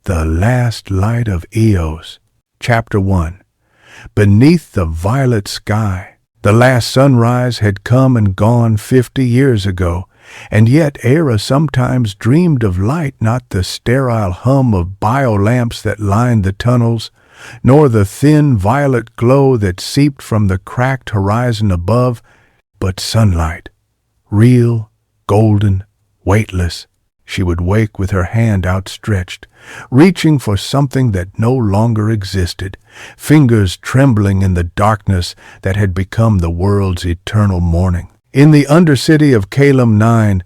The Last Light of Eos, Chapter 1. Beneath the violet sky, the last sunrise had come and gone 50 years ago, and yet Eira sometimes dreamed of light, not the sterile hum of bio-lamps that lined the tunnels, nor the thin violet glow that seeped from the cracked horizon above, but sunlight, real, golden, weightless. She would wake with her hand outstretched, reaching for something that no longer existed, fingers trembling in the darkness that had become the world's eternal morning. In the undercity of Kael 9,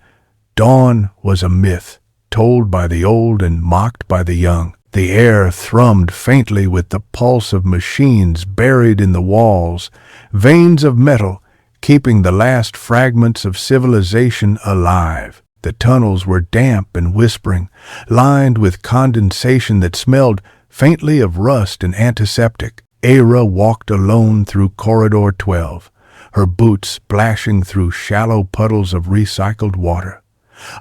dawn was a myth, told by the old and mocked by the young. The air thrummed faintly with the pulse of machines buried in the walls, veins of metal keeping the last fragments of civilization alive. The tunnels were damp and whispering, lined with condensation that smelled faintly of rust and antiseptic. Eira walked alone through Corridor 12, her boots splashing through shallow puddles of recycled water.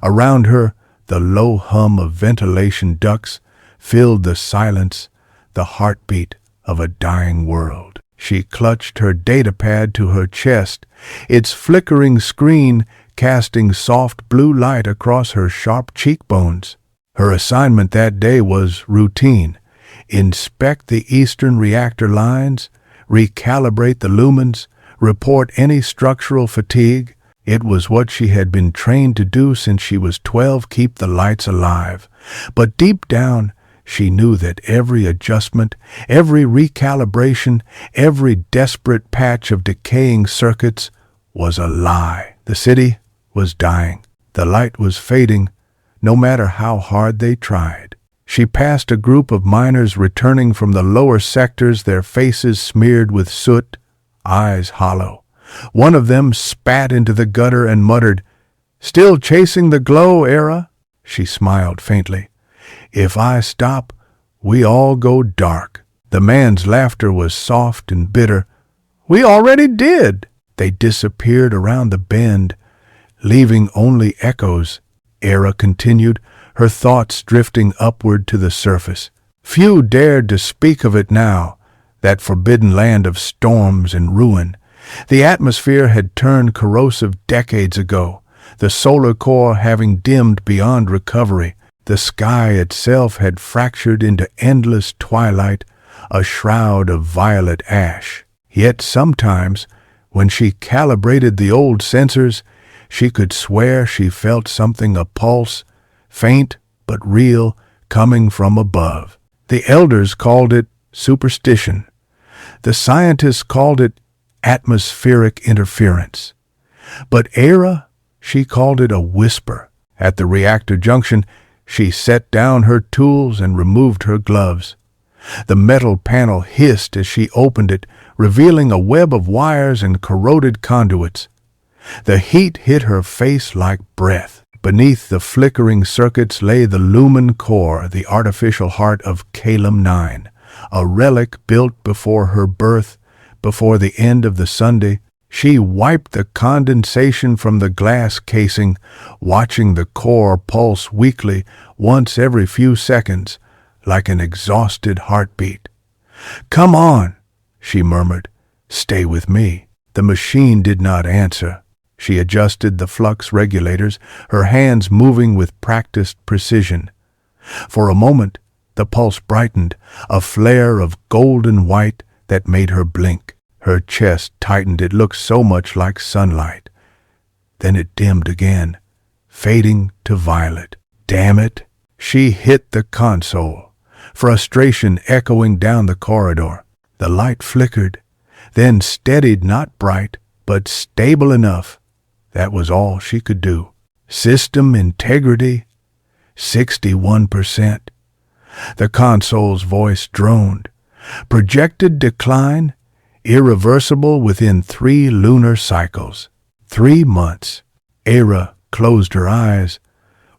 Around her, the low hum of ventilation ducts filled the silence, the heartbeat of a dying world. She clutched her datapad to her chest, its flickering screen casting soft blue light across her sharp cheekbones. Her assignment that day was routine: inspect the eastern reactor lines, recalibrate the lumens, report any structural fatigue. It was what she had been trained to do since she was 12, keep the lights alive. But deep down, she knew that every adjustment, every recalibration, every desperate patch of decaying circuits was a lie. The city was dying. The light was fading, no matter how hard they tried. She passed a group of miners returning from the lower sectors, their faces smeared with soot, eyes hollow. One of them spat into the gutter and muttered, "Still chasing the glow, Eira?" She smiled faintly. "If I stop, we all go dark." The man's laughter was soft and bitter. "We already did." They disappeared around the bend, leaving only echoes. Eira continued, her thoughts drifting upward to the surface. Few dared to speak of it now, that forbidden land of storms and ruin. The atmosphere had turned corrosive decades ago, the solar core having dimmed beyond recovery. The sky itself had fractured into endless twilight, a shroud of violet ash. Yet sometimes, when she calibrated the old sensors, she could swear she felt something, a pulse, faint but real, coming from above. The elders called it superstition. The scientists called it atmospheric interference. But Eira, she called it a whisper. At the reactor junction, she set down her tools and removed her gloves. The metal panel hissed as she opened it, revealing a web of wires and corroded conduits. The heat hit her face like breath. Beneath the flickering circuits lay the lumen core, the artificial heart of Kael 9, a relic built before her birth, before the end of the Sunday. She wiped the condensation from the glass casing, watching the core pulse weakly once every few seconds, like an exhausted heartbeat. "Come on," she murmured. "Stay with me." The machine did not answer. She adjusted the flux regulators, her hands moving with practiced precision. For a moment, the pulse brightened, a flare of golden white that made her blink. Her chest tightened. It looked so much like sunlight. Then it dimmed again, fading to violet. Damn it! She hit the console, frustration echoing down the corridor. The light flickered, then steadied, not bright, but stable enough. That was all she could do. System integrity, 61%. The console's voice droned. Projected decline, irreversible within 3 lunar cycles. 3 months. Eira closed her eyes.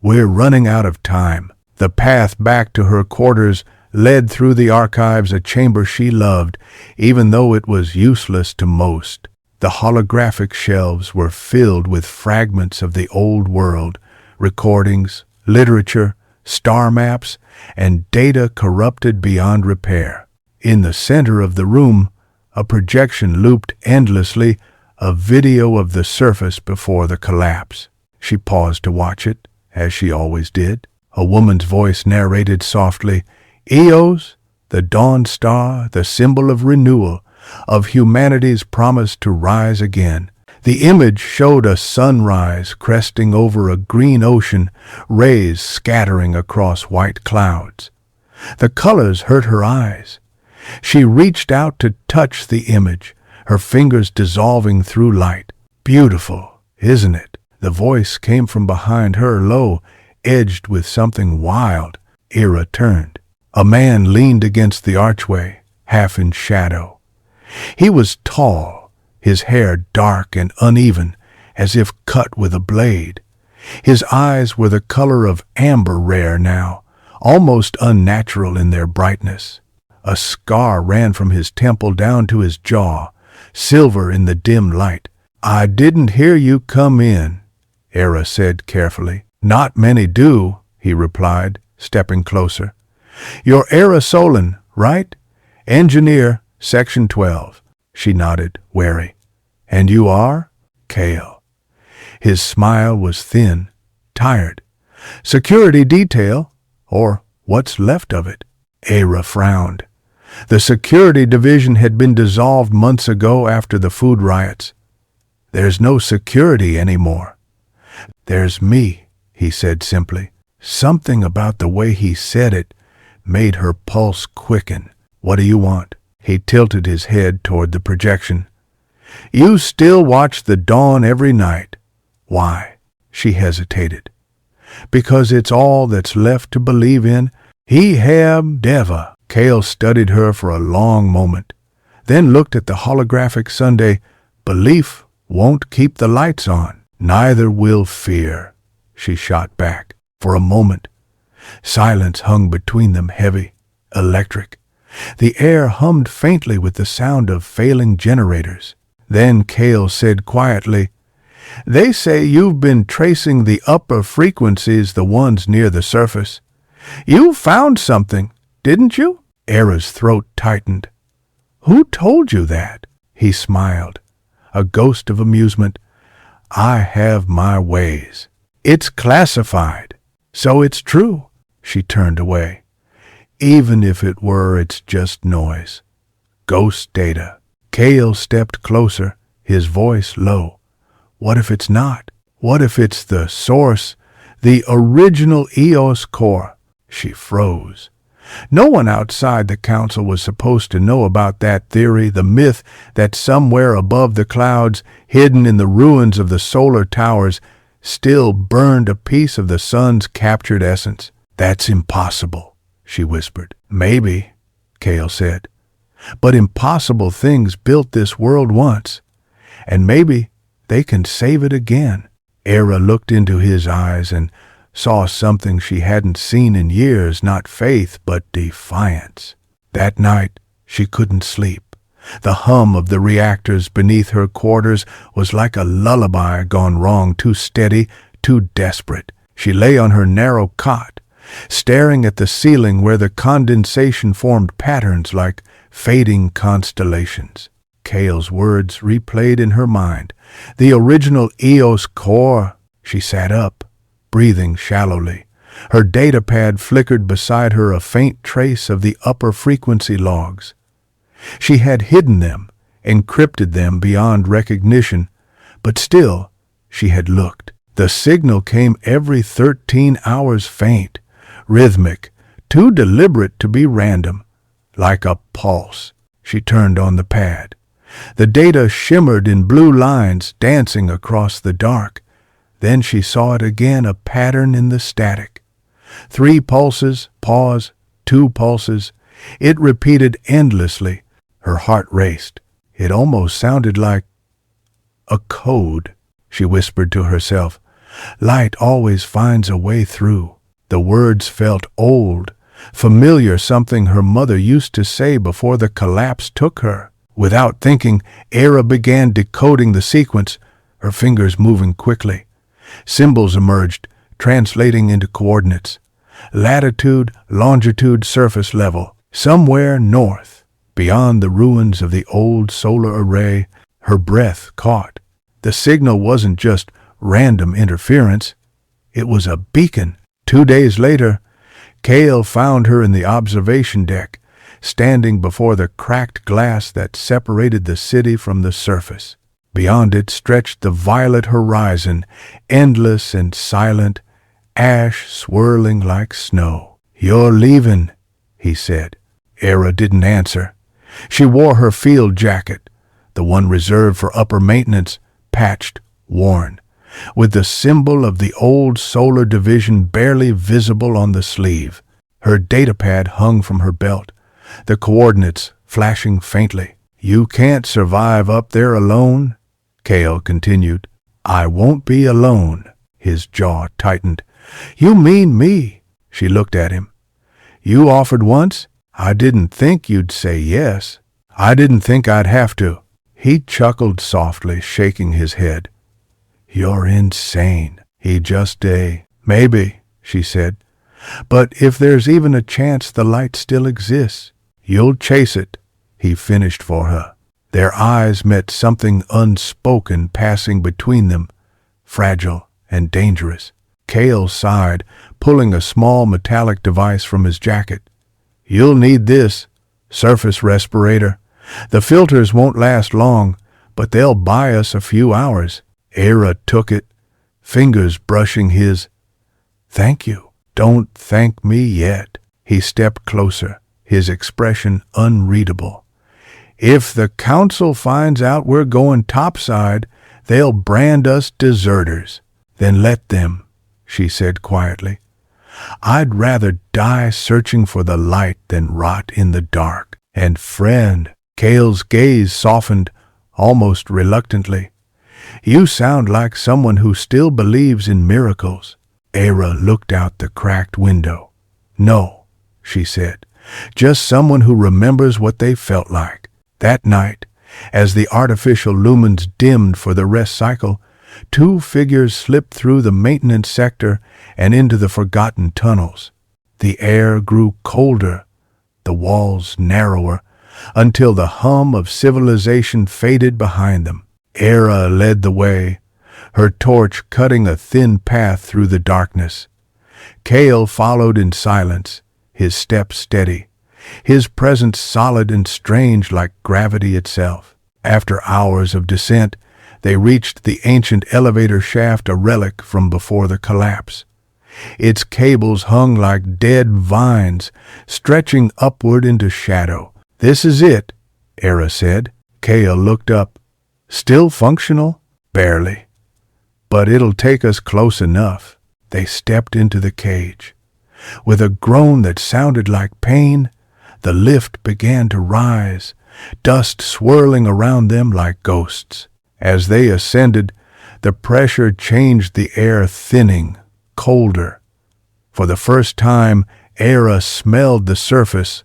We're running out of time. The path back to her quarters led through the archives, a chamber she loved, even though it was useless to most. The holographic shelves were filled with fragments of the old world, recordings, literature, star maps, and data corrupted beyond repair. In the center of the room, a projection looped endlessly, a video of the surface before the collapse. She paused to watch it, as she always did. A woman's voice narrated softly, "Eos, the dawn star, the symbol of renewal, of humanity's promise to rise again." The image showed a sunrise cresting over a green ocean, rays scattering across white clouds. The colors hurt her eyes. She reached out to touch the image, her fingers dissolving through light. "Beautiful, isn't it?" The voice came from behind her, low, edged with something wild. Eira turned. A man leaned against the archway, half in shadow. He was tall, his hair dark and uneven, as if cut with a blade. His eyes were the color of amber rare now, almost unnatural in their brightness. A scar ran from his temple down to his jaw, silver in the dim light. "I didn't hear you come in," Eira said carefully. "Not many do," he replied, stepping closer. "You're Eira Solon, right? Engineer, Section 12. She nodded, wary. "And you are?" "Kael." His smile was thin, tired. "Security detail, or what's left of it." Eira frowned. The security division had been dissolved months ago after the food riots. "There's no security anymore." "There's me," he said simply. Something about the way he said it made her pulse quicken. "What do you want?" He tilted his head toward the projection. "You still watch the dawn every night." "Why?" She hesitated. "Because it's all that's left to believe in. He heb deva." Kael studied her for a long moment, then looked at the holographic Sunday. "Belief won't keep the lights on." "Neither will fear," she shot back. For a moment, silence hung between them, heavy, electric. The air hummed faintly with the sound of failing generators. Then Kael said quietly, "They say you've been tracing the upper frequencies, the ones near the surface. You found something, didn't you?" Eira's throat tightened. "Who told you that?" He smiled, a ghost of amusement. "I have my ways. It's classified, so it's true." She turned away. "Even if it were, it's just noise. Ghost data." Kael stepped closer, his voice low. "What if it's not? What if it's the source, the original Eos core?" She froze. No one outside the council was supposed to know about that theory, the myth that somewhere above the clouds, hidden in the ruins of the solar towers, still burned a piece of the sun's captured essence. "That's impossible," she whispered. "Maybe," Kael said. "But impossible things built this world once, and maybe they can save it again." Eira looked into his eyes and saw something she hadn't seen in years, not faith, but defiance. That night, she couldn't sleep. The hum of the reactors beneath her quarters was like a lullaby gone wrong, too steady, too desperate. She lay on her narrow cot, staring at the ceiling where the condensation formed patterns like fading constellations. Kael's words replayed in her mind. "The original Eos core." She sat up, breathing shallowly. Her datapad flickered beside her, a faint trace of the upper frequency logs. She had hidden them, encrypted them beyond recognition, but still she had looked. The signal came every 13 hours, faint, rhythmic, too deliberate to be random, like a pulse. She turned on the pad. The data shimmered in blue lines dancing across the dark. Then she saw it again, a pattern in the static. 3 pulses, pause, 2 pulses. It repeated endlessly. Her heart raced. It almost sounded like a code, she whispered to herself. "Light always finds a way through." The words felt old, familiar, something her mother used to say before the collapse took her. Without thinking, Eira began decoding the sequence, her fingers moving quickly. Symbols emerged, translating into coordinates. latitude, longitude, surface level. Somewhere north, beyond the ruins of the old solar array, her breath caught. The signal wasn't just random interference. It was a beacon. 2 days later, Kael found her in the observation deck, standing before the cracked glass that separated the city from the surface. Beyond it stretched the violet horizon, endless and silent, ash swirling like snow. "You're leaving," he said. Eira didn't answer. She wore her field jacket, the one reserved for upper maintenance, patched, worn, with the symbol of the old solar division barely visible on the sleeve. Her datapad hung from her belt, the coordinates flashing faintly. "You can't survive up there alone," Kael continued. "I won't be alone." His jaw tightened. "You mean me?" She looked at him. "You offered once? I didn't think you'd say yes. I didn't think I'd have to." He chuckled softly, shaking his head. "You're insane." He just "Maybe," she said. "But if there's even a chance the light still exists, you'll chase it," he finished for her. Their eyes met, something unspoken passing between them, fragile and dangerous. Kael sighed, pulling a small metallic device from his jacket. "You'll need this. Surface respirator. The filters won't last long, but they'll buy us a few hours." Eira took it, fingers brushing his. "Thank you." "Don't thank me yet." He stepped closer, his expression unreadable. "If the council finds out we're going topside, they'll brand us deserters." "Then let them," she said quietly. "I'd rather die searching for the light than rot in the dark." "And friend," Kael's gaze softened, almost reluctantly, "you sound like someone who still believes in miracles." Eira looked out the cracked window. "No," she said, "just someone who remembers what they felt like." That night, as the artificial lumens dimmed for the rest cycle, 2 figures slipped through the maintenance sector and into the forgotten tunnels. The air grew colder, the walls narrower, until the hum of civilization faded behind them. Eira led the way, her torch cutting a thin path through the darkness. Kael followed in silence, his step steady, his presence solid and strange like gravity itself. After hours of descent, they reached the ancient elevator shaft, a relic from before the collapse. Its cables hung like dead vines, stretching upward into shadow. "This is it," Eira said. Kael looked up. "Still functional?" "Barely. But it'll take us close enough." They stepped into the cage. With a groan that sounded like pain, the lift began to rise, dust swirling around them like ghosts. As they ascended, the pressure changed, the air thinning, colder. For the first time, Eira smelled the surface,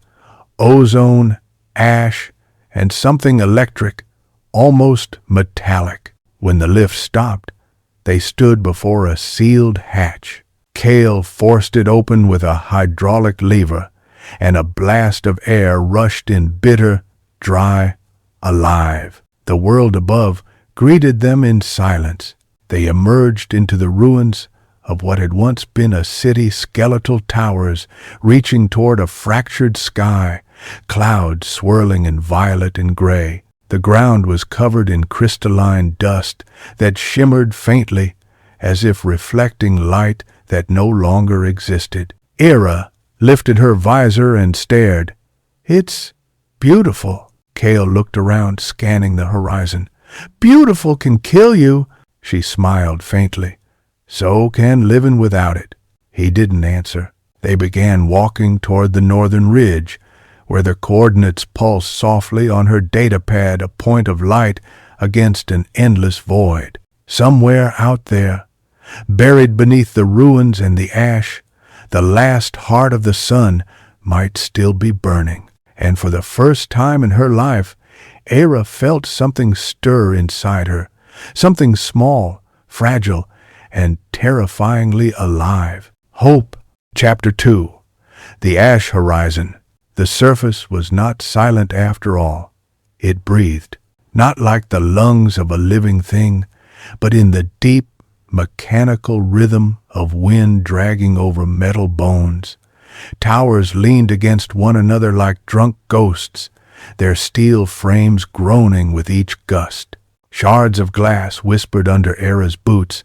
ozone, ash, and something electric, almost metallic. When the lift stopped, they stood before a sealed hatch. Kael forced it open with a hydraulic lever, and a blast of air rushed in, bitter, dry, alive. The world above greeted them in silence. They emerged into the ruins of what had once been a city, skeletal towers reaching toward a fractured sky, clouds swirling in violet and gray. The ground was covered in crystalline dust that shimmered faintly, as if reflecting light that no longer existed. Eira lifted her visor and stared. "It's beautiful." Kael looked around, scanning the horizon. "Beautiful can kill you," she smiled faintly. "So can living without it." He didn't answer. They began walking toward the northern ridge, where the coordinates pulsed softly on her datapad, a point of light against an endless void. Somewhere out there, buried beneath the ruins and the ash, the last heart of the sun might still be burning. And for the first time in her life, Eira felt something stir inside her, something small, fragile, and terrifyingly alive. Hope. Chapter 2. The Ash Horizon. The surface was not silent after all. It breathed, not like the lungs of a living thing, but in the deep, mechanical rhythm of wind dragging over metal bones. Towers leaned against one another like drunk ghosts, their steel frames groaning with each gust. Shards of glass whispered under Eira's boots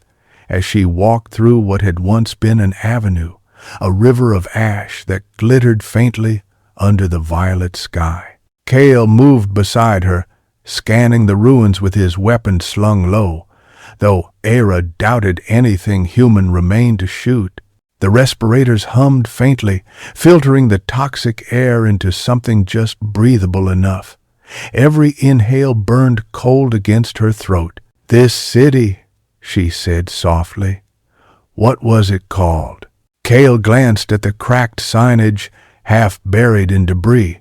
as she walked through what had once been an avenue, a river of ash that glittered faintly under the violet sky. Kael moved beside her, scanning the ruins with his weapon slung low, though Eira doubted anything human remained to shoot. The respirators hummed faintly, filtering the toxic air into something just breathable enough. Every inhale burned cold against her throat. "This city," she said softly. "What was it called?" Kael glanced at the cracked signage, half buried in debris.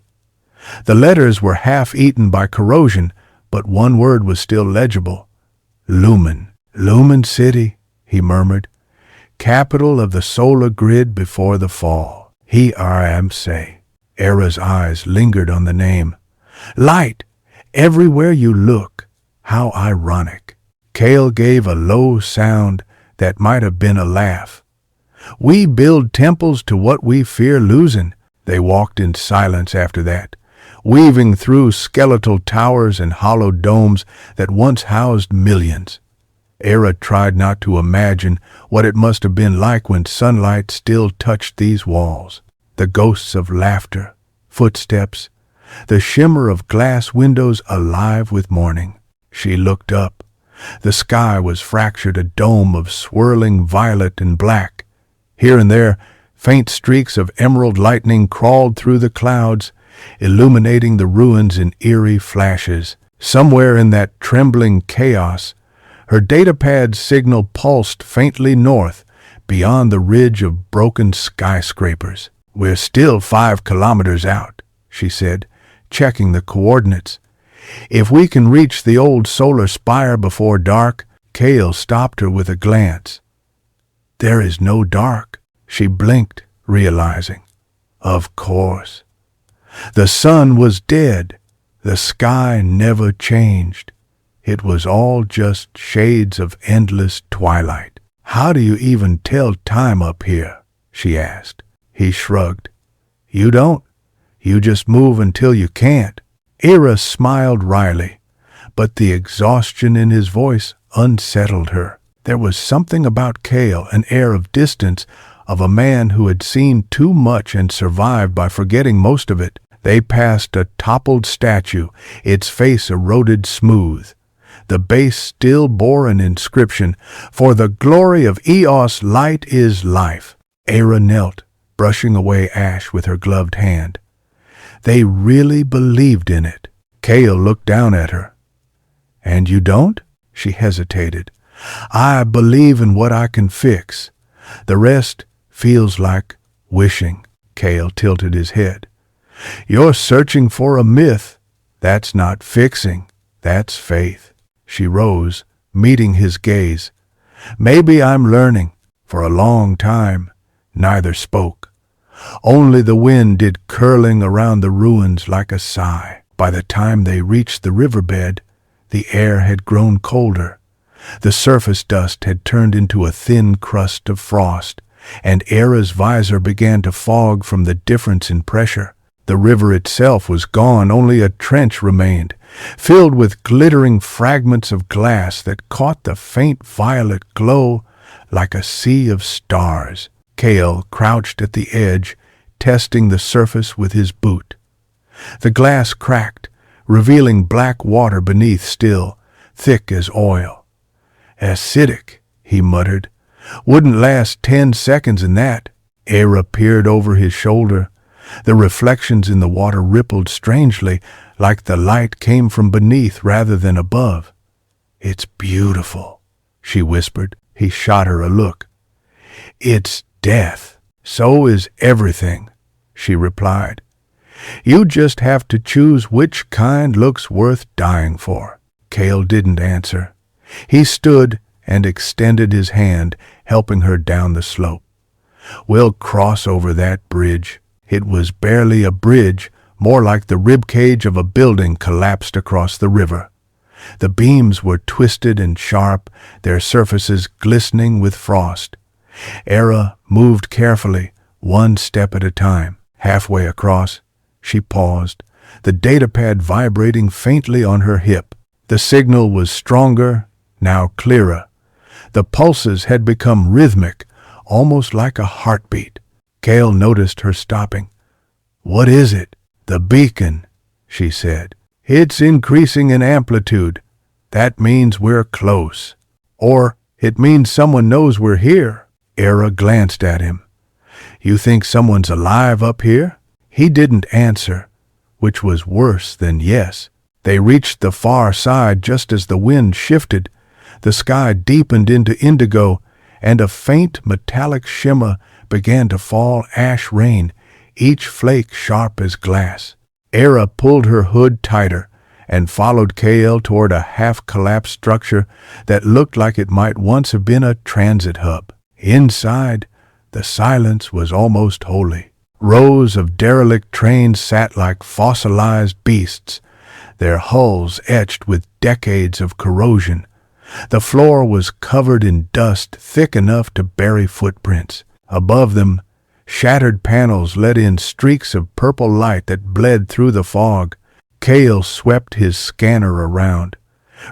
The letters were half eaten by corrosion, but one word was still legible. Lumen. "Lumen City," he murmured. "Capital of the solar grid before the fall. He say." Eira's eyes lingered on the name. "Light, everywhere you look. How ironic." Kael gave a low sound that might have been a laugh. "We build temples to what we fear losing." They walked in silence after that, weaving through skeletal towers and hollow domes that once housed millions. Eira tried not to imagine what it must have been like when sunlight still touched these walls. The ghosts of laughter, footsteps, the shimmer of glass windows alive with morning. She looked up. The sky was fractured, a dome of swirling violet and black. Here and there, faint streaks of emerald lightning crawled through the clouds, illuminating the ruins in eerie flashes. Somewhere in that trembling chaos, her datapad signal pulsed faintly north, beyond the ridge of broken skyscrapers. "We're still 5 kilometers out," she said, checking the coordinates. "If we can reach the old solar spire before dark." Kael stopped her with a glance. "There is no dark," she blinked, realizing. Of course. The sun was dead. The sky never changed. It was all just shades of endless twilight. "How do you even tell time up here?" she asked. He shrugged. "You don't. You just move until you can't." Eira smiled wryly, but the exhaustion in his voice unsettled her. There was something about Kael, an air of distance, of a man who had seen too much and survived by forgetting most of it. They passed a toppled statue, its face eroded smooth. The base still bore an inscription, "For the glory of Eos, light is life." Eira knelt, brushing away ash with her gloved hand. They really believed in it. Kael looked down at her. "And you don't?" She hesitated. "I believe in what I can fix. The rest feels like wishing." Kael tilted his head. "You're searching for a myth. That's not fixing. That's faith." She rose, meeting his gaze. "Maybe I'm learning." For a long time, neither spoke. Only the wind did curling around the ruins like a sigh. By the time they reached the riverbed, the air had grown colder. The surface dust had turned into a thin crust of frost, and Eira's visor began to fog from the difference in pressure. The river itself was gone, only a trench remained, filled with glittering fragments of glass that caught the faint violet glow like a sea of stars. Kael crouched at the edge, testing the surface with his boot. The glass cracked, revealing black water beneath still, thick as oil. "Acidic," he muttered. "Wouldn't last 10 seconds in that." Eira peered over his shoulder. The reflections in the water rippled strangely, like the light came from beneath rather than above. "It's beautiful," she whispered. He shot her a look. "It's death." "So is everything," she replied. "You just have to choose which kind looks worth dying for." Kael didn't answer. He stood and extended his hand, helping her down the slope. We'll cross over that bridge. It was barely a bridge, more like the ribcage of a building collapsed across the river. The beams were twisted and sharp, their surfaces glistening with frost. Eira moved carefully, one step at a time. Halfway across, she paused, the datapad vibrating faintly on her hip. The signal was stronger, now clearer. The pulses had become rhythmic, almost like a heartbeat. Kael noticed her stopping. "What is it?" "The beacon," she said. "It's increasing in amplitude. That means we're close. Or it means someone knows we're here." Eira glanced at him. "You think someone's alive up here?" He didn't answer, which was worse than yes. They reached the far side just as the wind shifted. The sky deepened into indigo, and a faint metallic shimmer began to fall, ash rain, each flake sharp as glass. Eira pulled her hood tighter and followed Kael toward a half-collapsed structure that looked like it might once have been a transit hub. Inside, the silence was almost holy. Rows of derelict trains sat like fossilized beasts, their hulls etched with decades of corrosion. The floor was covered in dust thick enough to bury footprints. Above them, shattered panels let in streaks of purple light that bled through the fog. Kael swept his scanner around.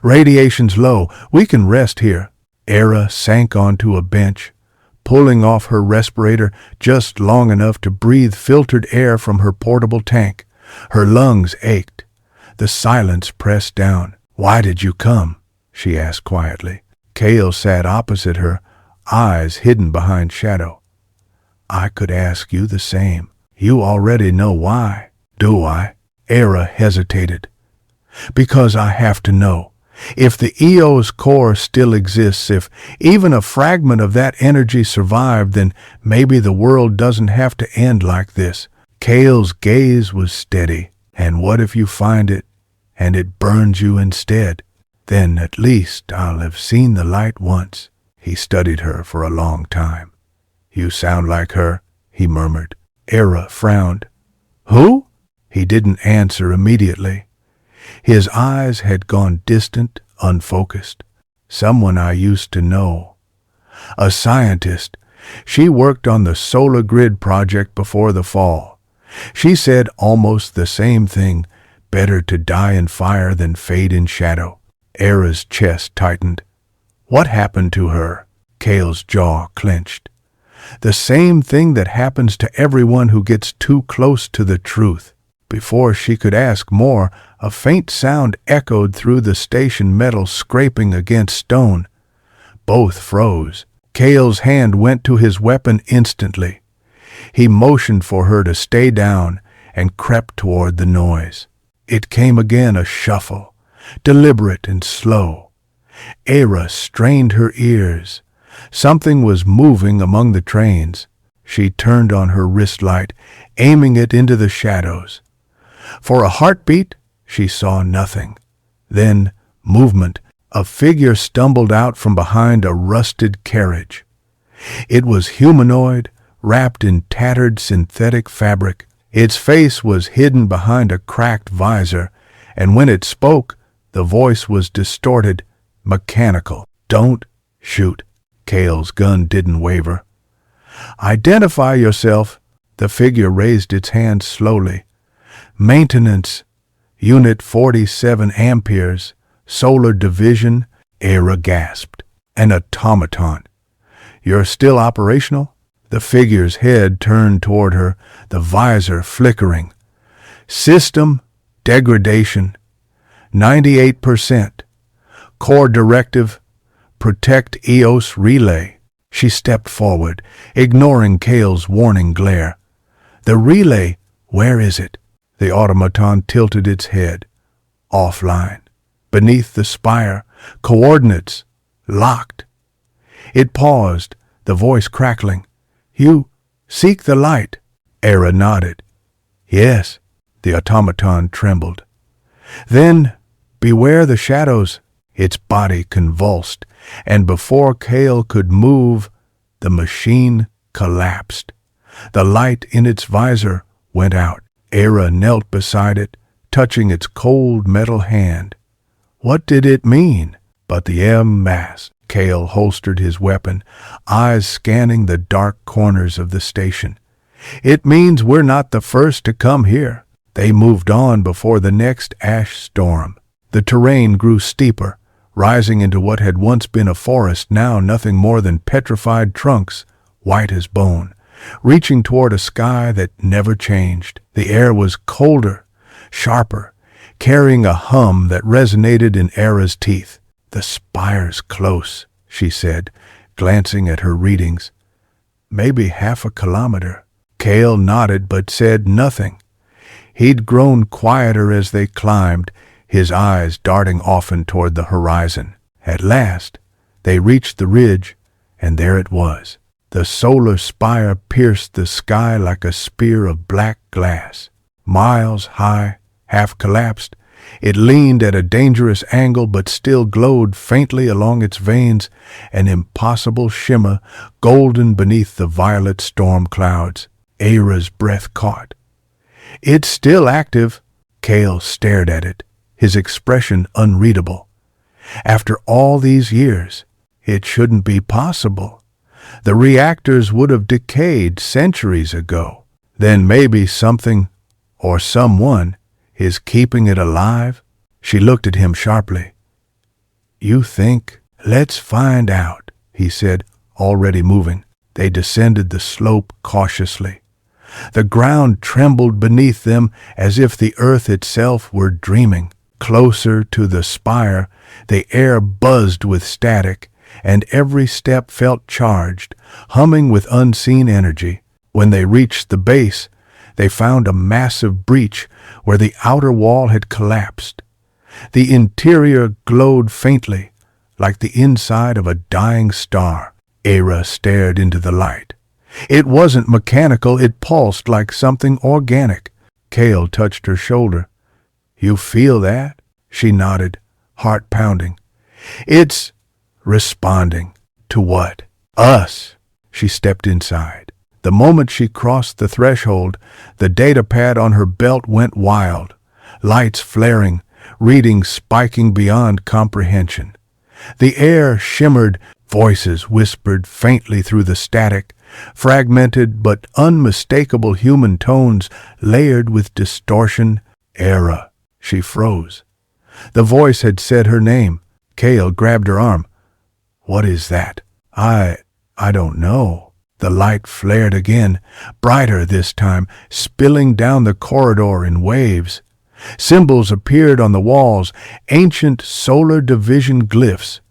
"Radiation's low. We can rest here." Eira sank onto a bench, pulling off her respirator just long enough to breathe filtered air from her portable tank. Her lungs ached. The silence pressed down. "Why did you come?" she asked quietly. Kael sat opposite her, eyes hidden behind shadow. "I could ask you the same. You already know why." "Do I?" Eira hesitated. "Because I have to know. If the Eos core still exists, if even a fragment of that energy survived, then maybe the world doesn't have to end like this." Kael's gaze was steady. "And what if you find it, and it burns you instead? Then at least I'll have seen the light once." He studied her for a long time. "You sound like her," he murmured. Eira frowned. "Who?" He didn't answer immediately. His eyes had gone distant, unfocused. "Someone I used to know. A scientist. She worked on the solar grid project before the fall. She said almost the same thing, better to die in fire than fade in shadow." Eira's chest tightened. "What happened to her?" Kael's jaw clenched. "The same thing that happens to everyone who gets too close to the truth." Before she could ask more, a faint sound echoed through the station metal scraping against stone. Both froze. Kael's hand went to his weapon instantly. He motioned for her to stay down and crept toward the noise. It came again, a shuffle, deliberate and slow. Eira strained her ears. Something was moving among the trains. She turned on her wrist light, aiming it into the shadows. For a heartbeat, she saw nothing. Then, movement. A figure stumbled out from behind a rusted carriage. It was humanoid, wrapped in tattered synthetic fabric. Its face was hidden behind a cracked visor, and when it spoke, the voice was distorted, mechanical. "Don't shoot." Kael's gun didn't waver. "Identify yourself." The figure raised its hand slowly. "Maintenance, Unit 47 amperes, Solar Division." Eira gasped. "An automaton. You're still operational?" The figure's head turned toward her, the visor flickering. "System degradation, 98%. Core directive, protect Eos relay." She stepped forward, ignoring Kael's warning glare. "The relay, where is it?" The automaton tilted its head. "Offline. Beneath the spire. Coordinates. Locked." It paused, the voice crackling. "You seek the light." Eira nodded. "Yes." The automaton trembled. "Then beware the shadows." Its body convulsed, and before Kael could move, the machine collapsed. The light in its visor went out. Eira knelt beside it, touching its cold metal hand. What did it mean? But the mass. Kael holstered his weapon, eyes scanning the dark corners of the station. It means we're not the first to come here. They moved on before the next ash storm. The terrain grew steeper, rising into what had once been a forest, now nothing more than petrified trunks, white as bone, reaching toward a sky that never changed. The air was colder, sharper, carrying a hum that resonated in Eira's teeth. "The spire's close," she said, glancing at her readings. "Maybe half a kilometer." Kael nodded but said nothing. He'd grown quieter as they climbed, his eyes darting often toward the horizon. At last, they reached the ridge, and there it was. The solar spire pierced the sky like a spear of black glass. Miles high, half collapsed, it leaned at a dangerous angle but still glowed faintly along its veins, an impossible shimmer, golden beneath the violet storm clouds. Eira's breath caught. "It's still active." Kael stared at it, his expression unreadable. "After all these years, it shouldn't be possible. The reactors would have decayed centuries ago. Then maybe something, or someone, is keeping it alive?" She looked at him sharply. "You think?" "Let's find out," he said, already moving. They descended the slope cautiously. The ground trembled beneath them as if the earth itself were dreaming. Closer to the spire, the air buzzed with static, and every step felt charged, humming with unseen energy. When they reached the base, they found a massive breach where the outer wall had collapsed. The interior glowed faintly, like the inside of a dying star. Eira stared into the light. It wasn't mechanical, it pulsed like something organic. Kael touched her shoulder. "You feel that?" She nodded, heart pounding. "It's responding." "To what?" "Us." She stepped inside. The moment she crossed the threshold, the data pad on her belt went wild, lights flaring, readings spiking beyond comprehension. The air shimmered, voices whispered faintly through the static, fragmented but unmistakable human tones layered with distortion. "Eira." She froze. The voice had said her name. Kael grabbed her arm. "What is that?" I don't know." The light flared again, brighter this time, spilling down the corridor in waves. Symbols appeared on the walls, ancient solar division glyphs,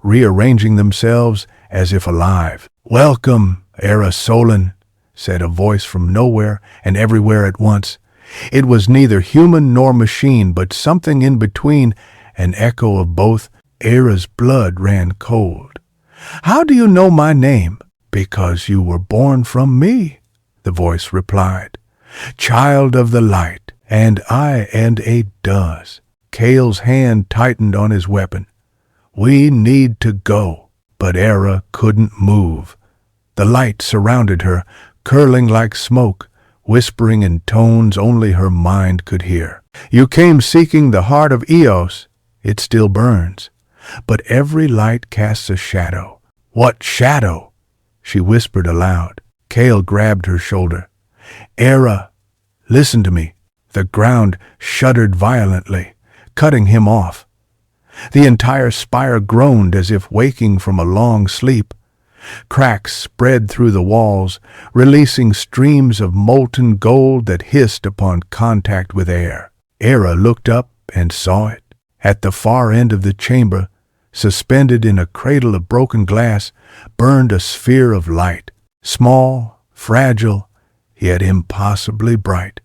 rearranging themselves as if alive. "Welcome, Eira Solon," said a voice from nowhere and everywhere at once. It was neither human nor machine, but something in between, an echo of both. Eira's blood ran cold. "How do you know my name?" "Because you were born from me," the voice replied. "Child of the light, and it does." Kael's hand tightened on his weapon. "We need to go." But Eira couldn't move. The light surrounded her, curling like smoke, whispering in tones only her mind could hear. "You came seeking the heart of Eos. It still burns. But every light casts a shadow." "What shadow?" she whispered aloud. Kael grabbed her shoulder. "Eira, listen to me." The ground shuddered violently, cutting him off. The entire spire groaned as if waking from a long sleep. Cracks spread through the walls, releasing streams of molten gold that hissed upon contact with air. Eira looked up and saw it. At the far end of the chamber, suspended in a cradle of broken glass, burned a sphere of light, small, fragile, yet impossibly bright.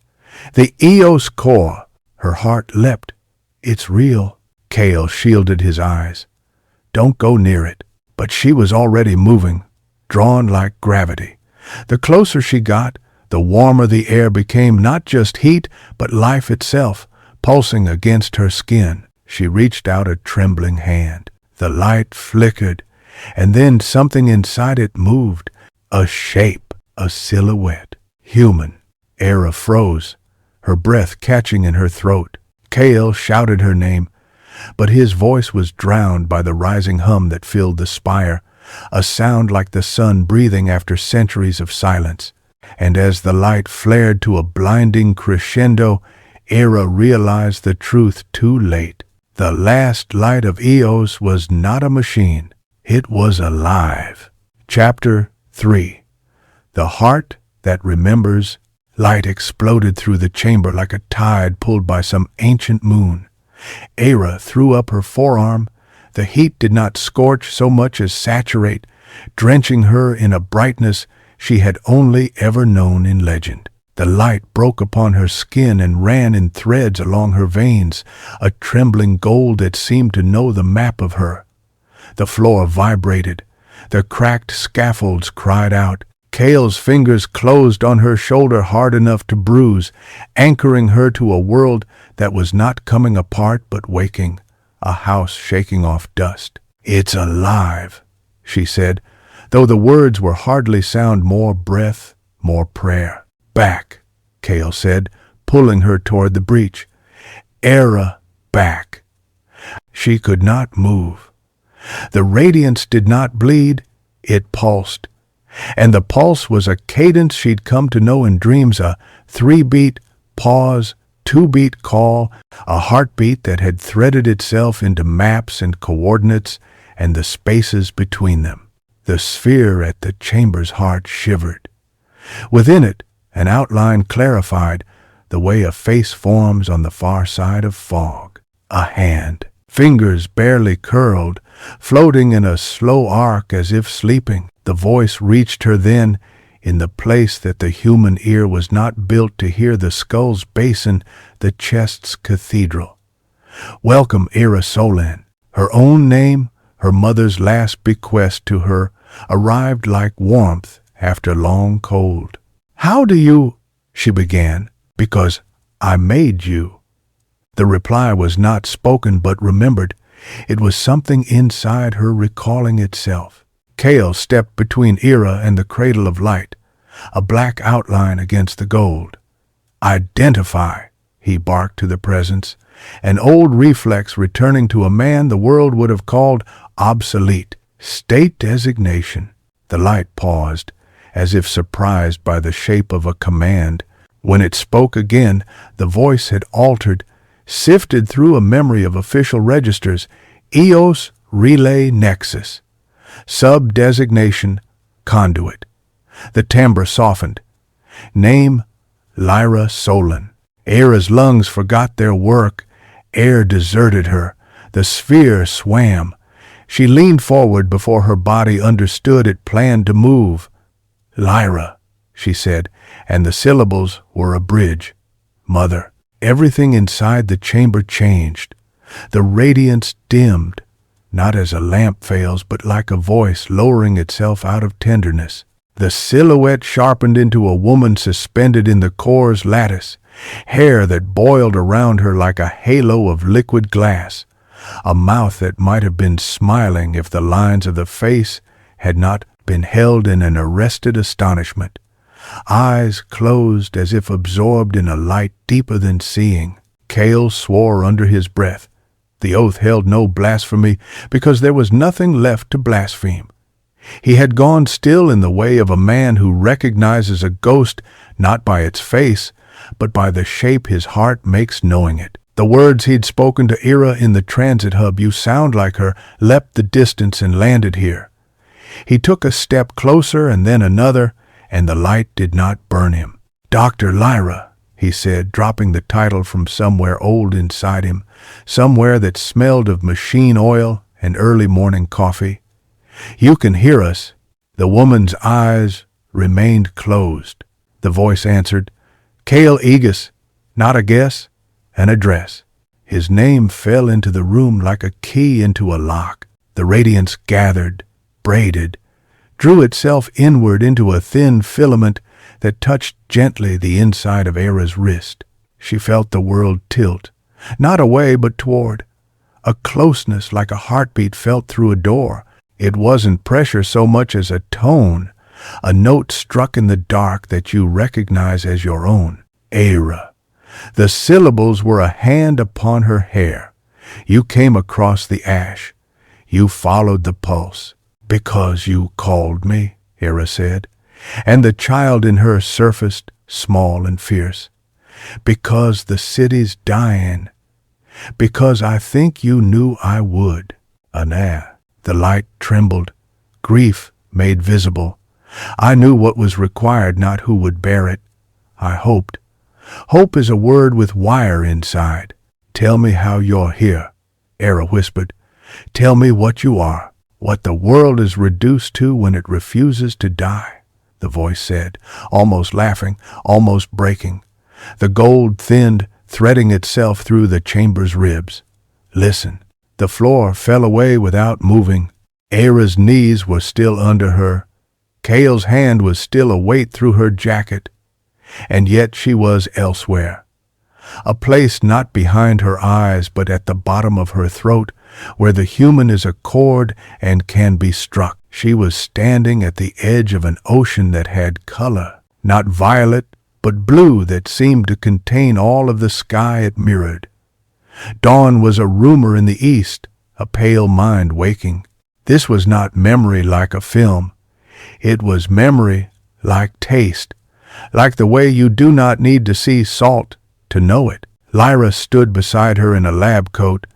The Eos core. Her heart leapt. "It's real." Kael shielded his eyes. "Don't go near it." But she was already moving, drawn like gravity. The closer she got, the warmer the air became, not just heat, but life itself, pulsing against her skin. She reached out a trembling hand. The light flickered, and then something inside it moved, a shape. a silhouette. Human. Eira froze, her breath catching in her throat. Kael shouted her name, but his voice was drowned by the rising hum that filled the spire, a sound like the sun breathing after centuries of silence. And as the light flared to a blinding crescendo, Eira realized the truth too late. The last light of Eos was not a machine. It was alive. Chapter 3. The Heart That Remembers. Light exploded through the chamber like a tide pulled by some ancient moon. Eira threw up her forearm. The heat did not scorch so much as saturate, drenching her in a brightness she had only ever known in legend. The light broke upon her skin and ran in threads along her veins, a trembling gold that seemed to know the map of her. The floor vibrated. The cracked scaffolds cried out. Kael's fingers closed on her shoulder hard enough to bruise, anchoring her to a world that was not coming apart but waking, a house shaking off dust. "It's alive," she said, though the words were hardly sound more breath, more prayer. "Back," Kael said, pulling her toward the breach. "Eira, back." She could not move. The radiance did not bleed, it pulsed. And the pulse was a cadence she'd come to know in dreams, a 3-beat pause, 2-beat call, a heartbeat that had threaded itself into maps and coordinates and the spaces between them. The sphere at the chamber's heart shivered. Within it, an outline clarified, the way a face forms on the far side of fog. A hand, fingers barely curled, floating in a slow arc as if sleeping. The voice reached her then, in the place that the human ear was not built to hear, the skull's basin, the chest's cathedral. "Welcome, Eira Solan." Her own name, her mother's last bequest to her, arrived like warmth after long cold. "How do you—" she began. "Because I made you." The reply was not spoken but remembered. It was something inside her recalling itself. Kael stepped between Eira and the cradle of light, a black outline against the gold. "Identify," he barked to the presence, an old reflex returning to a man the world would have called obsolete. "State designation." The light paused, as if surprised by the shape of a command. When it spoke again, the voice had altered, sifted through a memory of official registers. "Eos Relay Nexus. Sub-designation, conduit." The timbre softened. "Name, Lyra Solan." Eira's lungs forgot their work. Air deserted her. The sphere swam. She leaned forward before her body understood it planned to move. "Lyra," she said, and the syllables were a bridge. "Mother." Everything inside the chamber changed. The radiance dimmed, not as a lamp fails, but like a voice lowering itself out of tenderness. The silhouette sharpened into a woman suspended in the core's lattice, hair that boiled around her like a halo of liquid glass, a mouth that might have been smiling if the lines of the face had not been held in an arrested astonishment, eyes closed as if absorbed in a light deeper than seeing. Kael swore under his breath. The oath held no blasphemy because there was nothing left to blaspheme. He had gone still in the way of a man who recognizes a ghost not by its face, but by the shape his heart makes knowing it. The words he'd spoken to Eira in the transit hub, "You sound like her," leapt the distance and landed here. He took a step closer and then another, and the light did not burn him. "Dr. Lyra," he said, dropping the title from somewhere old inside him, somewhere that smelled of machine oil and early morning coffee. "You can hear us." The woman's eyes remained closed. The voice answered, "Kael Aegis, not a guess, an address." His name fell into the room like a key into a lock. The radiance gathered, braided, drew itself inward into a thin filament that touched gently the inside of Eira's wrist. She felt the world tilt, not away but toward. A closeness like a heartbeat felt through a door. It wasn't pressure so much as a tone, A note struck in the dark that you recognize as your own. Eira. The syllables were a hand upon her hair. You came across the ash. You followed the pulse. Because you called me, Eira said, and the child in her surfaced, small and fierce. Because the city's dying. Because I think you knew I would. Anah. The light trembled. Grief made visible. I knew what was required, not who would bear it. I hoped. Hope is a word with wire inside. Tell me how you're here, Eira whispered. Tell me what you are, what the world is reduced to when it refuses to die, the voice said, almost laughing, almost breaking. The gold thinned, threading itself through the chamber's ribs. Listen. The floor fell away without moving. Eira's knees were still under her. Kael's hand was still a weight through her jacket. And yet she was elsewhere. A place not behind her eyes, but at the bottom of her throat, where the human is a chord and can be struck. She was standing at the edge of an ocean that had color, not violet, but blue that seemed to contain all of the sky it mirrored. Dawn was a rumor in the east, a pale mind waking. This was not memory like a film. It was memory like taste, like the way you do not need to see salt to know it. Lyra stood beside her in a lab coat,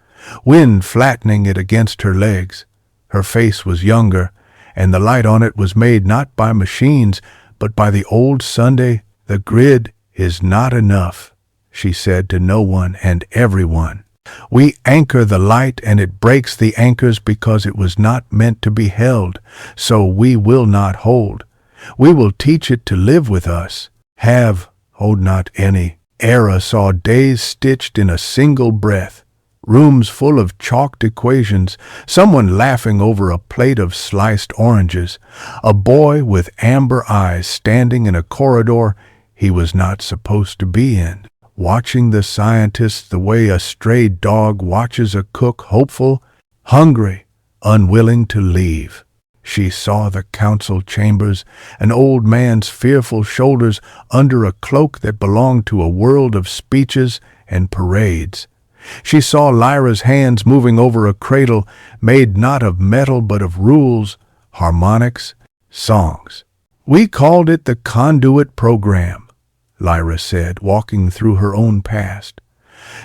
wind flattening it against her legs. Her face was younger, and the light on it was made not by machines, but by the old Sunday. The grid is not enough, she said to no one and everyone. We anchor the light and it breaks the anchors because it was not meant to be held, so we will not hold. We will teach it to live with us. Hold not any. Eira saw days stitched in a single breath, rooms full of chalked equations, someone laughing over a plate of sliced oranges, a boy with amber eyes standing in a corridor he was not supposed to be in, watching the scientists the way a stray dog watches a cook, hopeful, hungry, unwilling to leave. She saw the council chambers, an old man's fearful shoulders under a cloak that belonged to a world of speeches and parades. She saw Lyra's hands moving over a cradle made not of metal but of rules, harmonics, songs. We called it the conduit program, Lyra said, walking through her own past.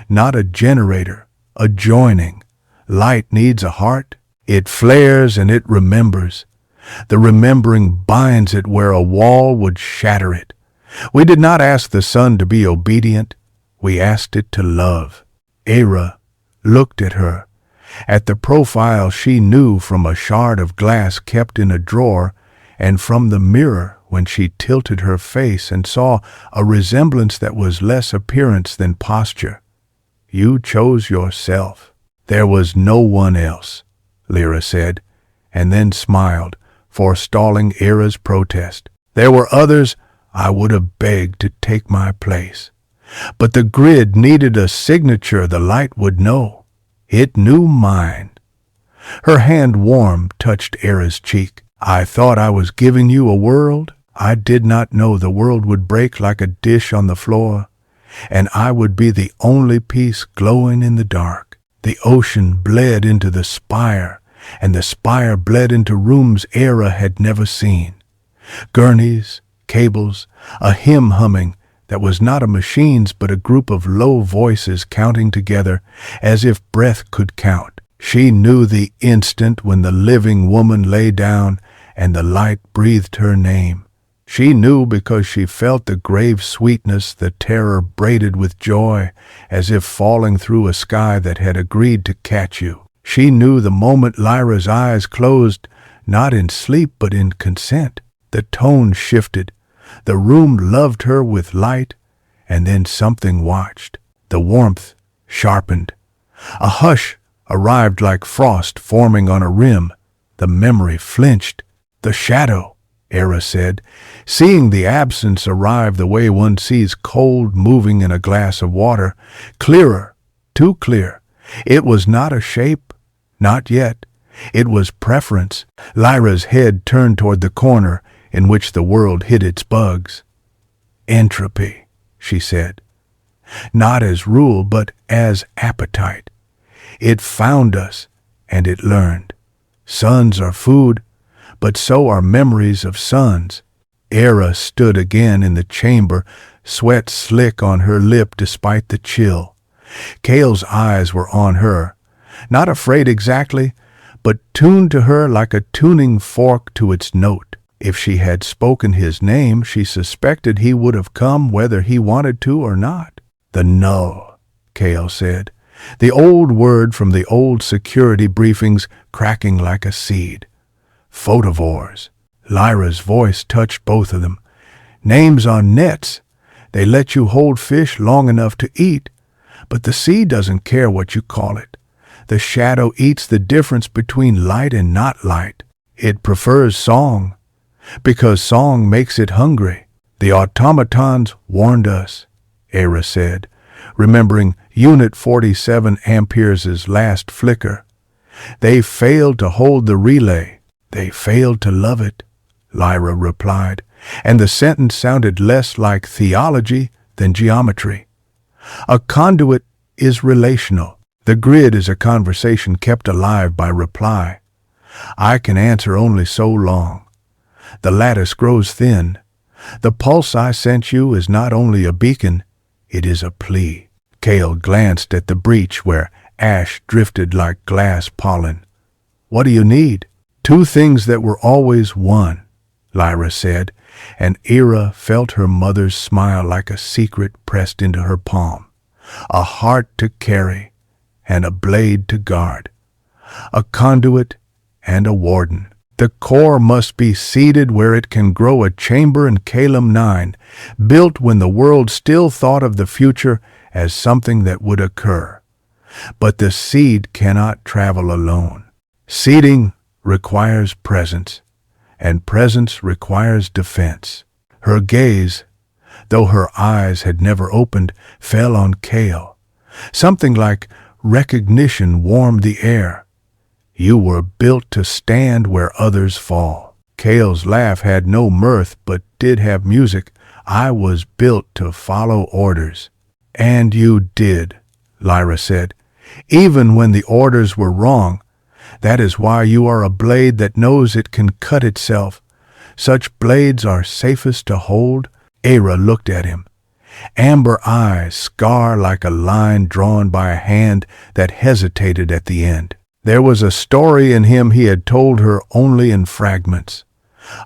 Not a generator, a joining. Light needs a heart. It flares and it remembers. The remembering binds it where a wall would shatter it. We did not ask the sun to be obedient. We asked it to love. Eira looked at her, at the profile she knew from a shard of glass kept in a drawer, and from the mirror when she tilted her face and saw a resemblance that was less appearance than posture. You chose yourself. There was no one else, Lyra said, and then smiled, forestalling Eira's protest. There were others I would have begged to take my place. But the grid needed a signature the light would know. It knew mine. Her hand warm touched Eira's cheek. I thought I was giving you a world. I did not know the world would break like a dish on the floor, and I would be the only piece glowing in the dark. The ocean bled into the spire, and the spire bled into rooms Eira had never seen. Gurneys, cables, a hymn humming that was not a machine's but a group of low voices counting together as if breath could count. She knew the instant when the living woman lay down and the light breathed her name. She knew because she felt the grave sweetness, the terror braided with joy, as if falling through a sky that had agreed to catch you. She knew the moment Lyra's eyes closed, not in sleep but in consent. The tone shifted. The room loved her with light, and then something watched. The warmth sharpened. A hush arrived like frost forming on a rim. The memory flinched. The shadow, Eira said, seeing the absence arrive the way one sees cold moving in a glass of water, clearer, too clear. It was not a shape, not yet. It was preference. Lyra's head turned toward the corner, in which the world hid its bugs. Entropy, she said, not as rule but as appetite. It found us, and it learned. Suns are food, but so are memories of suns. Eira stood again in the chamber, sweat slick on her lip despite the chill. Kael's eyes were on her, not afraid exactly, but tuned to her like a tuning fork to its note. If she had spoken his name, she suspected he would have come whether he wanted to or not. The null, Kael said, the old word from the old security briefings cracking like a seed. Photovores. Lyra's voice touched both of them. Names on nets. They let you hold fish long enough to eat, but the sea doesn't care what you call it. The shadow eats the difference between light and not light. It prefers song, because song makes it hungry. The automatons warned us, Eira said, remembering Unit 47 Amperes' last flicker. They failed to hold the relay. They failed to love it, Lyra replied, and the sentence sounded less like theology than geometry. A conduit is relational. The grid is a conversation kept alive by reply. I can answer only so long. The lattice grows thin. The pulse I sent you is not only a beacon, it is a plea. Kael glanced at the breach where ash drifted like glass pollen. What do you need? Two things that were always one, Lyra said, and Eira felt her mother's smile like a secret pressed into her palm. A heart to carry and a blade to guard. A conduit and a warden. The core must be seeded where it can grow, a chamber in Calum 9, built when the world still thought of the future as something that would occur. But the seed cannot travel alone. Seeding requires presence, and presence requires defense. Her gaze, though her eyes had never opened, fell on Kael. Something like recognition warmed the air. You were built to stand where others fall. Kael's laugh had no mirth but did have music. I was built to follow orders. And you did, Lyra said, even when the orders were wrong. That is why you are a blade that knows it can cut itself. Such blades are safest to hold. Eira looked at him. Amber eyes scar like a line drawn by a hand that hesitated at the end. There was a story in him he had told her only in fragments.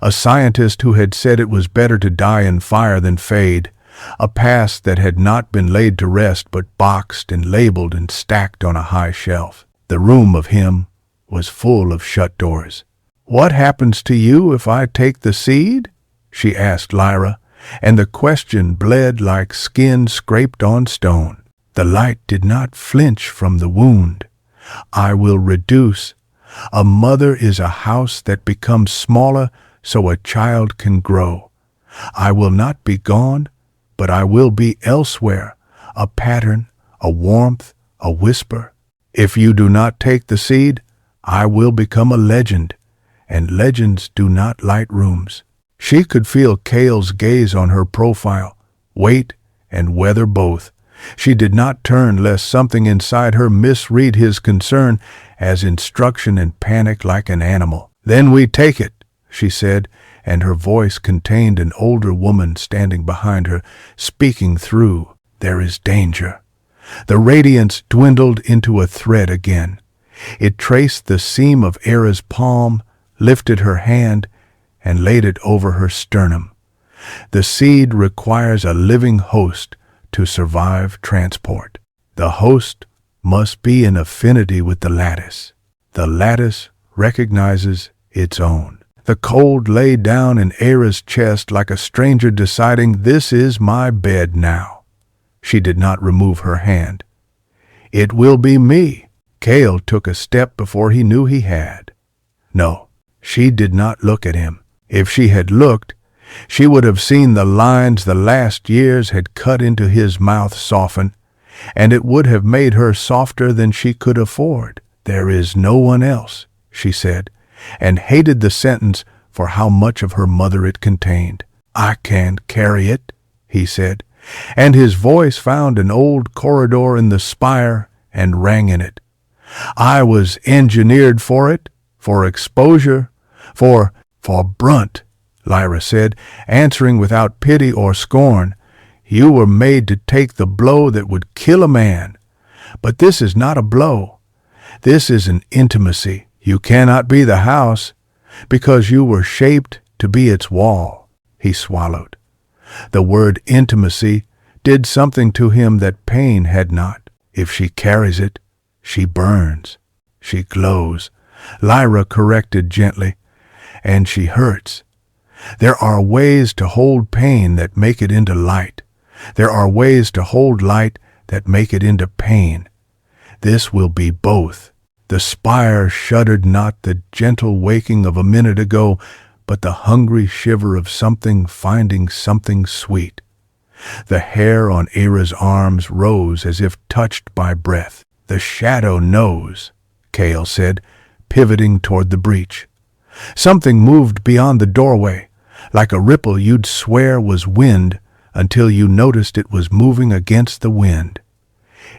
A scientist who had said it was better to die in fire than fade. A past that had not been laid to rest but boxed and labeled and stacked on a high shelf. The room of him was full of shut doors. What happens to you if I take the seed? She asked Lyra, and the question bled like skin scraped on stone. The light did not flinch from the wound. I will reduce. A mother is a house that becomes smaller so a child can grow. I will not be gone, but I will be elsewhere, a pattern, a warmth, a whisper. If you do not take the seed, I will become a legend, and legends do not light rooms. She could feel Kael's gaze on her profile, weight and weather both. She did not turn lest something inside her misread his concern as instruction and panic like an animal. Then we take it, she said, and her voice contained an older woman standing behind her, speaking through. There is danger. The radiance dwindled into a thread again. It traced the seam of Eira's palm, lifted her hand, and laid it over her sternum. The seed requires a living host to survive transport. The host must be in affinity with the lattice. The lattice recognizes its own. The cold lay down in Eira's chest like a stranger deciding, this is my bed now. She did not remove her hand. It will be me. Kael took a step before he knew he had. No, she did not look at him. If she had looked, she would have seen the lines the last years had cut into his mouth soften, and it would have made her softer than she could afford. There is no one else, she said, and hated the sentence for how much of her mother it contained. "I can't carry it," he said, and his voice found an old corridor in the spire and rang in it. "I was engineered for it, for exposure, for brunt," Lyra said, answering without pity or scorn. "You were made to take the blow that would kill a man. But this is not a blow. This is an intimacy. You cannot be the house, because you were shaped to be its wall." He swallowed. The word intimacy did something to him that pain had not. If she carries it, she burns. She glows, Lyra corrected gently, and she hurts. There are ways to hold pain that make it into light. There are ways to hold light that make it into pain. This will be both. The spire shuddered not the gentle waking of a minute ago, but the hungry shiver of something finding something sweet. The hair on Eira's arms rose as if touched by breath. "The shadow knows," Kael said, pivoting toward the breach. Something moved beyond the doorway, like a ripple you'd swear was wind until you noticed it was moving against the wind.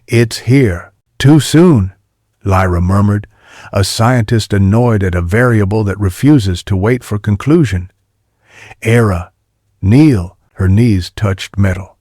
"It's here. Too soon," Lyra murmured, a scientist annoyed at a variable that refuses to wait for conclusion. "Eira, kneel." Her knees touched metal.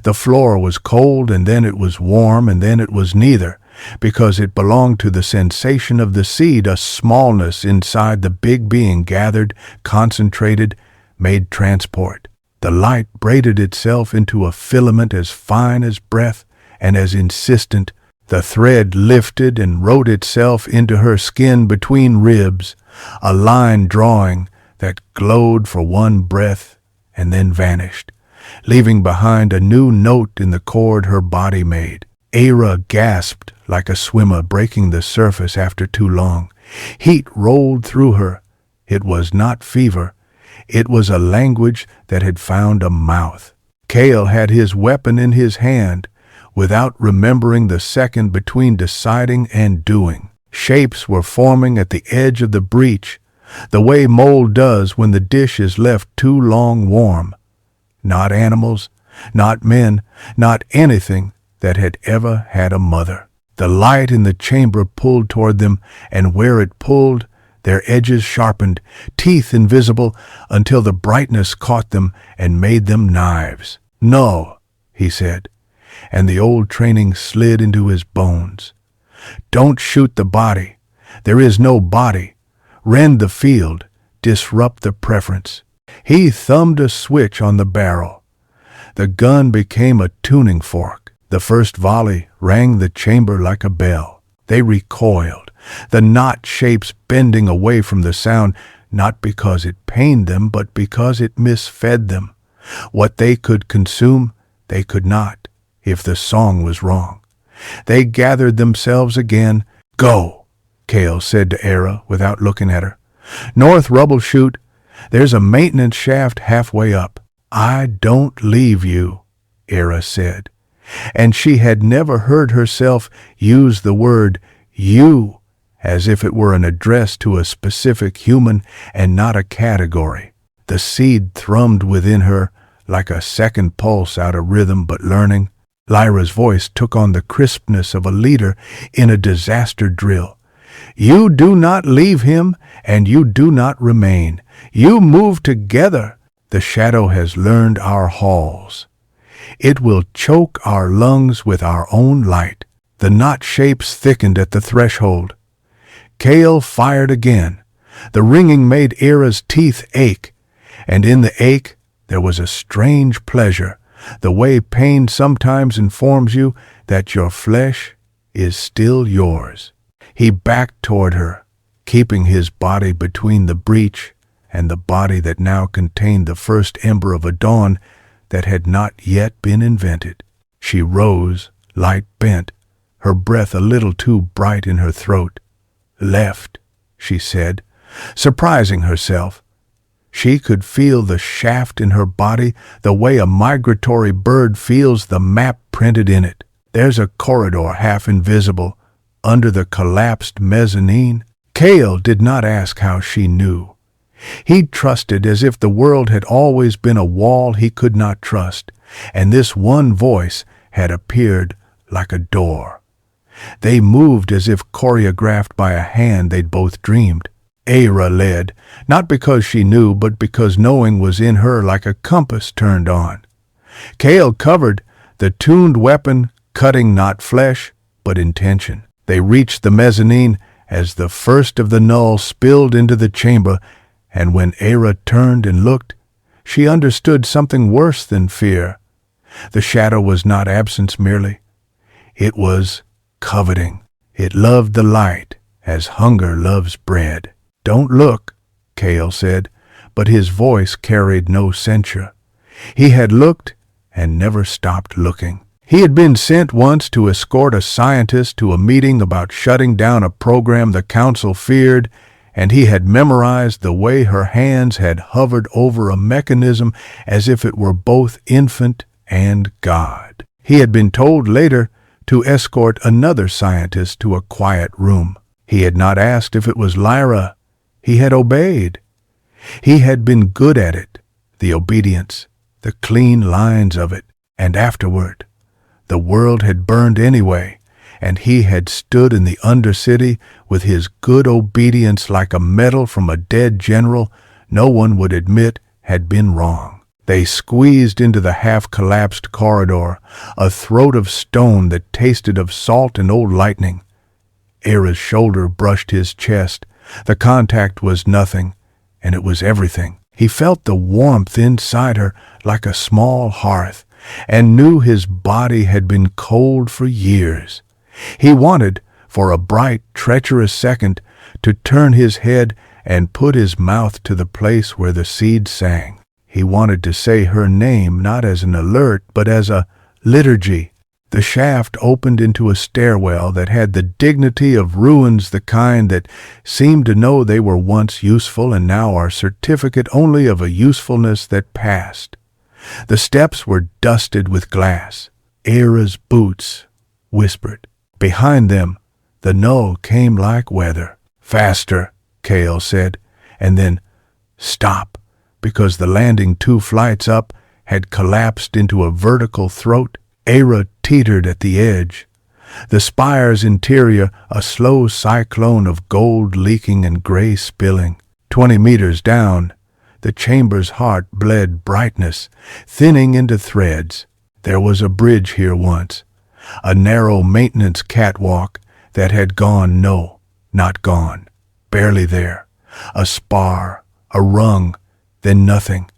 The floor was cold, and then it was warm, and then it was neither, because it belonged to the sensation of the seed, a smallness inside the big being gathered, concentrated, made transport. The light braided itself into a filament as fine as breath and as insistent. The thread lifted and wrote itself into her skin between ribs, a line drawing that glowed for one breath and then vanished, leaving behind a new note in the chord her body made. Eira gasped like a swimmer breaking the surface after too long. Heat rolled through her. It was not fever. It was a language that had found a mouth. Kael had his weapon in his hand, without remembering the second between deciding and doing. Shapes were forming at the edge of the breach, the way mold does when the dish is left too long warm. Not animals, not men, not anything that had ever had a mother. The light in the chamber pulled toward them, and where it pulled, their edges sharpened, teeth invisible, until the brightness caught them and made them knives. "No," he said, and the old training slid into his bones. "Don't shoot the body. There is no body. Rend the field. Disrupt the preference." He thumbed a switch on the barrel. The gun became a tuning fork. The first volley rang the chamber like a bell. They recoiled, the knot shapes bending away from the sound, not because it pained them, but because it misfed them. What they could consume, they could not, if the song was wrong. They gathered themselves again. "Go," Kael said to Eira without looking at her. "North rubble chute. There's a maintenance shaft halfway up." "I don't leave you," Eira said. And she had never heard herself use the word you as if it were an address to a specific human and not a category. The seed thrummed within her like a second pulse out of rhythm but learning. Lyra's voice took on the crispness of a leader in a disaster drill. "You do not leave him, and you do not remain. You move together. The shadow has learned our halls. It will choke our lungs with our own light." The knot shapes thickened at the threshold. Kael fired again. The ringing made Eira's teeth ache, and in the ache there was a strange pleasure, the way pain sometimes informs you that your flesh is still yours. He backed toward her, keeping his body between the breach and the body that now contained the first ember of a dawn that had not yet been invented. She rose, light bent, her breath a little too bright in her throat. "Left," she said, surprising herself. She could feel the shaft in her body the way a migratory bird feels the map printed in it. There's a corridor half invisible under the collapsed mezzanine. Kael did not ask how she knew. He'd trusted as if the world had always been a wall he could not trust, and this one voice had appeared like a door. They moved as if choreographed by a hand they'd both dreamed. Eira led, not because she knew, but because knowing was in her like a compass turned on. Kael covered, the tuned weapon cutting not flesh, but intention. They reached the mezzanine as the first of the null spilled into the chamber, and when Eira turned and looked, she understood something worse than fear. The shadow was not absence merely. It was coveting. It loved the light as hunger loves bread. "Don't look," Kael said, but his voice carried no censure. He had looked and never stopped looking. He had been sent once to escort a scientist to a meeting about shutting down a program the council feared, and he had memorized the way her hands had hovered over a mechanism as if it were both infant and God. He had been told later to escort another scientist to a quiet room. He had not asked if it was Lyra. He had obeyed. He had been good at it, the obedience, the clean lines of it, and afterward. The world had burned anyway, and he had stood in the Undercity with his good obedience like a medal from a dead general no one would admit had been wrong. They squeezed into the half-collapsed corridor, a throat of stone that tasted of salt and old lightning. Eira's shoulder brushed his chest. The contact was nothing, and it was everything. He felt the warmth inside her like a small hearth, and knew his body had been cold for years. He wanted, for a bright, treacherous second, to turn his head and put his mouth to the place where the seed sang. He wanted to say her name not as an alert, but as a liturgy. The shaft opened into a stairwell that had the dignity of ruins, the kind that seemed to know they were once useful and now are certificate only of a usefulness that passed. The steps were dusted with glass. Eira's boots whispered. Behind them, the null came like weather. "Faster," Kael said, and then, "Stop," because the landing 2 flights up had collapsed into a vertical throat. Eira teetered at the edge. The spire's interior, a slow cyclone of gold leaking and gray spilling. 20 meters down, the chamber's heart bled brightness, thinning into threads. There was a bridge here once, a narrow maintenance catwalk that had gone, no, not gone, barely there. A spar, a rung, then nothing,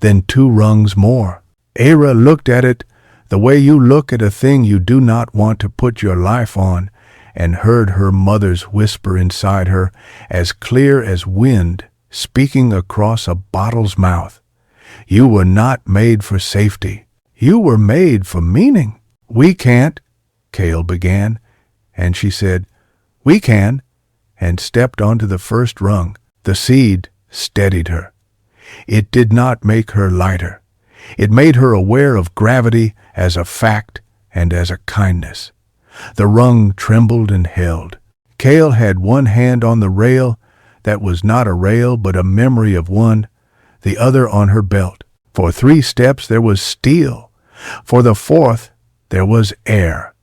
then 2 rungs more. Eira looked at it the way you look at a thing you do not want to put your life on, and heard her mother's whisper inside her, as clear as wind speaking across a bottle's mouth. "You were not made for safety. You were made for meaning." "We can't," Kael began, and she said, "We can," and stepped onto the first rung. The seed steadied her. It did not make her lighter. It made her aware of gravity as a fact and as a kindness. The rung trembled and held. Kael had one hand on the rail that was not a rail but a memory of one, the other on her belt. For 3 steps there was steel. For the 4th there was air.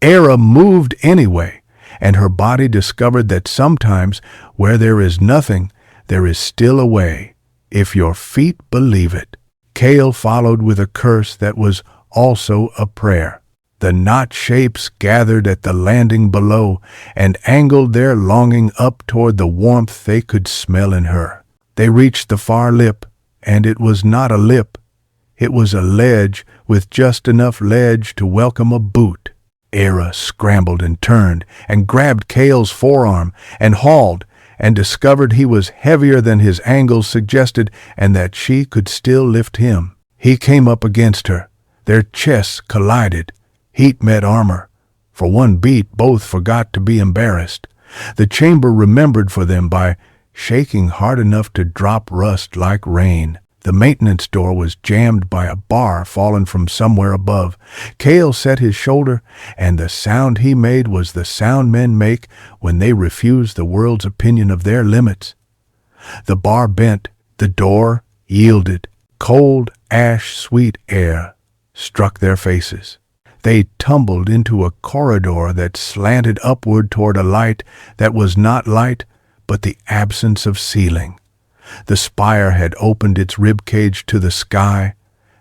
Eira moved anyway, and her body discovered that sometimes where there is nothing, there is still a way, if your feet believe it. Kael followed with a curse that was also a prayer. The knot shapes gathered at the landing below and angled their longing up toward the warmth they could smell in her. They reached the far lip, and it was not a lip. It was a ledge with just enough ledge to welcome a boot. Eira scrambled and turned and grabbed Kael's forearm and hauled, and discovered he was heavier than his angles suggested and that she could still lift him. He came up against her. Their chests collided. Heat met armor. For one beat, both forgot to be embarrassed. The chamber remembered for them by shaking hard enough to drop rust like rain. The maintenance door was jammed by a bar fallen from somewhere above. Kael set his shoulder, and the sound he made was the sound men make when they refuse the world's opinion of their limits. The bar bent, the door yielded. Cold, ash-sweet air struck their faces. They tumbled into a corridor that slanted upward toward a light that was not light, but the absence of ceiling. The spire had opened its ribcage to the sky.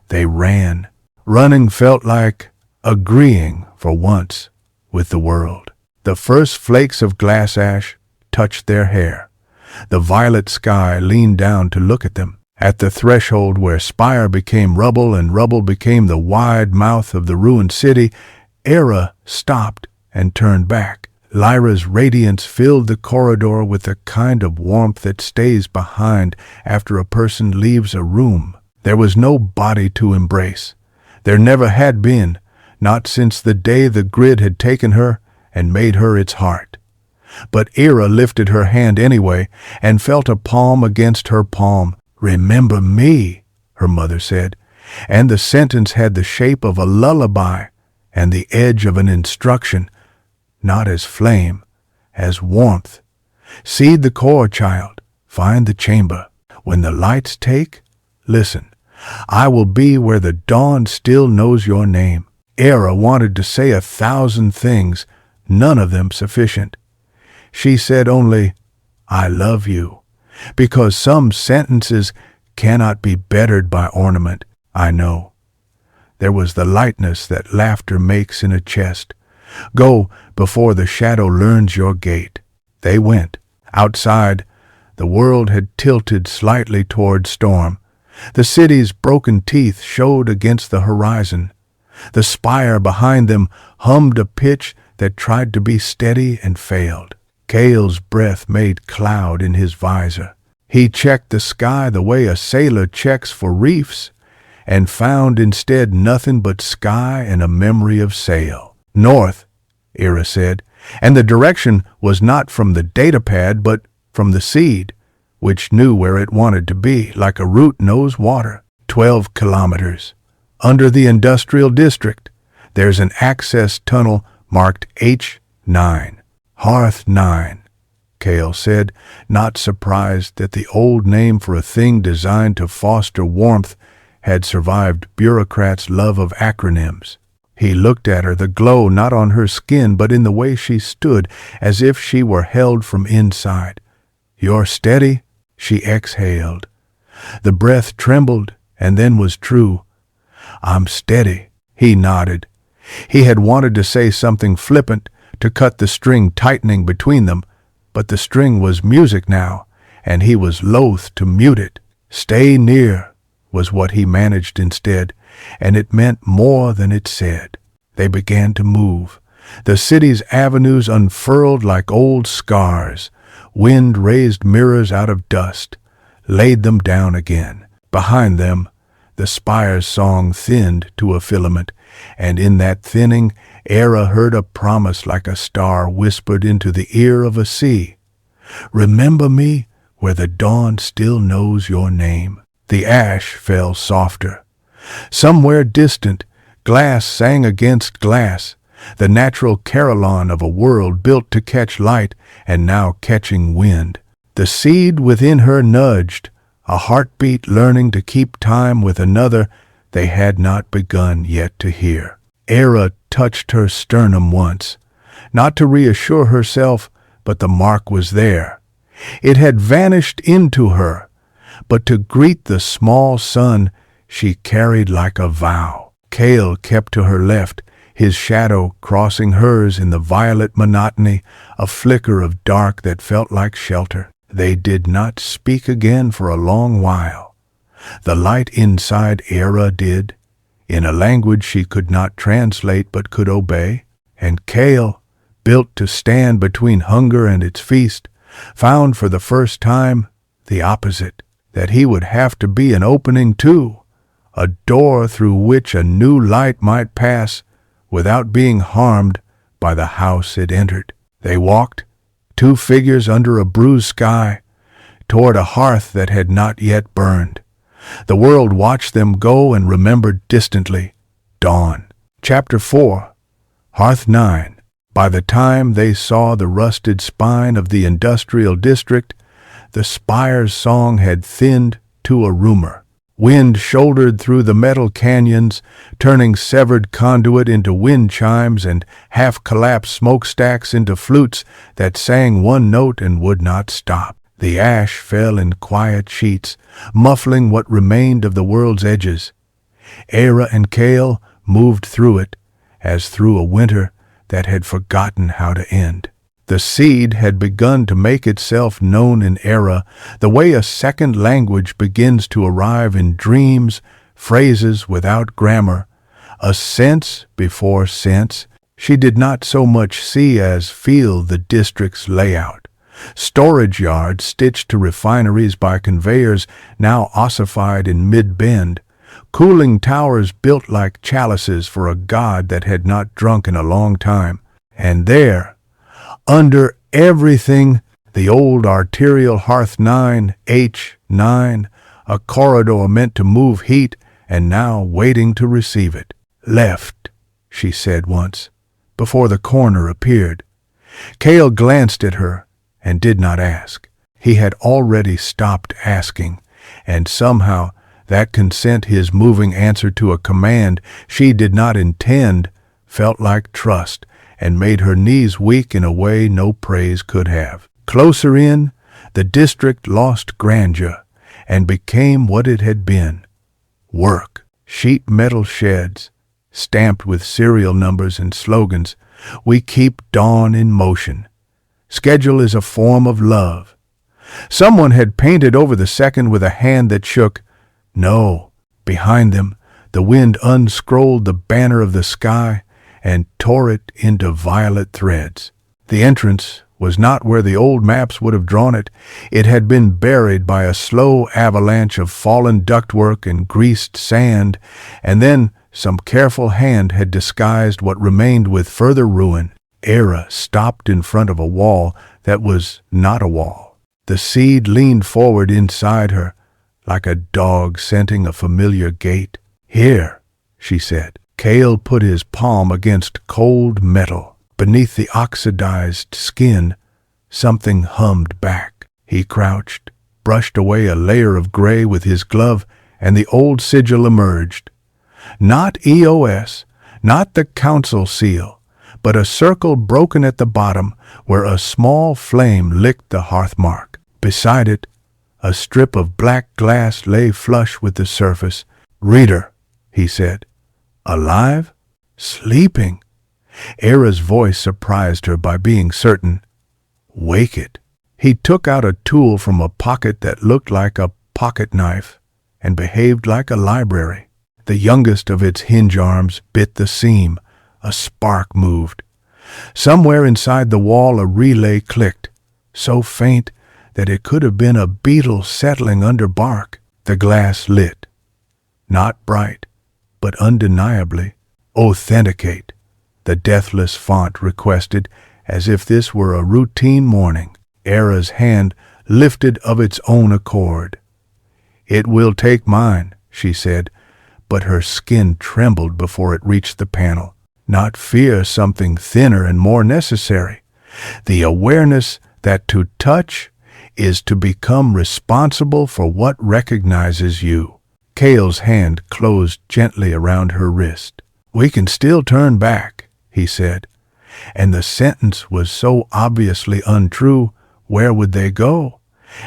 They ran. Running felt like agreeing, for once, with the world. The first flakes of glass ash touched their hair. The violet sky leaned down to look at them. At the threshold where spire became rubble and rubble became the wide mouth of the ruined city, Eira stopped and turned back. Lyra's radiance filled the corridor with the kind of warmth that stays behind after a person leaves a room. There was no body to embrace. There never had been, not since the day the grid had taken her and made her its heart. But Eira lifted her hand anyway and felt a palm against her palm. "Remember me," her mother said, and the sentence had the shape of a lullaby and the edge of an instruction, not as flame, as warmth. "Seed the core, child. Find the chamber. When the lights take, listen. I will be where the dawn still knows your name." Eira wanted to say 1,000 things, none of them sufficient. She said only, "I love you," because some sentences cannot be bettered by ornament, I know. There was the lightness that laughter makes in a chest. "Go before the shadow learns your gait." They went. Outside, the world had tilted slightly toward storm. The city's broken teeth showed against the horizon. The spire behind them hummed a pitch that tried to be steady and failed. Kael's breath made cloud in his visor. He checked the sky the way a sailor checks for reefs, and found instead nothing but sky and a memory of sail. "North," Eira said, and the direction was not from the datapad but from the seed, which knew where it wanted to be, like a root knows water. 12 kilometers. Under the industrial district, there's an access tunnel marked H9. Hearth 9, Kael said, not surprised that the old name for a thing designed to foster warmth had survived bureaucrats' love of acronyms. He looked at her, the glow not on her skin but in the way she stood, as if she were held from inside. "You're steady?" she exhaled. The breath trembled and then was true. "I'm steady," he nodded. He had wanted to say something flippant, to cut the string tightening between them, but the string was music now, and he was loath to mute it. "Stay near," was what he managed instead, and it meant more than it said. They began to move. The city's avenues unfurled like old scars. Wind raised mirrors out of dust, laid them down again. Behind them, the spire's song thinned to a filament, and in that thinning, Eira heard a promise like a star whispered into the ear of a sea. "Remember me where the dawn still knows your name." The ash fell softer. Somewhere distant, glass sang against glass, the natural carillon of a world built to catch light and now catching wind. The seed within her nudged, a heartbeat learning to keep time with another they had not begun yet to hear. Eira touched her sternum once, not to reassure herself, but the mark was there. It had vanished into her, but to greet the small sun she carried like a vow. Kael kept to her left, his shadow crossing hers in the violet monotony, a flicker of dark that felt like shelter. They did not speak again for a long while. The light inside Eira did, in a language she could not translate but could obey, and Kael, built to stand between hunger and its feast, found for the first time the opposite, that he would have to be an opening too, a door through which a new light might pass without being harmed by the house it entered. They walked, two figures under a bruised sky, toward a hearth that had not yet burned. The world watched them go and remembered distantly. Dawn. Chapter 4. Hearth 9. By the time they saw the rusted spine of the industrial district, The spire's song had thinned to a rumor. Wind shouldered through the metal canyons, turning severed conduit into wind chimes and half-collapsed smokestacks into flutes that sang one note and would not stop. The ash fell in quiet sheets, muffling what remained of the world's edges. Eira and Kael moved through it, as through a winter that had forgotten how to end. The seed had begun to make itself known in Eira, the way a second language begins to arrive in dreams, phrases without grammar, a sense before sense. She did not so much see as feel the district's layout. Storage yards stitched to refineries by conveyors now ossified in mid-bend, cooling towers built like chalices for a god that had not drunk in a long time. And there, under everything, the old arterial hearth 9H9, a corridor meant to move heat and now waiting to receive it. "Left," she said once, before the corner appeared. Kael glanced at her and did not ask. He had already stopped asking, and somehow that consent, his moving answer to a command she did not intend, felt like trust and made her knees weak in a way no praise could have. Closer in, the district lost grandeur and became what it had been. Work. Sheet metal sheds, stamped with serial numbers and slogans. We keep dawn in motion. Schedule is a form of love. Someone had painted over the second with a hand that shook. No. Behind them, the wind unscrolled the banner of the sky and tore it into violet threads. The entrance was not where the old maps would have drawn it. It had been buried by a slow avalanche of fallen ductwork and greased sand, and then some careful hand had disguised what remained with further ruin. Eira stopped in front of a wall that was not a wall. The seed leaned forward inside her, like a dog scenting a familiar gate. "Here," she said. Kael put his palm against cold metal. Beneath the oxidized skin, something hummed back. He crouched, brushed away a layer of gray with his glove, and the old sigil emerged. Not EOS, not the council seal, but a circle broken at the bottom where a small flame licked the hearthmark. Beside it, a strip of black glass lay flush with the surface. "Reader," he said. "Alive? Sleeping?" Eira's voice surprised her by being certain. "Wake it." He took out a tool from a pocket that looked like a pocket knife and behaved like a library. The youngest of its hinge arms bit the seam. A spark moved. Somewhere inside the wall a relay clicked, so faint that it could have been a beetle settling under bark. The glass lit. Not bright, but undeniably. "Authenticate," the deathless font requested, as if this were a routine morning. Eira's hand lifted of its own accord. "It will take mine," she said, but her skin trembled before it reached the panel. Not fear, something thinner and more necessary. The awareness that to touch is to become responsible for what recognizes you. Kael's hand closed gently around her wrist. "We can still turn back," he said. And the sentence was so obviously untrue. Where would they go?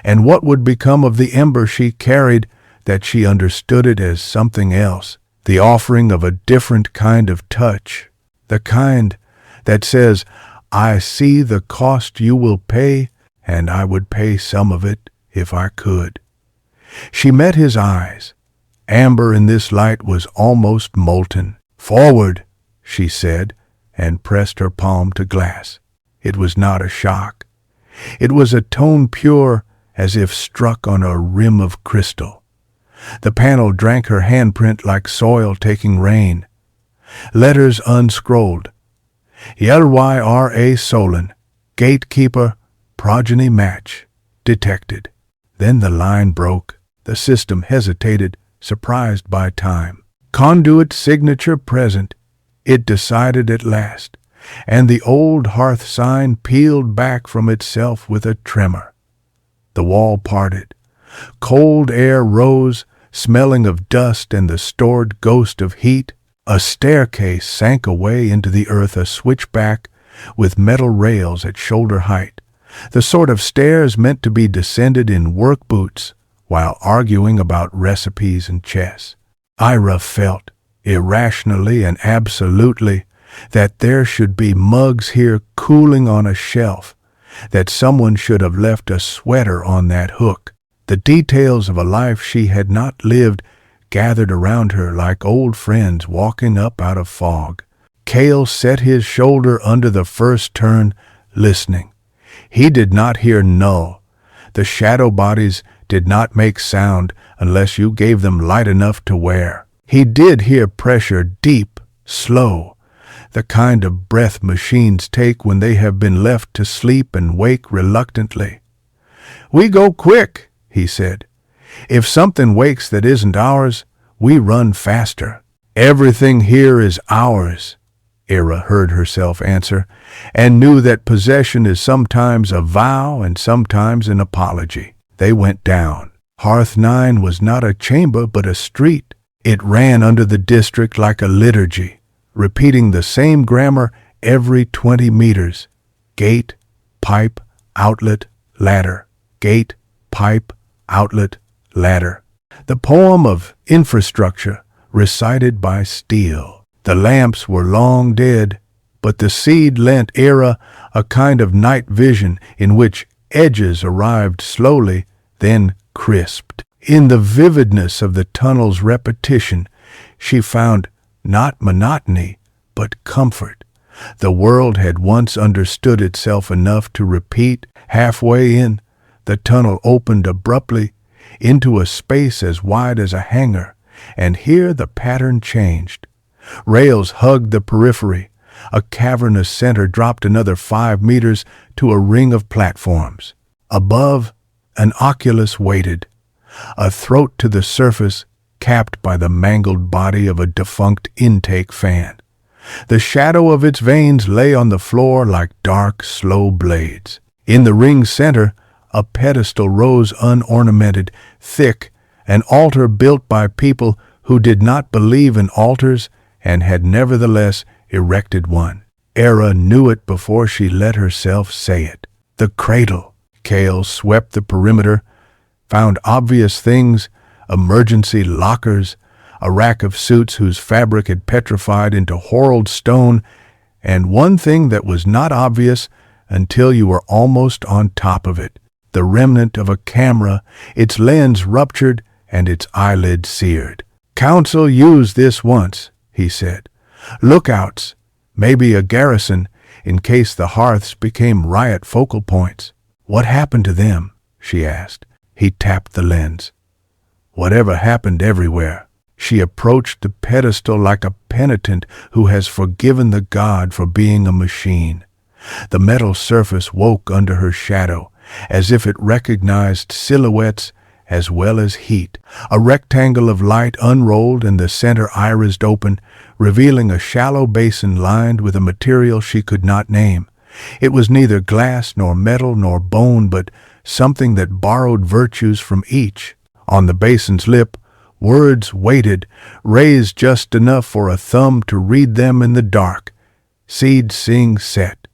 And what would become of the ember she carried that she understood it as something else? The offering of a different kind of touch. The kind that says, "I see the cost you will pay, and I would pay some of it if I could." She met his eyes. Amber in this light was almost molten. "Forward," she said, and pressed her palm to glass. It was not a shock. It was a tone pure as if struck on a rim of crystal. The panel drank her handprint like soil taking rain. Letters unscrolled. Yra Solon, gatekeeper, progeny match, detected. Then the line broke. The system hesitated, surprised by time. Conduit signature present. It decided at last, and the old hearth sign peeled back from itself with a tremor. The wall parted. Cold air rose, smelling of dust and the stored ghost of heat. A staircase sank away into the earth, a switchback with metal rails at shoulder height, the sort of stairs meant to be descended in work boots while arguing about recipes and chess. Eira felt, irrationally and absolutely, that there should be mugs here cooling on a shelf, that someone should have left a sweater on that hook. The details of a life she had not lived gathered around her like old friends walking up out of fog. Kael set his shoulder under the first turn, listening. He did not hear null. The shadow bodies did not make sound unless you gave them light enough to wear. He did hear pressure, deep, slow, the kind of breath machines take when they have been left to sleep and wake reluctantly. "We go quick," he said. "If something wakes that isn't ours, we run faster." "Everything here is ours," Eira heard herself answer, and knew that possession is sometimes a vow and sometimes an apology. They went down. Hearth 9 was not a chamber but a street. It ran under the district like a liturgy, repeating the same grammar every 20 meters. Gate, pipe, outlet, ladder. Gate, pipe, outlet, ladder. The poem of infrastructure recited by Steele. The lamps were long dead, but the seed lent Eira a kind of night vision in which edges arrived slowly, then crisped. In the vividness of the tunnel's repetition, she found not monotony, but comfort. The world had once understood itself enough to repeat. Halfway in, the tunnel opened abruptly into a space as wide as a hangar, and here the pattern changed. Rails hugged the periphery. A cavernous center dropped another 5 meters to a ring of platforms. Above, an oculus waited, a throat to the surface capped by the mangled body of a defunct intake fan. The shadow of its veins lay on the floor like dark, slow blades. In the ring's center, a pedestal rose unornamented, thick, an altar built by people who did not believe in altars and had nevertheless erected one. Eira knew it before she let herself say it. The cradle. Kael swept the perimeter, found obvious things, emergency lockers, a rack of suits whose fabric had petrified into horrled stone, and one thing that was not obvious until you were almost on top of it, the remnant of a camera, its lens ruptured and its eyelid seared. "Council used this once," he said. "Lookouts, maybe a garrison, in case the hearths became riot focal points." "What happened to them?" she asked. He tapped the lens. "Whatever happened everywhere." She approached the pedestal like a penitent who has forgiven the god for being a machine. The metal surface woke under her shadow, as if it recognized silhouettes as well as heat. A rectangle of light unrolled and the center irised open, revealing a shallow basin lined with a material she could not name. It was neither glass nor metal nor bone, but something that borrowed virtues from each. On the basin's lip, words waited, raised just enough for a thumb to read them in the dark. Seed sing set.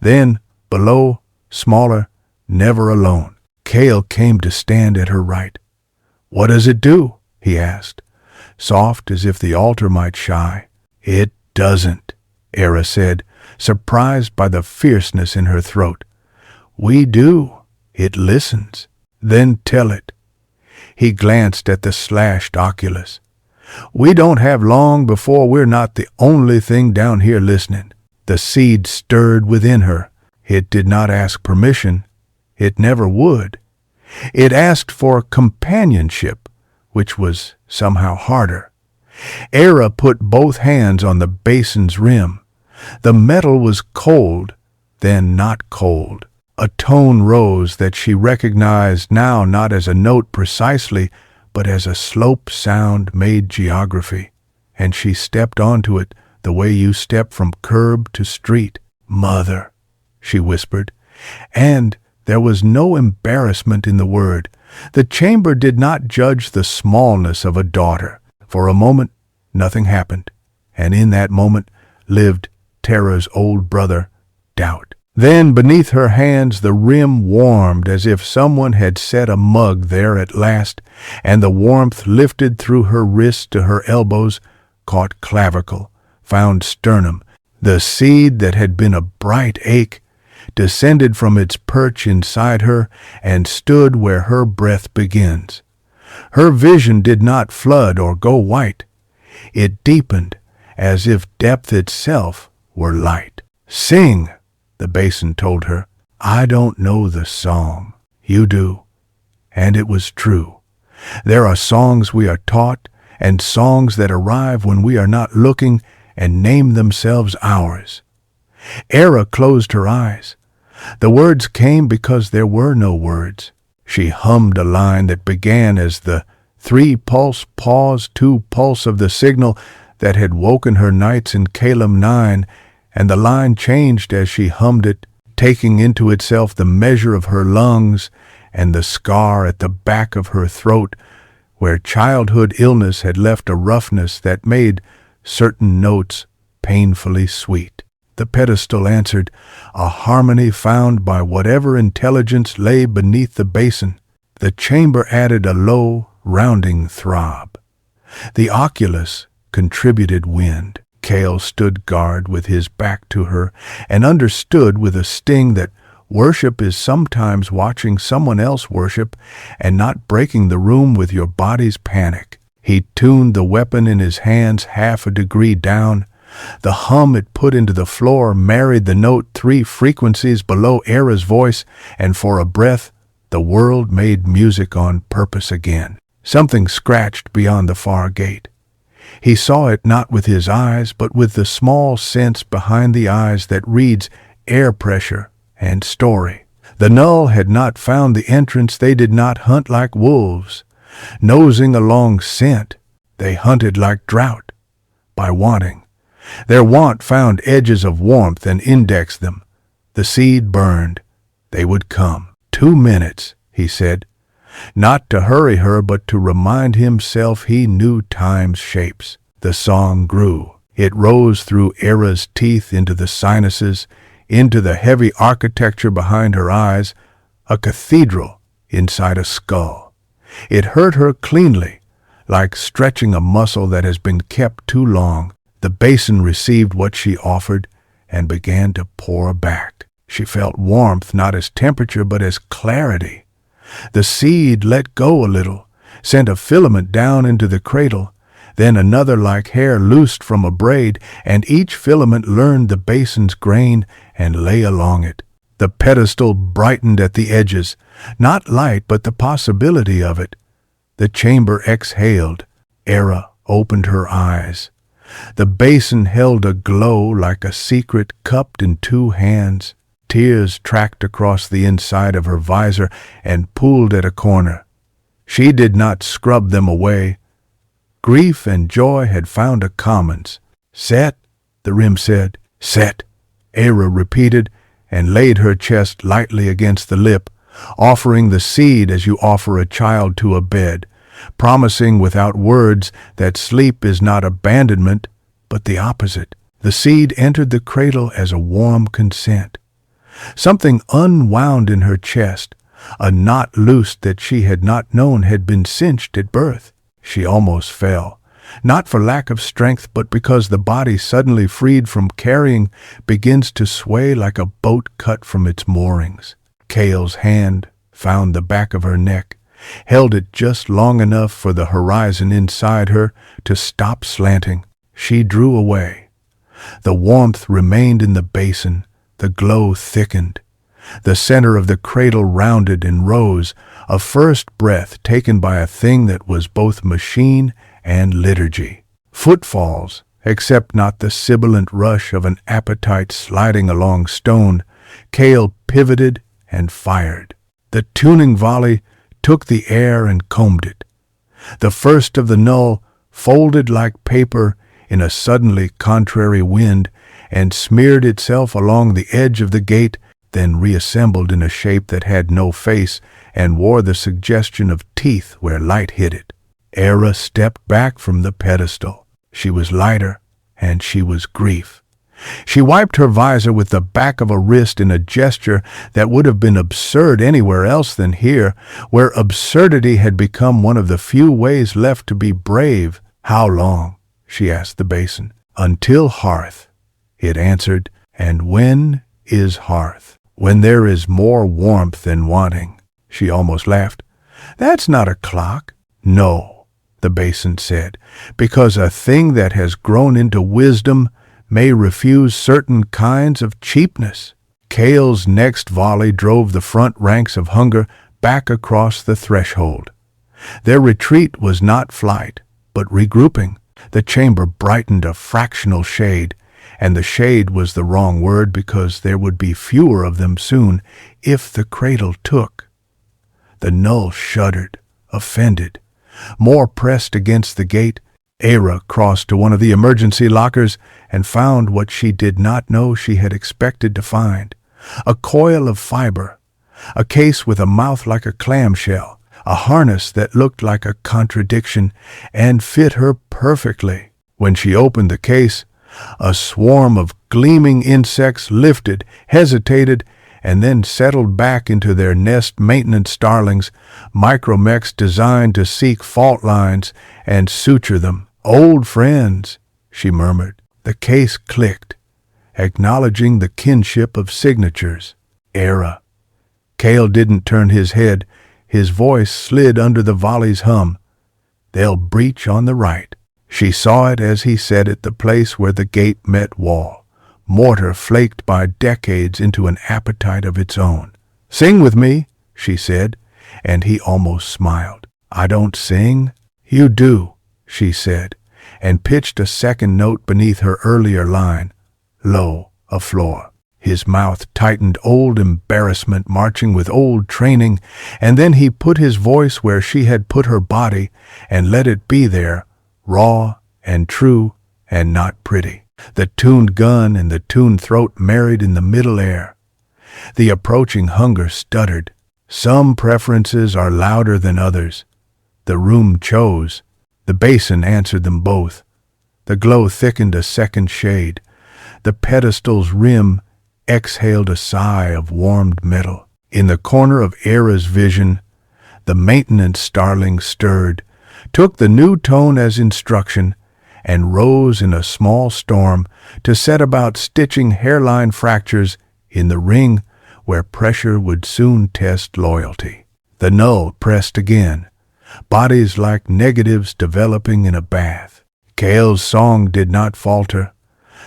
Then, below, smaller, never alone. Kael came to stand at her right. "What does it do?" he asked, soft as if the altar might shy. "It doesn't," Eira said, surprised by the fierceness in her throat. "We do. It listens." "Then tell it." He glanced at the slashed oculus. "We don't have long before we're not the only thing down here listening." The seed stirred within her. It did not ask permission. It never would. It asked for companionship, which was somehow harder. Eira put both hands on the basin's rim. The metal was cold, then not cold. A tone rose that she recognized now not as a note precisely, but as a slope sound made geography, and she stepped onto it the way you step from curb to street. "Mother," she whispered, and There was no embarrassment in the word. The chamber did not judge the smallness of a daughter. For a moment, nothing happened, and in that moment lived terror's old brother, doubt. Then, beneath her hands, the rim warmed as if someone had set a mug there at last, and the warmth lifted through her wrists to her elbows, caught clavicle, found sternum. The seed that had been a bright ache descended from its perch inside her and stood where her breath begins. Her vision did not flood or go white. It deepened, as if depth itself were light. "Sing," the basin told her. "I don't know the song. You do." And it was true. There are songs we are taught, and songs that arrive when we are not looking and name themselves ours. Eira closed her eyes. The words came because there were no words. She hummed a line that began as the 3-pulse pause 2-pulse of the signal that had woken her nights in Kaelum 9, and the line changed as she hummed it, taking into itself the measure of her lungs and the scar at the back of her throat, where childhood illness had left a roughness that made certain notes painfully sweet. The pedestal answered, a harmony found by whatever intelligence lay beneath the basin. The chamber added a low, rounding throb. The oculus contributed wind. Kael stood guard with his back to her and understood with a sting that worship is sometimes watching someone else worship and not breaking the room with your body's panic. He tuned the weapon in his hands half a degree down. The hum it put into the floor married the note 3 frequencies below Eira's voice, and for a breath the world made music on purpose again. Something scratched beyond the far gate. He saw it not with his eyes, but with the small sense behind the eyes that reads air pressure and story. The null had not found the entrance. They did not hunt like wolves, nosing along scent. They hunted like drought, by wanting. Their want found edges of warmth and indexed them. The seed burned. They would come. 2 minutes, he said, not to hurry her, but to remind himself he knew time's shapes. The song grew. It rose through Eira's teeth into the sinuses, into the heavy architecture behind her eyes, a cathedral inside a skull. It hurt her cleanly, like stretching a muscle that has been kept too long. The basin received what she offered and began to pour back. She felt warmth not as temperature but as clarity. The seed let go a little, sent a filament down into the cradle, then another like hair loosed from a braid, and each filament learned the basin's grain and lay along it. The pedestal brightened at the edges, not light but the possibility of it. The chamber exhaled. Eira opened her eyes. The basin held a glow like a secret cupped in 2 hands. Tears tracked across the inside of her visor and pooled at a corner. She did not scrub them away. Grief and joy had found a commons. "Set," the rim said. "Set," Eira repeated, and laid her chest lightly against the lip, offering the seed as you offer a child to a bed, promising without words that sleep is not abandonment, but the opposite. The seed entered the cradle as a warm consent. Something unwound in her chest, a knot loosed that she had not known had been cinched at birth. She almost fell, not for lack of strength, but because the body suddenly freed from carrying begins to sway like a boat cut from its moorings. Kael's hand found the back of her neck, held it just long enough for the horizon inside her to stop slanting. She drew away. The warmth remained in the basin. The glow thickened. The center of the cradle rounded and rose, a first breath taken by a thing that was both machine and liturgy. Footfalls, except not the sibilant rush of an appetite sliding along stone. Kael pivoted and fired. The tuning volley took the air and combed it. The first of the null folded like paper in a suddenly contrary wind and smeared itself along the edge of the gate. then reassembled in a shape that had no face and wore the suggestion of teeth where light hit it. Eira stepped back from the pedestal. She was lighter, and she was grief. She wiped her visor with the back of a wrist in a gesture that would have been absurd anywhere else than here, where absurdity had become one of the few ways left to be brave. "How long?" she asked the basin. "Until hearth," it answered. "And when is hearth?" "When there is more warmth than wanting." She almost laughed. "That's not a clock." "No," the basin said, "because a thing that has grown into wisdom may refuse certain kinds of cheapness." Kael's next volley drove the front ranks of hunger back across the threshold. Their retreat was not flight, but regrouping. The chamber brightened a fractional shade, and the shade was the wrong word because there would be fewer of them soon if the cradle took. The null shuddered, offended. More pressed against the gate, Eira crossed to one of the emergency lockers and found what she did not know she had expected to find. A coil of fiber, a case with a mouth like a clamshell, a harness that looked like a contradiction and fit her perfectly. When she opened the case, a swarm of gleaming insects lifted, hesitated, and then settled back into their nest maintenance starlings, micromechs designed to seek fault lines and suture them. "Old friends," she murmured. The case clicked, acknowledging the kinship of signatures. "Eira." Kael didn't turn his head. His voice slid under the volley's hum. "They'll breach on the right." She saw it as he said it, the place where the gate met wall, mortar flaked by decades into an appetite of its own. "Sing with me," she said, and he almost smiled. "I don't sing." "You do," she said, and pitched a second note beneath her earlier line, low, a floor. His mouth tightened, old embarrassment marching with old training, and then he put his voice where she had put her body and let it be there, raw and true and not pretty. The tuned gun and the tuned throat married in the middle air. The approaching hunger stuttered. Some preferences are louder than others. The room chose. The basin answered them both. The glow thickened a second shade. The pedestal's rim exhaled a sigh of warmed metal. In the corner of Eira's vision, the maintenance starling stirred, took the new tone as instruction, and rose in a small storm to set about stitching hairline fractures in the ring where pressure would soon test loyalty. The null pressed again, bodies like negatives developing in a bath. Kael's song did not falter.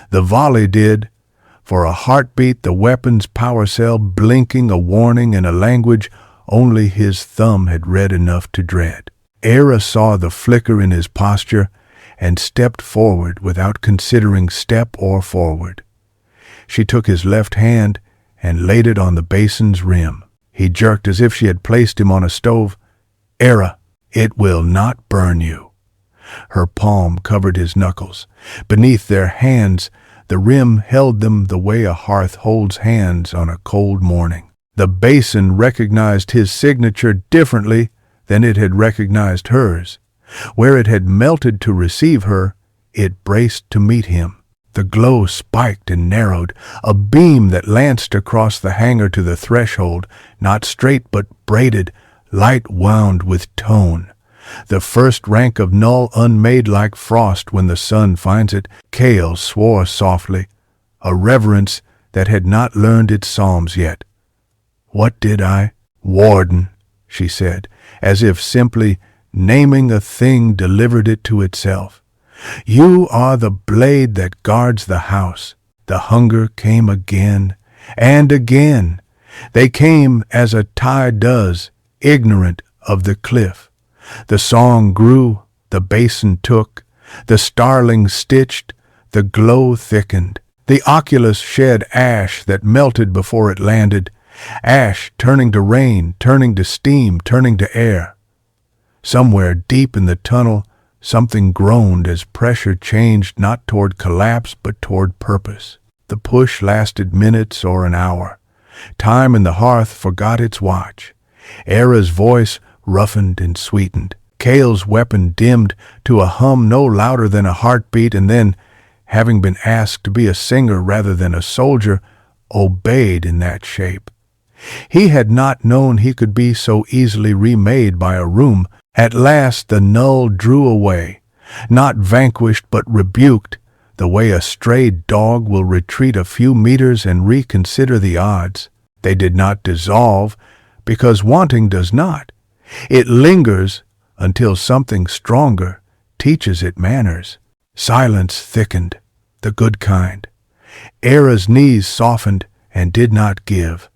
The volley did. For a heartbeat, the weapon's power cell blinking a warning in a language only his thumb had read enough to dread. Eira saw the flicker in his posture and stepped forward without considering step or forward. She took his left hand and laid it on the basin's rim. He jerked as if she had placed him on a stove. "Eira, it will not burn you." Her palm covered his knuckles. Beneath their hands, the rim held them the way a hearth holds hands on a cold morning. The basin recognized his signature differently than it had recognized hers. Where it had melted to receive her, it braced to meet him. The glow spiked and narrowed, a beam that lanced across the hanger to the threshold, not straight but braided, light wound with tone. The first rank of null unmade like frost when the sun finds it. Kael swore softly, a reverence that had not learned its psalms yet. "What did I?" "Warden," she said, as if simply naming a thing delivered it to itself. "You are the blade that guards the house." The hunger came again and again. They came as a tide does, ignorant of the cliff. The song grew, the basin took, the starling stitched, the glow thickened. The oculus shed ash that melted before it landed, ash turning to rain, turning to steam, turning to air. Somewhere deep in the tunnel, something groaned as pressure changed not toward collapse but toward purpose. The push lasted minutes or an hour. Time in the hearth forgot its watch. Eira's voice roughened and sweetened. Kael's weapon dimmed to a hum no louder than a heartbeat, and then, having been asked to be a singer rather than a soldier, obeyed in that shape. He had not known he could be so easily remade by a room. At last the null drew away, not vanquished but rebuked, the way a stray dog will retreat a few meters and reconsider the odds. They did not dissolve, because wanting does not. It lingers until something stronger teaches it manners. Silence thickened, the good kind. Eira's knees softened and did not give.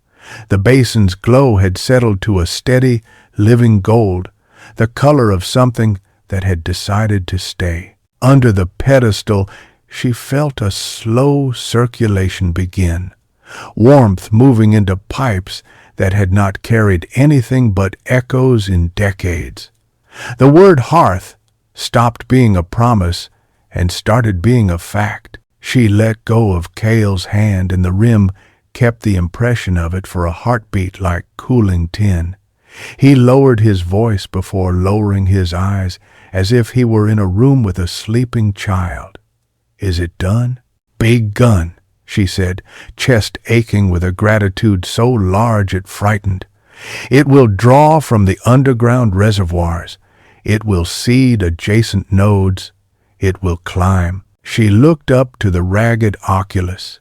The basin's glow had settled to a steady, living gold, the color of something that had decided to stay. Under the pedestal, she felt a slow circulation begin, warmth moving into pipes that had not carried anything but echoes in decades. The word hearth stopped being a promise and started being a fact. She let go of Kael's hand, and the rim kept the impression of it for a heartbeat like cooling tin. He lowered his voice before lowering his eyes, as if he were in a room with a sleeping child. "Is it done?" "Begun," she said, chest aching with a gratitude so large it frightened. "It will draw from the underground reservoirs. It will seed adjacent nodes. It will climb." She looked up to the ragged oculus,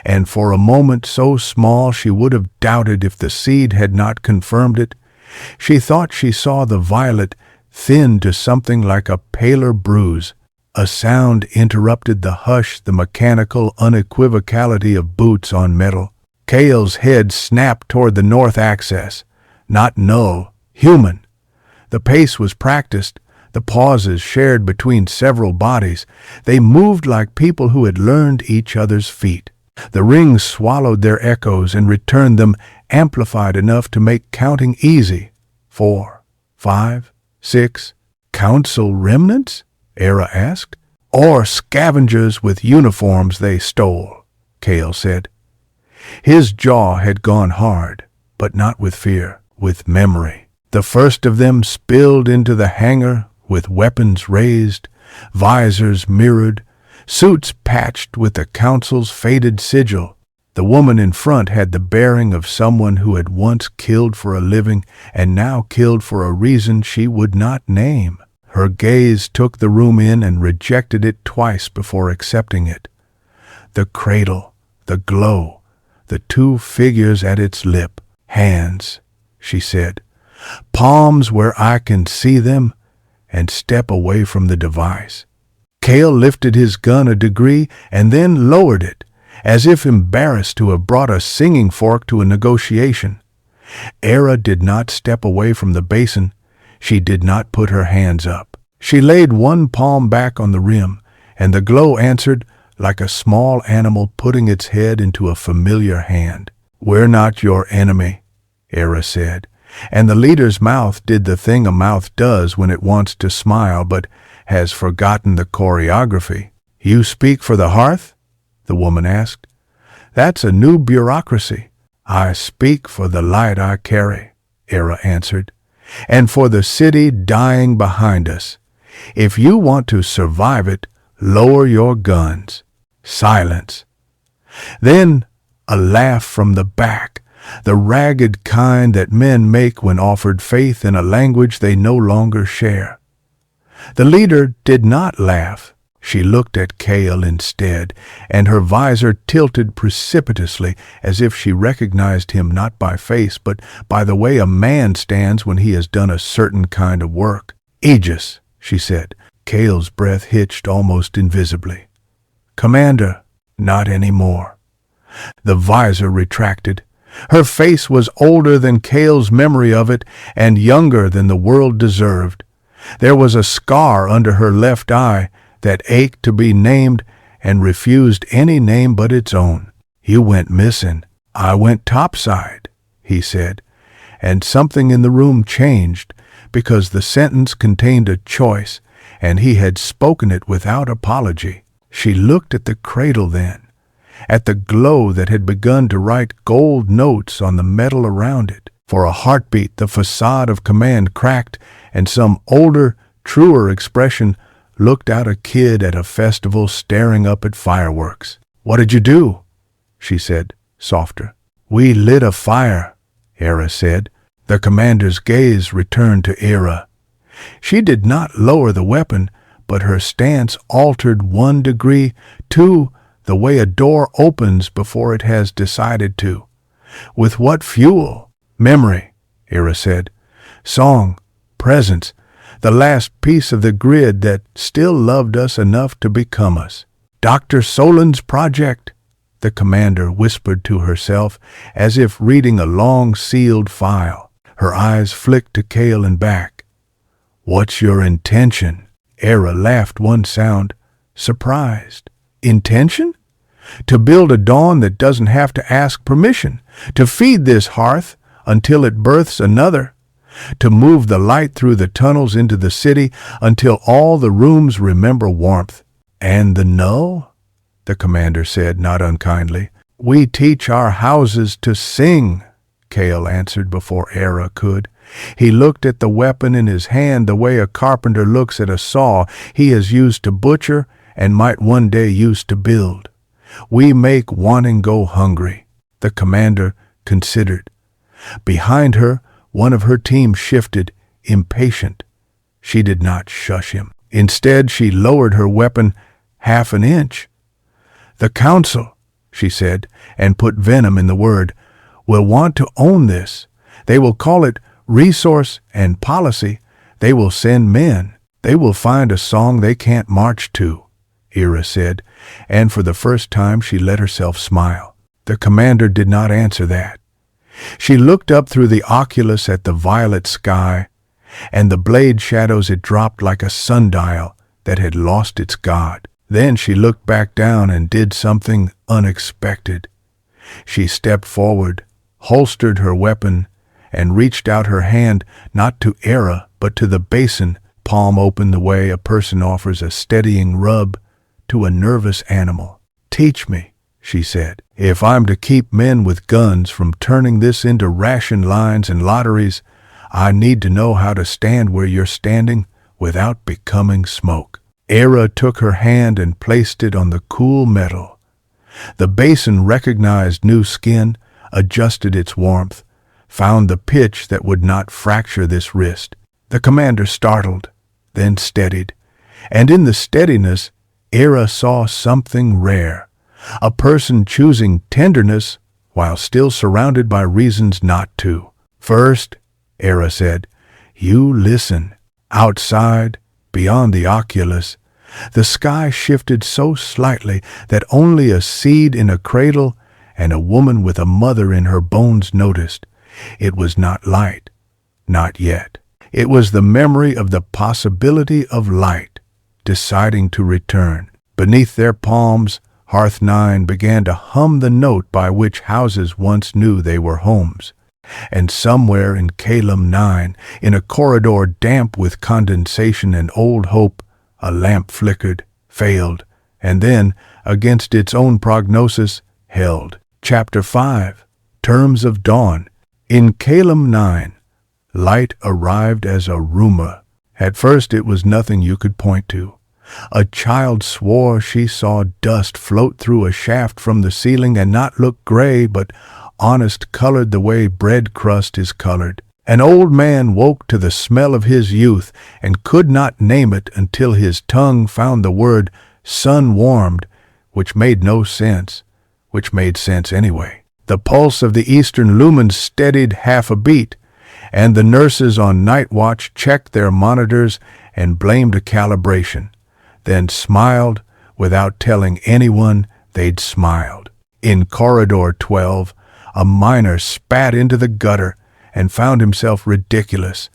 and for a moment so small she would have doubted if the seed had not confirmed it. She thought she saw the violet thin to something like a paler bruise. A sound interrupted the hush, the mechanical unequivocality of boots on metal. Kael's head snapped toward the north axis. Not null, human. The pace was practiced, the pauses shared between several bodies. They moved like people who had learned each other's feet. The rings swallowed their echoes and returned them, amplified enough to make counting easy. 4, 5, 6. Council remnants? Eira asked. "Or scavengers with uniforms they stole," Kael said. His jaw had gone hard, but not with fear, with memory. The first of them spilled into the hangar with weapons raised, visors mirrored, suits patched with the council's faded sigil. The woman in front had the bearing of someone who had once killed for a living and now killed for a reason she would not name. Her gaze took the room in and rejected it twice before accepting it. The cradle, the glow, the two figures at its lip. "Hands," she said. "Palms where I can see them," and step away from the device. Kael lifted his gun a degree and then lowered it, as if embarrassed to have brought a singing fork to a negotiation. Eira did not step away from the basin. She did not put her hands up. She laid one palm back on the rim, and the glow answered like a small animal putting its head into a familiar hand. "We're not your enemy," Eira said, and the leader's mouth did the thing a mouth does when it wants to smile but has forgotten the choreography. "You speak for the hearth?" the woman asked. "That's a new bureaucracy." "I speak for the light I carry," Eira answered, "and for the city dying behind us. If you want to survive it, lower your guns." Silence. Then a laugh from the back, the ragged kind that men make when offered faith in a language they no longer share. The leader did not laugh. She looked at Kael instead, and her visor tilted precipitously as if she recognized him not by face but by the way a man stands when he has done a certain kind of work. "Aegis," she said. Kael's breath hitched almost invisibly. "Commander." "Not anymore." The visor retracted. Her face was older than Kael's memory of it and younger than the world deserved. There was a scar under her left eye that ached to be named and refused any name but its own. "You went missing." "I went topside," he said, and something in the room changed because the sentence contained a choice, and he had spoken it without apology. She looked at the cradle then, at the glow that had begun to write gold notes on the metal around it. For a heartbeat, the facade of command cracked, and some older, truer expression looked out a kid at a festival staring up at fireworks. "What did you do?" she said, softer. "We lit a fire," Eira said. The commander's gaze returned to Eira. She did not lower the weapon, but her stance altered 1 degree, 2, the way a door opens before it has decided to. "With what fuel?" "Memory," Eira said. "Song, presence, the last piece of the grid that still loved us enough to become us." "Dr. Solan's project," the commander whispered to herself, as if reading a long sealed file. Her eyes flicked to Kael and back. "What's your intention?" Eira laughed one sound, surprised. "Intention? To build a dawn that doesn't have to ask permission, to feed this hearth until it births another, to move the light through the tunnels into the city until all the rooms remember warmth." "And the null?" the commander said, not unkindly. "We teach our houses to sing," Kael answered before Eira could. He looked at the weapon in his hand the way a carpenter looks at a saw he has used to butcher and might one day use to build. "We make wanting go hungry." The commander considered. Behind her, one of her team shifted, impatient. She did not shush him. Instead, she lowered her weapon half an inch. "The council," she said, and put venom in the word, "will want to own this. They will call it resource and policy. They will send men. They will find a song they can't march to," Eira said, and for the first time she let herself smile. The commander did not answer that. She looked up through the oculus at the violet sky, and the blade shadows it dropped like a sundial that had lost its god. Then she looked back down and did something unexpected. She stepped forward, holstered her weapon, and reached out her hand not to Eira but to the basin, palm open the way a person offers a steadying rub to a nervous animal. "Teach me," she said. "If I'm to keep men with guns from turning this into ration lines and lotteries, I need to know how to stand where you're standing without becoming smoke." Eira took her hand and placed it on the cool metal. The basin recognized new skin, adjusted its warmth, found the pitch that would not fracture this wrist. The commander startled, then steadied, and in the steadiness, Eira saw something rare. A person choosing tenderness while still surrounded by reasons not to. "First," Eira said, "you listen." Outside, beyond the oculus, the sky shifted so slightly that only a seed in a cradle and a woman with a mother in her bones noticed. It was not light, not yet. It was the memory of the possibility of light, deciding to return. Beneath their palms, Hearth 9 began to hum the note by which houses once knew they were homes. And somewhere in Calum 9, in a corridor damp with condensation and old hope, a lamp flickered, failed, and then, against its own prognosis, held. Chapter 5. Terms of Dawn. In Calum 9, light arrived as a rumor. At first it was nothing you could point to. A child swore she saw dust float through a shaft from the ceiling and not look gray, but honest colored the way bread crust is colored. An old man woke to the smell of his youth and could not name it until his tongue found the word sun-warmed, which made no sense, which made sense anyway. The pulse of the eastern lumens steadied half a beat, and the nurses on night watch checked their monitors and blamed a calibration, then smiled without telling anyone they'd smiled. In Corridor 12, a miner spat into the gutter and found himself ridiculous,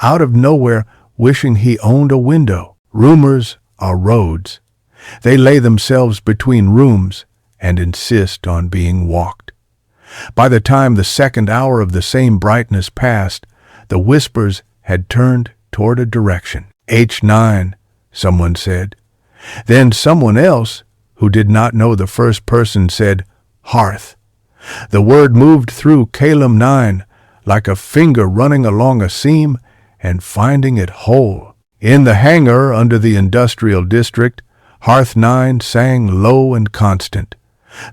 out of nowhere wishing he owned a window. Rumors are roads. They lay themselves between rooms and insist on being walked. By the time the second hour of the same brightness passed, the whispers had turned toward a direction. H9, someone said. Then someone else, who did not know the first person, said, "Hearth." The word moved through Kael 9 like a finger running along a seam and finding it whole. In the hangar under the industrial district, Hearth 9 sang low and constant.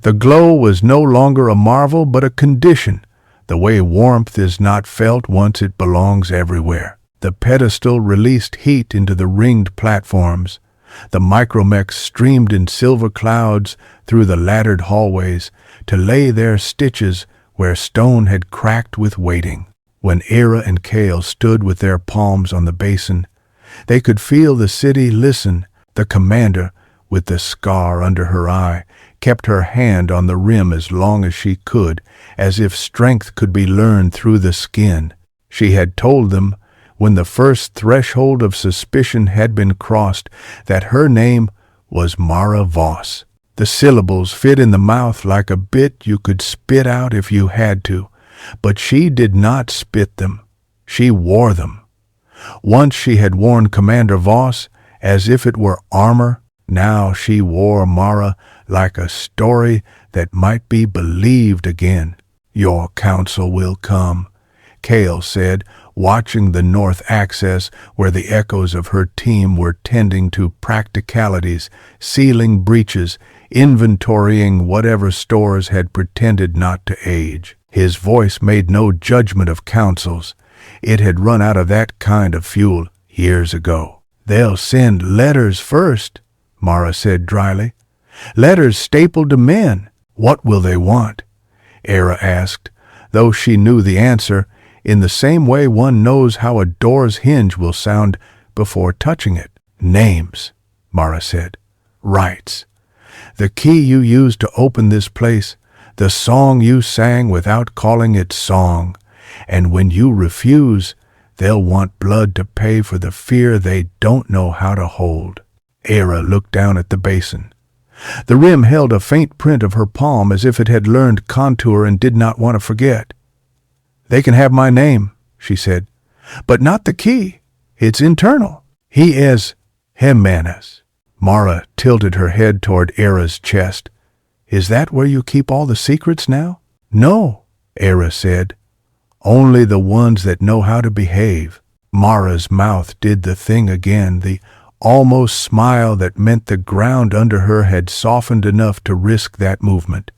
The glow was no longer a marvel but a condition, the way warmth is not felt once it belongs everywhere. The pedestal released heat into the ringed platforms. The micromechs streamed in silver clouds through the laddered hallways to lay their stitches where stone had cracked with waiting. When Eira and Kael stood with their palms on the basin, they could feel the city listen. The commander, with the scar under her eye, kept her hand on the rim as long as she could, as if strength could be learned through the skin. She had told them, when the first threshold of suspicion had been crossed, that her name was Mara Voss. The syllables fit in the mouth like a bit you could spit out if you had to, but she did not spit them. She wore them. Once she had worn Commander Voss as if it were armor. Now she wore Mara like a story that might be believed again. "Your counsel will come," Kael said, watching the north access where the echoes of her team were tending to practicalities, sealing breaches, inventorying whatever stores had pretended not to age. His voice made no judgment of counsels. It had run out of that kind of fuel years ago. "They'll send letters first," Mara said dryly. "Letters stapled to men. What will they want?" Eira asked, though she knew the answer, in the same way one knows how a door's hinge will sound before touching it. "Names," Mara said. "Rights. The key you used to open this place, the song you sang without calling it song, and when you refuse, they'll want blood to pay for the fear they don't know how to hold." Eira looked down at the basin. The rim held a faint print of her palm as if it had learned contour and did not want to forget. "They can have my name," she said, "but not the key. It's internal. He is Hemanas." Mara tilted her head toward Eira's chest. "Is that where you keep all the secrets now?" "No," Eira said. "Only the ones that know how to behave." Mara's mouth did the thing again, the almost smile that meant the ground under her had softened enough to risk that movement.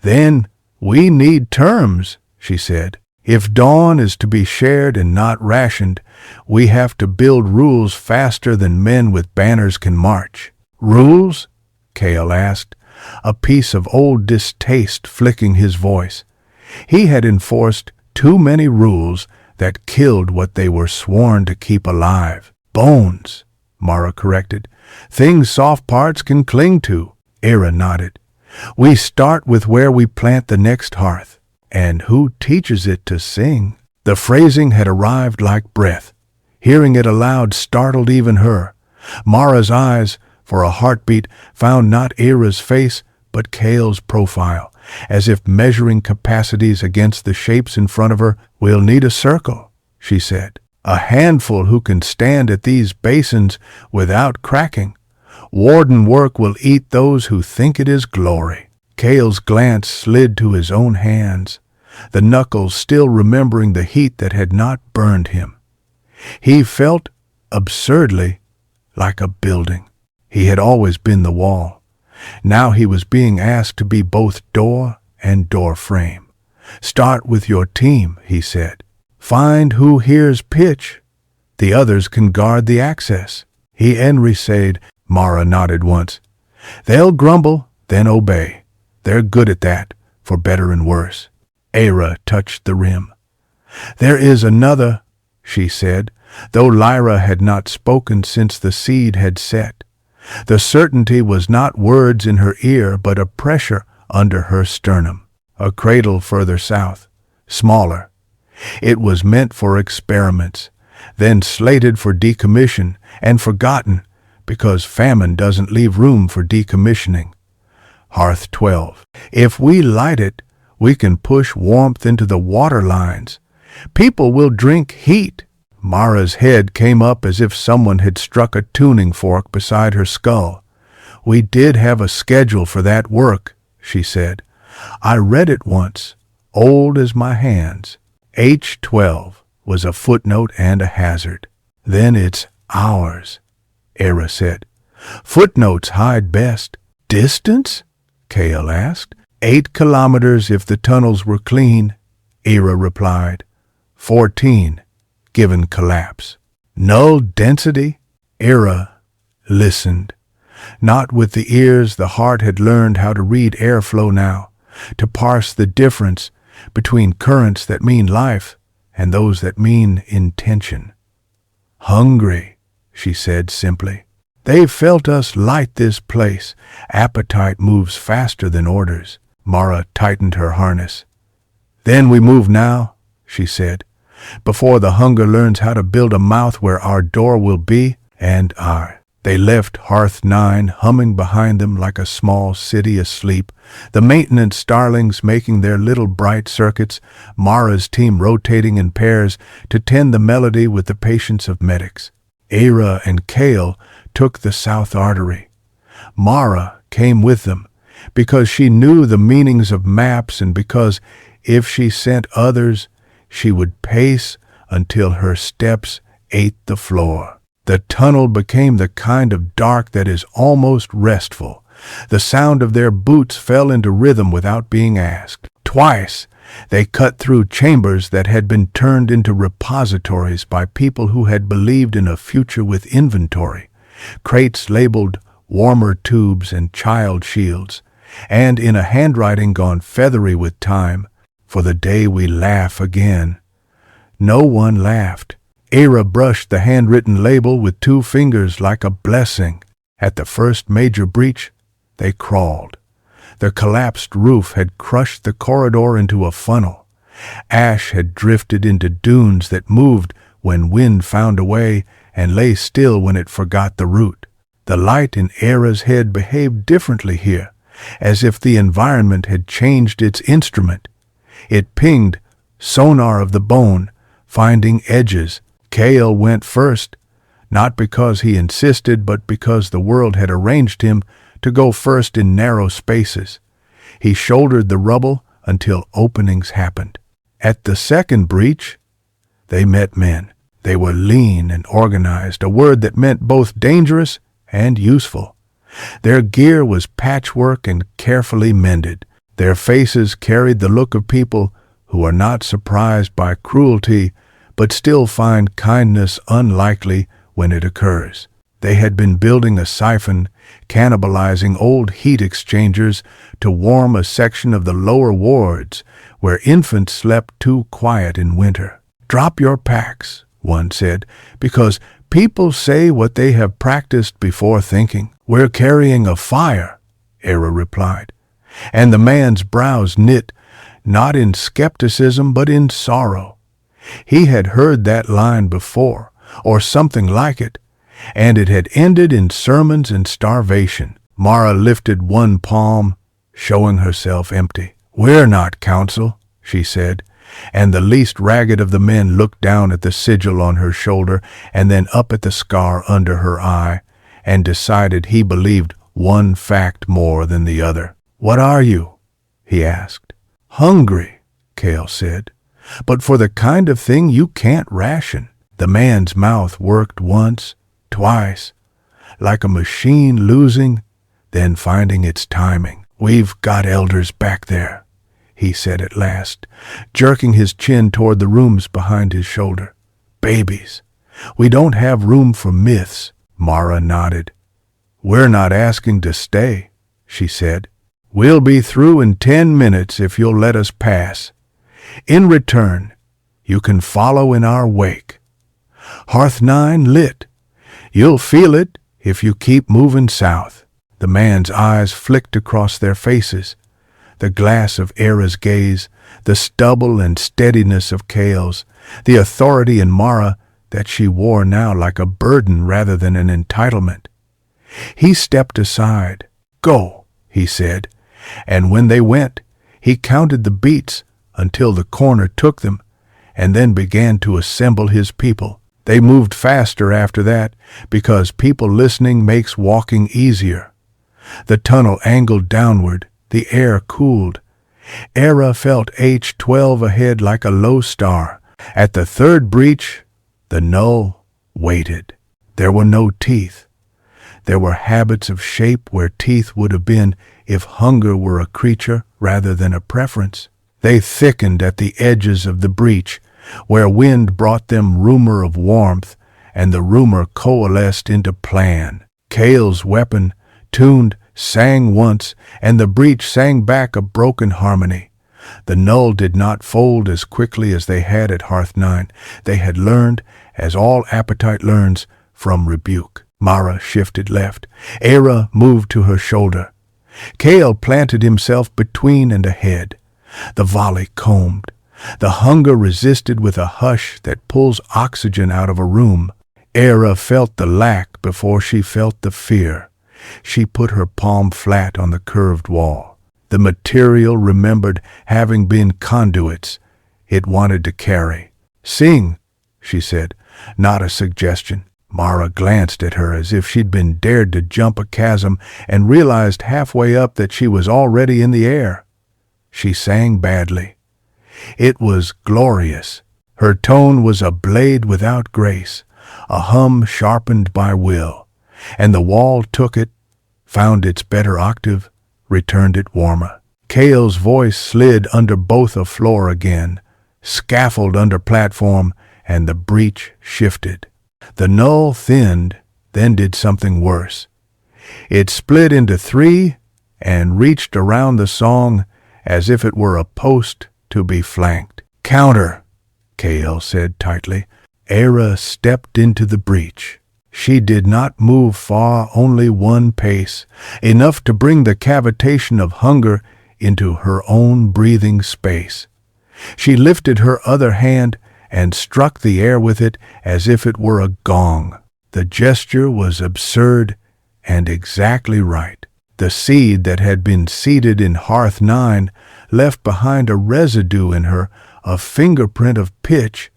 "Then we need terms," she said. "If dawn is to be shared and not rationed, we have to build rules faster than men with banners can march." "Rules?" Kael asked, a piece of old distaste flicking his voice. He had enforced too many rules that killed what they were sworn to keep alive. "Bones," Mara corrected. "Things soft parts can cling to." Eira nodded. "We start with where we plant the next hearth. And who teaches it to sing?" The phrasing had arrived like breath. Hearing it aloud startled even her. Mara's eyes, for a heartbeat, found not Eira's face, but Kael's profile, as if measuring capacities against the shapes in front of her. "We'll need a circle," she said. "A handful who can stand at these basins without cracking. Warden work will eat those who think it is glory." Kael's glance slid to his own hands, the knuckles still remembering the heat that had not burned him. He felt, absurdly, like a building. He had always been the wall. Now he was being asked to be both door and door frame. "Start with your team," he said. "Find who hears pitch. The others can guard the access." He said. Mara nodded once. "They'll grumble, then obey. They're good at that, for better and worse." Eira touched the rim. "There is another," she said, though Lyra had not spoken since the seed had set. The certainty was not words in her ear, but a pressure under her sternum. "A cradle further south, smaller. It was meant for experiments, then slated for decommission and forgotten because famine doesn't leave room for decommissioning. Hearth 12. If we light it, we can push warmth into the water lines. People will drink heat." Mara's head came up as if someone had struck a tuning fork beside her skull. We did have a schedule for that work, she said. I read it once, old as my hands. H12 was a footnote and a hazard. Then it's ours, Eira said. Footnotes hide best. Distance? Kael asked. 8 kilometers if the tunnels were clean, Eira replied. 14, given collapse. Null density? Eira listened. Not with the ears, the heart had learned how to read airflow now, to parse the difference between currents that mean life and those that mean intention. Hungry, she said simply. They've felt us light this place. Appetite moves faster than orders. Mara tightened her harness. Then we move now, she said, before the hunger learns how to build a mouth where our door will be, and They left Hearth 9 humming behind them like a small city asleep, the maintenance starlings making their little bright circuits, Mara's team rotating in pairs to tend the melody with the patience of medics. Eira and Kael took the south artery. Mara came with them, because she knew the meanings of maps and because if she sent others, she would pace until her steps ate the floor. The tunnel became the kind of dark that is almost restful. The sound of their boots fell into rhythm without being asked. Twice, they cut through chambers that had been turned into repositories by people who had believed in a future with inventory, crates labeled warmer tubes and child shields, and in a handwriting gone feathery with time, for the day we laugh again. No one laughed. Eira brushed the handwritten label with 2 fingers like a blessing. At the first major breach, they crawled. The collapsed roof had crushed the corridor into a funnel. Ash had drifted into dunes that moved when wind found a way and lay still when it forgot the route. The light in Eira's head behaved differently here, as if the environment had changed its instrument. It pinged, sonar of the bone, finding edges. Kael went first, not because he insisted, but because the world had arranged him to go first in narrow spaces. He shouldered the rubble until openings happened. At the second breach, they met men. They were lean and organized, a word that meant both dangerous and useful. Their gear was patchwork and carefully mended. Their faces carried the look of people who are not surprised by cruelty, but still find kindness unlikely when it occurs. They had been building a siphon, cannibalizing old heat exchangers to warm a section of the lower wards where infants slept too quiet in winter. Drop your packs, one said, because people say what they have practiced before thinking. We're carrying a fire, Eira replied, and the man's brows knit, not in skepticism but in sorrow. He had heard that line before, or something like it, and it had ended in sermons and starvation. Mara lifted one palm, showing herself empty. We're not council, she said, and the least ragged of the men looked down at the sigil on her shoulder and then up at the scar under her eye, and decided he believed one fact more than the other. What are you? He asked. Hungry, Kael said, but for the kind of thing you can't ration. The man's mouth worked once, twice, like a machine losing, then finding its timing. We've got elders back there, he said at last, jerking his chin toward the rooms behind his shoulder. Babies. We don't have room for myths. Mara nodded. We're not asking to stay, she said. We'll be through in 10 minutes if you'll let us pass. In return, you can follow in our wake. Hearth 9 lit. You'll feel it if you keep moving south. The man's eyes flicked across their faces. The glass of Eira's gaze, the stubble and steadiness of Kael's, the authority in Mara that she wore now like a burden rather than an entitlement. He stepped aside. Go, he said, and when they went, he counted the beats until the corner took them, and then began to assemble his people. They moved faster after that, because people listening makes walking easier. The tunnel angled downward. The air cooled. Eira felt H12 ahead like a low star. At the third breach, the null waited. There were no teeth. There were habits of shape where teeth would have been if hunger were a creature rather than a preference. They thickened at the edges of the breach, where wind brought them rumor of warmth, and the rumor coalesced into plan. Kael's weapon, tuned, sang once, and the breach sang back a broken harmony. The null did not fold as quickly as they had at Hearth 9. They had learned, as all appetite learns, from rebuke. Mara shifted left. Eira moved to her shoulder. Kael planted himself between and ahead. The volley combed. The hunger resisted with a hush that pulls oxygen out of a room. Eira felt the lack before she felt the fear. She put her palm flat on the curved wall. The material remembered having been conduits it wanted to carry. "Sing," she said, not a suggestion. Mara glanced at her as if she'd been dared to jump a chasm and realized halfway up that she was already in the air. She sang badly. It was glorious. Her tone was a blade without grace, a hum sharpened by will, and the wall took it, found its better octave, returned it warmer. Kael's voice slid under both a floor again, scaffold under platform, and the breach shifted. The null thinned, then did something worse. It split into three and reached around the song as if it were a post to be flanked. "Counter," Kael said tightly. Eira stepped into the breach. She did not move far, only one pace, enough to bring the cavitation of hunger into her own breathing space. She lifted her other hand and struck the air with it as if it were a gong. The gesture was absurd and exactly right. The seed that had been seeded in Hearth 9 left behind a residue in her, a fingerprint of pitch,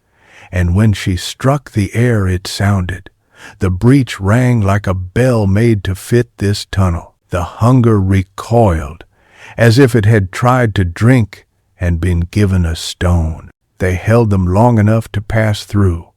and when she struck the air it sounded. The breach rang like a bell made to fit this tunnel. The hunger recoiled, as if it had tried to drink and been given a stone. They held them long enough to pass through.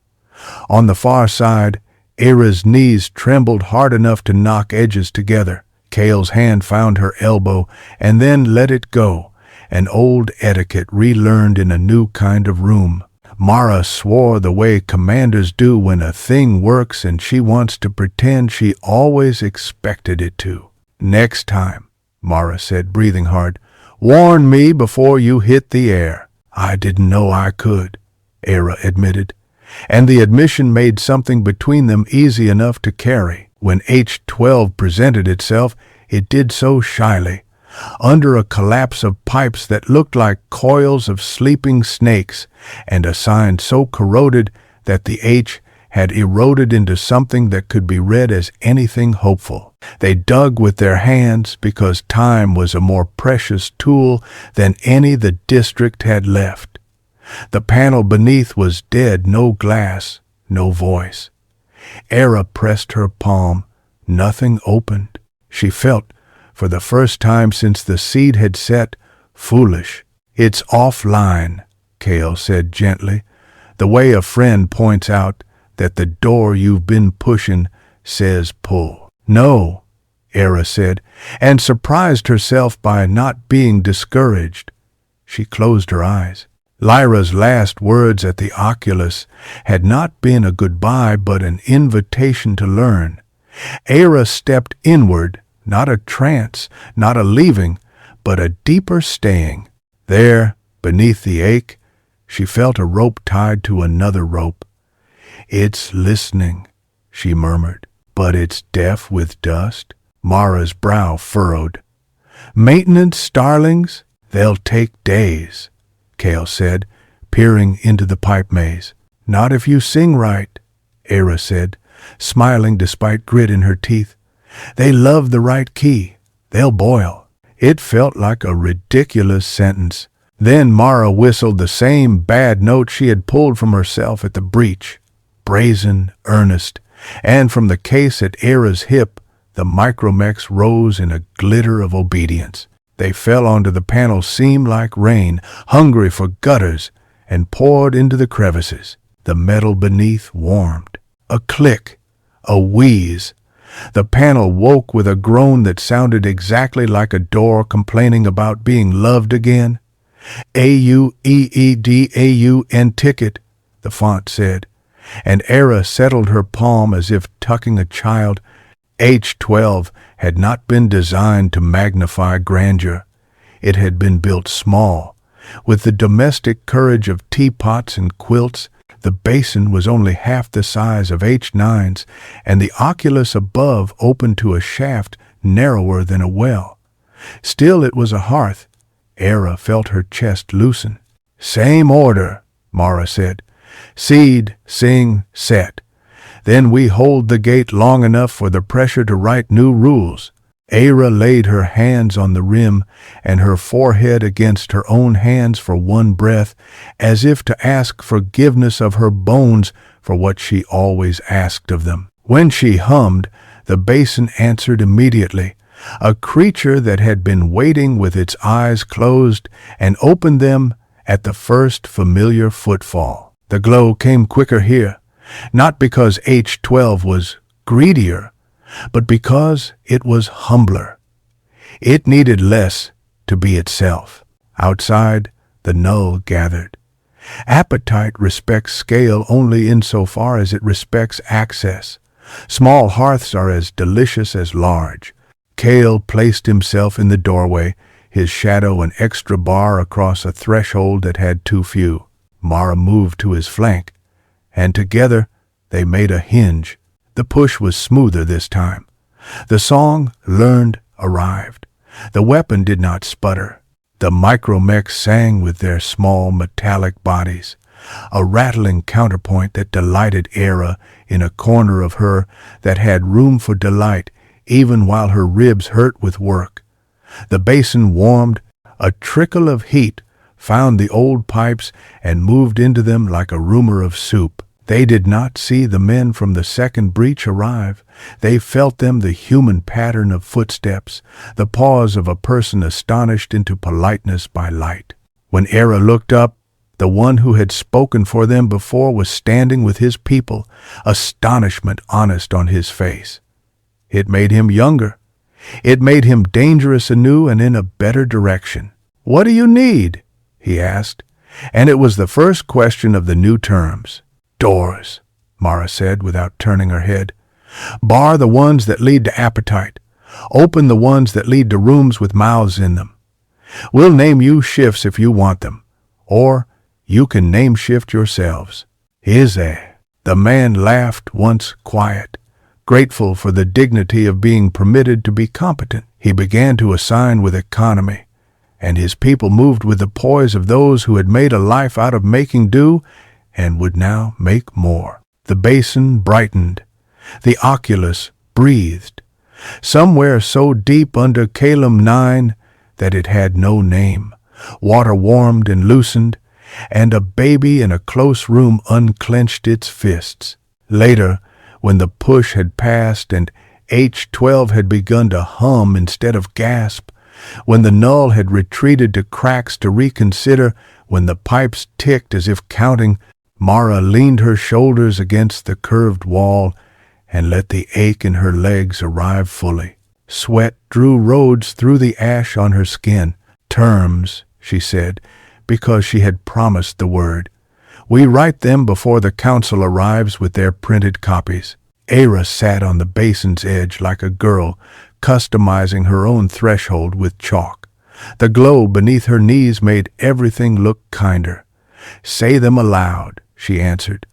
On the far side, Eira's knees trembled hard enough to knock edges together. Kael's hand found her elbow and then let it go, an old etiquette relearned in a new kind of room. Mara swore the way commanders do when a thing works and she wants to pretend she always expected it to. "Next time," Mara said, breathing hard, "warn me before you hit the air." "I didn't know I could," Eira admitted, and the admission made something between them easy enough to carry. When H12 presented itself, it did so shyly, under a collapse of pipes that looked like coils of sleeping snakes, and a sign so corroded that the H had eroded into something that could be read as anything hopeful. They dug with their hands because time was a more precious tool than any the district had left. The panel beneath was dead, no glass, no voice. Eira pressed her palm. Nothing opened. She felt, for the first time since the seed had set, foolish. "It's offline," Kael said gently, the way a friend points out that the door you've been pushing says pull. "No," Eira said, and surprised herself by not being discouraged. She closed her eyes. Lyra's last words at the oculus had not been a goodbye but an invitation to learn. Eira stepped inward, not a trance, not a leaving, but a deeper staying. There, beneath the ache, she felt a rope tied to another rope. "It's listening," she murmured, "but it's deaf with dust." Mara's brow furrowed. "Maintenance starlings? They'll take days," Kael said, peering into the pipe maze. "Not if you sing right," Eira said, smiling despite grit in her teeth. "They love the right key. They'll boil." It felt like a ridiculous sentence. Then Mara whistled the same bad note she had pulled from herself at the breach, brazen, earnest, and from the case at Eira's hip, The micromechs rose in a glitter of obedience. They fell onto the panel seam like rain, hungry for gutters, and poured into the crevices. The metal beneath warmed. A click, a wheeze. The panel woke with a groan that sounded exactly like a door complaining about being loved again. AUEEDAUN ticket, the font said, and Eira settled her palm as if tucking a child. H12 had not been designed to magnify grandeur. It had been built small, with the domestic courage of teapots and quilts. The basin was only half the size of H9's, and the oculus above opened to a shaft narrower than a well. Still it was a hearth. Eira felt her chest loosen. "Same order," Mara said. "Seed, sing, set. Then we hold the gate long enough for the pressure to write new rules." Eira laid her hands on the rim and her forehead against her own hands for one breath, as if to ask forgiveness of her bones for what she always asked of them. When she hummed, the basin answered immediately, a creature that had been waiting with its eyes closed and opened them at the first familiar footfall. The glow came quicker here, not because H12 was greedier, but because it was humbler. It needed less to be itself. Outside, the null gathered. Appetite respects scale only insofar as it respects access. Small hearths are as delicious as large. Kael placed himself in the doorway, his shadow an extra bar across a threshold that had too few. Mara moved to his flank, and together they made a hinge. The push was smoother this time. The song, learned, arrived. The weapon did not sputter. The micromechs sang with their small metallic bodies, a rattling counterpoint that delighted Eira in a corner of her that had room for delight even while her ribs hurt with work. The basin warmed. A trickle of heat found the old pipes and moved into them like a rumor of soup. They did not see the men from the second breach arrive. They felt them, the human pattern of footsteps, the pause of a person astonished into politeness by light. When Eira looked up, the one who had spoken for them before was standing with his people, astonishment honest on his face. It made him younger. It made him dangerous anew and in a better direction. "What do you need?" he asked, and it was the first question of the new terms. "Doors," Mara said without turning her head. "Bar the ones that lead to appetite. Open the ones that lead to rooms with mouths in them. We'll name you shifts if you want them, or you can name shift yourselves." The man laughed, once quiet, grateful for the dignity of being permitted to be competent. He began to assign with economy, and his people moved with the poise of those who had made a life out of making do and would now make more. The basin brightened. The oculus breathed. Somewhere so deep under Calum 9 that it had no name, water warmed and loosened, and a baby in a close room unclenched its fists. Later, when the push had passed and H12 had begun to hum instead of gasp, when the null had retreated to cracks to reconsider, when the pipes ticked as if counting, Mara leaned her shoulders against the curved wall and let the ache in her legs arrive fully. Sweat drew roads through the ash on her skin. "Terms," she said, because she had promised the word. "We write them before the council arrives with their printed copies." Eira sat on the basin's edge like a girl, customizing her own threshold with chalk. The glow beneath her knees made everything look kinder. "Say them aloud," she answered,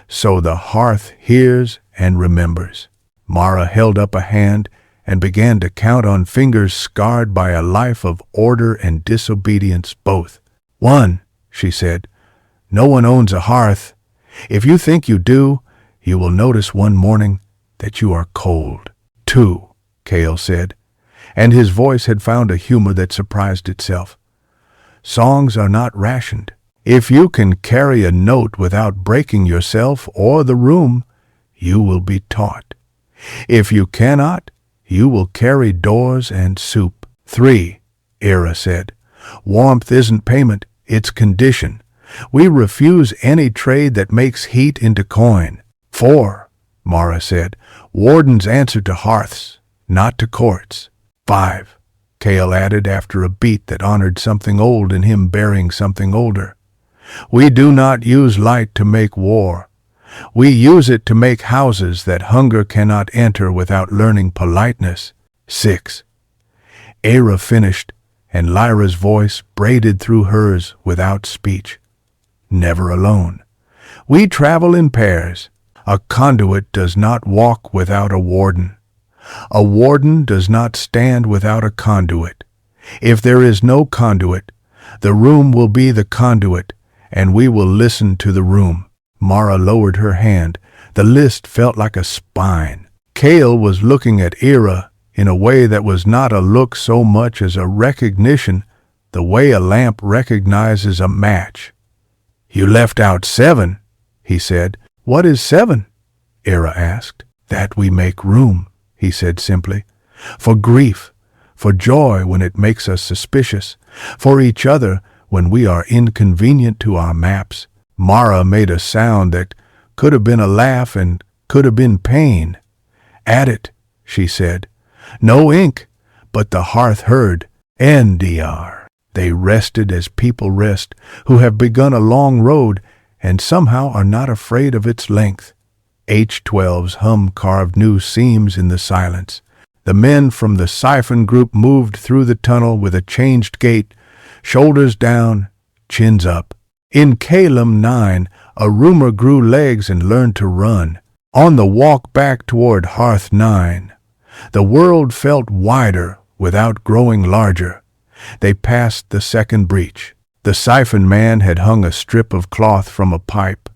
"so the hearth hears and remembers." Mara held up a hand and began to count on fingers scarred by a life of order and disobedience both. "1," she said. "No one owns a hearth. If you think you do, you will notice one morning that you are cold." "2," Kael said, and his voice had found a humor that surprised itself. "Songs are not rationed. If you can carry a note without breaking yourself or the room, you will be taught. If you cannot, You will carry doors and soup. 3, Eira said. Warmth isn't payment, it's condition. We refuse any trade that makes heat into coin. 4, Mara said. Wardens answer to hearths, not to courts. 5, Kael added after a beat that honored something old in him bearing something older. We do not use light to make war. We use it to make houses that hunger cannot enter without learning politeness. 6. Eira finished, and Lyra's voice braided through hers without speech. Never alone. We travel in pairs. A conduit does not walk without a warden. A warden does not stand without a conduit. If there is no conduit, the room will be the conduit, and we will listen to the room. Mara lowered her hand. The list felt like a spine. Kael was looking at Eira in a way that was not a look so much as a recognition, the way a lamp recognizes a match. You left out 7, he said. What is 7? Eira asked. That we make room, he said simply. For grief, for joy when it makes us suspicious, for each other when we are inconvenient to our maps. Mara made a sound that could have been a laugh and could have been pain. At it, she said. No ink, but the hearth heard. NDR. They rested as people rest who have begun a long road and somehow are not afraid of its length. H-12's hum carved new seams in the silence. The men from the Sci-Fi group moved through the tunnel with a changed gait, shoulders down, chins up. In Calum 9, a rumor grew legs and learned to run. On the walk back toward Hearth 9, the world felt wider without growing larger. They passed the second breach. The siphon man had hung a strip of cloth from a pipe,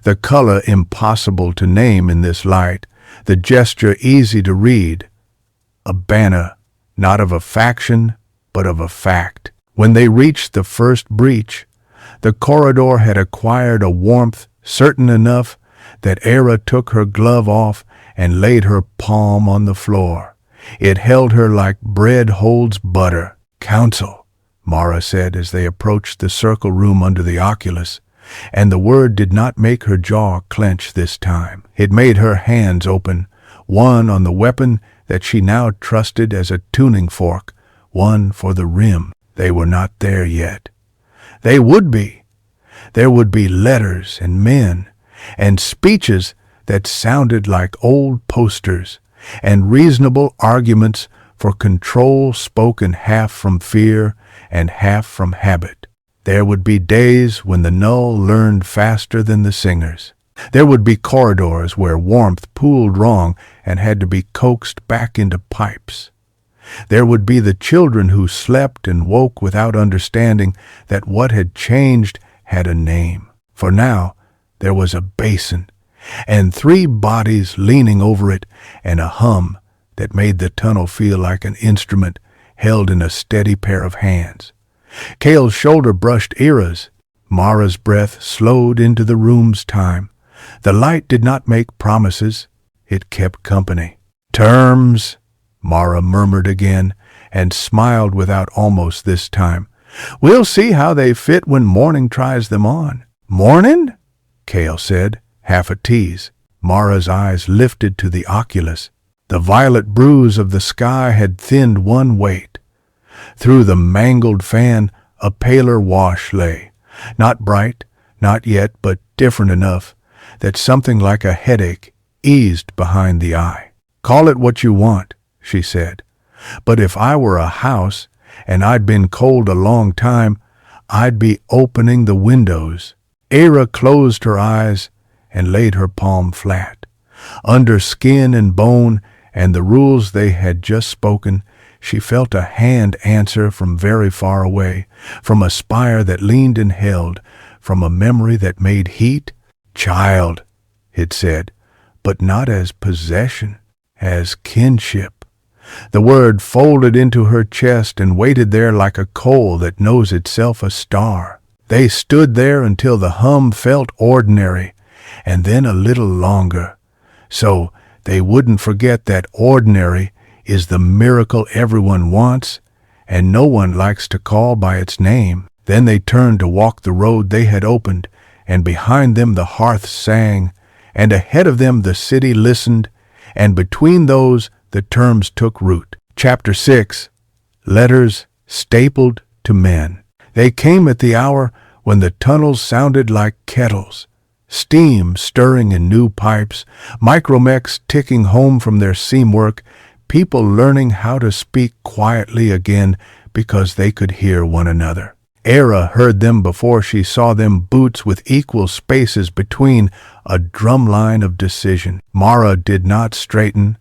the color impossible to name in this light, the gesture easy to read. A banner, not of a faction, but of a fact. When they reached the first breach, the corridor had acquired a warmth certain enough that Eira took her glove off and laid her palm on the floor. It held her like bread holds butter. Council, Mara said as they approached the circle room under the oculus, and the word did not make her jaw clench this time. It made her hands open, one on the weapon that she now trusted as a tuning fork, one for the rim. They were not there yet. They would be. There would be letters and men, and speeches that sounded like old posters, and reasonable arguments for control spoken half from fear and half from habit. There would be days when the null learned faster than the singers. There would be corridors where warmth pooled wrong and had to be coaxed back into pipes. There would be the children who slept and woke without understanding that what had changed had a name. For now, there was a basin, and 3 bodies leaning over it, and a hum that made the tunnel feel like an instrument held in a steady pair of hands. Kael's shoulder brushed Eira's. Mara's breath slowed into the room's time. The light did not make promises. It kept company. Terms, Mara murmured again, and smiled without almost this time. We'll see how they fit when morning tries them on. Morning? Kael said, half a tease. Mara's eyes lifted to the oculus. The violet bruise of the sky had thinned one weight. Through the mangled fan, a paler wash lay. Not bright, not yet, but different enough that something like a headache eased behind the eye. Call it what you want, she said. But if I were a house, and I'd been cold a long time, I'd be opening the windows. Eira closed her eyes and laid her palm flat. Under skin and bone and the rules they had just spoken, she felt a hand answer from very far away, from a spire that leaned and held, from a memory that made heat. Child, it said, but not as possession, as kinship. The word folded into her chest and waited there like a coal that knows itself a star. They stood there until the hum felt ordinary, and then a little longer, so they wouldn't forget that ordinary is the miracle everyone wants, and no one likes to call by its name. Then they turned to walk the road they had opened, and behind them the hearths sang, and ahead of them the city listened, and between those the terms took root. Chapter 6. Letters stapled to men. They came at the hour when the tunnels sounded like kettles, steam stirring in new pipes, micromechs ticking home from their seam work, people learning how to speak quietly again because they could hear one another. Eira heard them before she saw them, boots with equal spaces between, a drumline of decision. Mara did not straighten.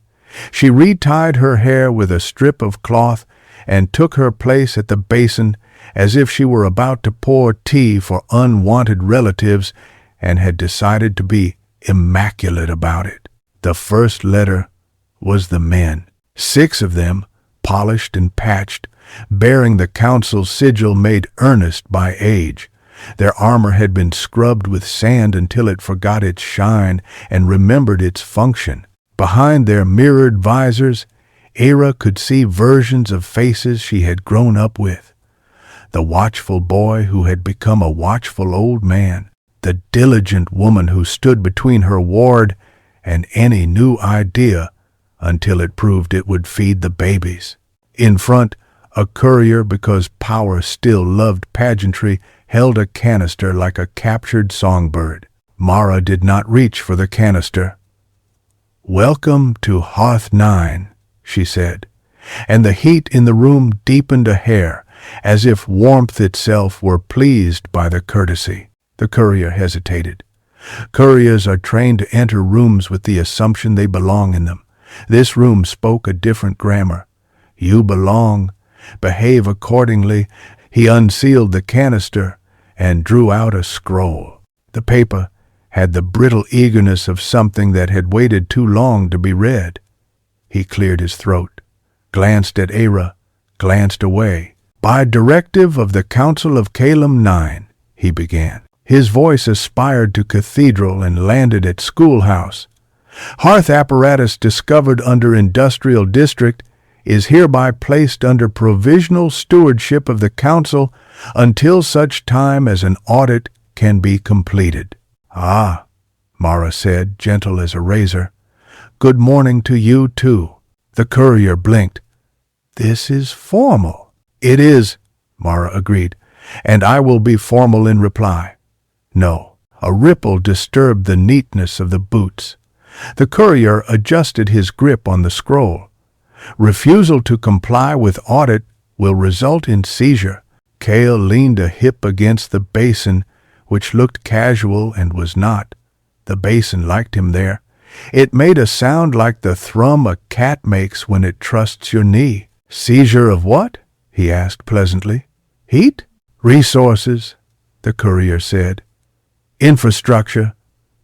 She retied her hair with a strip of cloth and took her place at the basin as if she were about to pour tea for unwanted relatives and had decided to be immaculate about it. The first letter was the men, 6 of them, polished and patched, bearing the council's sigil made earnest by age. Their armor had been scrubbed with sand until it forgot its shine and remembered its function. Behind their mirrored visors, Eira could see versions of faces she had grown up with. The watchful boy who had become a watchful old man, the diligent woman who stood between her ward and any new idea until it proved it would feed the babies. In front, a courier, because power still loved pageantry, held a canister like a captured songbird. Mara did not reach for the canister. "Welcome to Hearth 9, she said, and the heat in the room deepened a hair, as if warmth itself were pleased by the courtesy. The courier hesitated. Couriers are trained to enter rooms with the assumption they belong in them. This room spoke a different grammar. You belong. Behave accordingly. He unsealed the canister and drew out a scroll. The paper had the brittle eagerness of something that had waited too long to be read. He cleared his throat, glanced at Eira, glanced away. "By directive of the Council of Kael 9, he began. His voice aspired to cathedral and landed at schoolhouse. "Hearth apparatus discovered under industrial district is hereby placed under provisional stewardship of the Council until such time as an audit can be completed." "Ah," Mara said, gentle as a razor. "Good morning to you, too." The courier blinked. "This is formal." "It is," Mara agreed, "and I will be formal in reply." "No." A ripple disturbed the neatness of the boots. The courier adjusted his grip on the scroll. "Refusal to comply with audit will result in seizure." Kael leaned a hip against the basin, which looked casual and was not. The basin liked him there. It made a sound like the thrum a cat makes when it trusts your knee. "Seizure of what?" he asked pleasantly. "Heat?" "Resources," the courier said. "Infrastructure,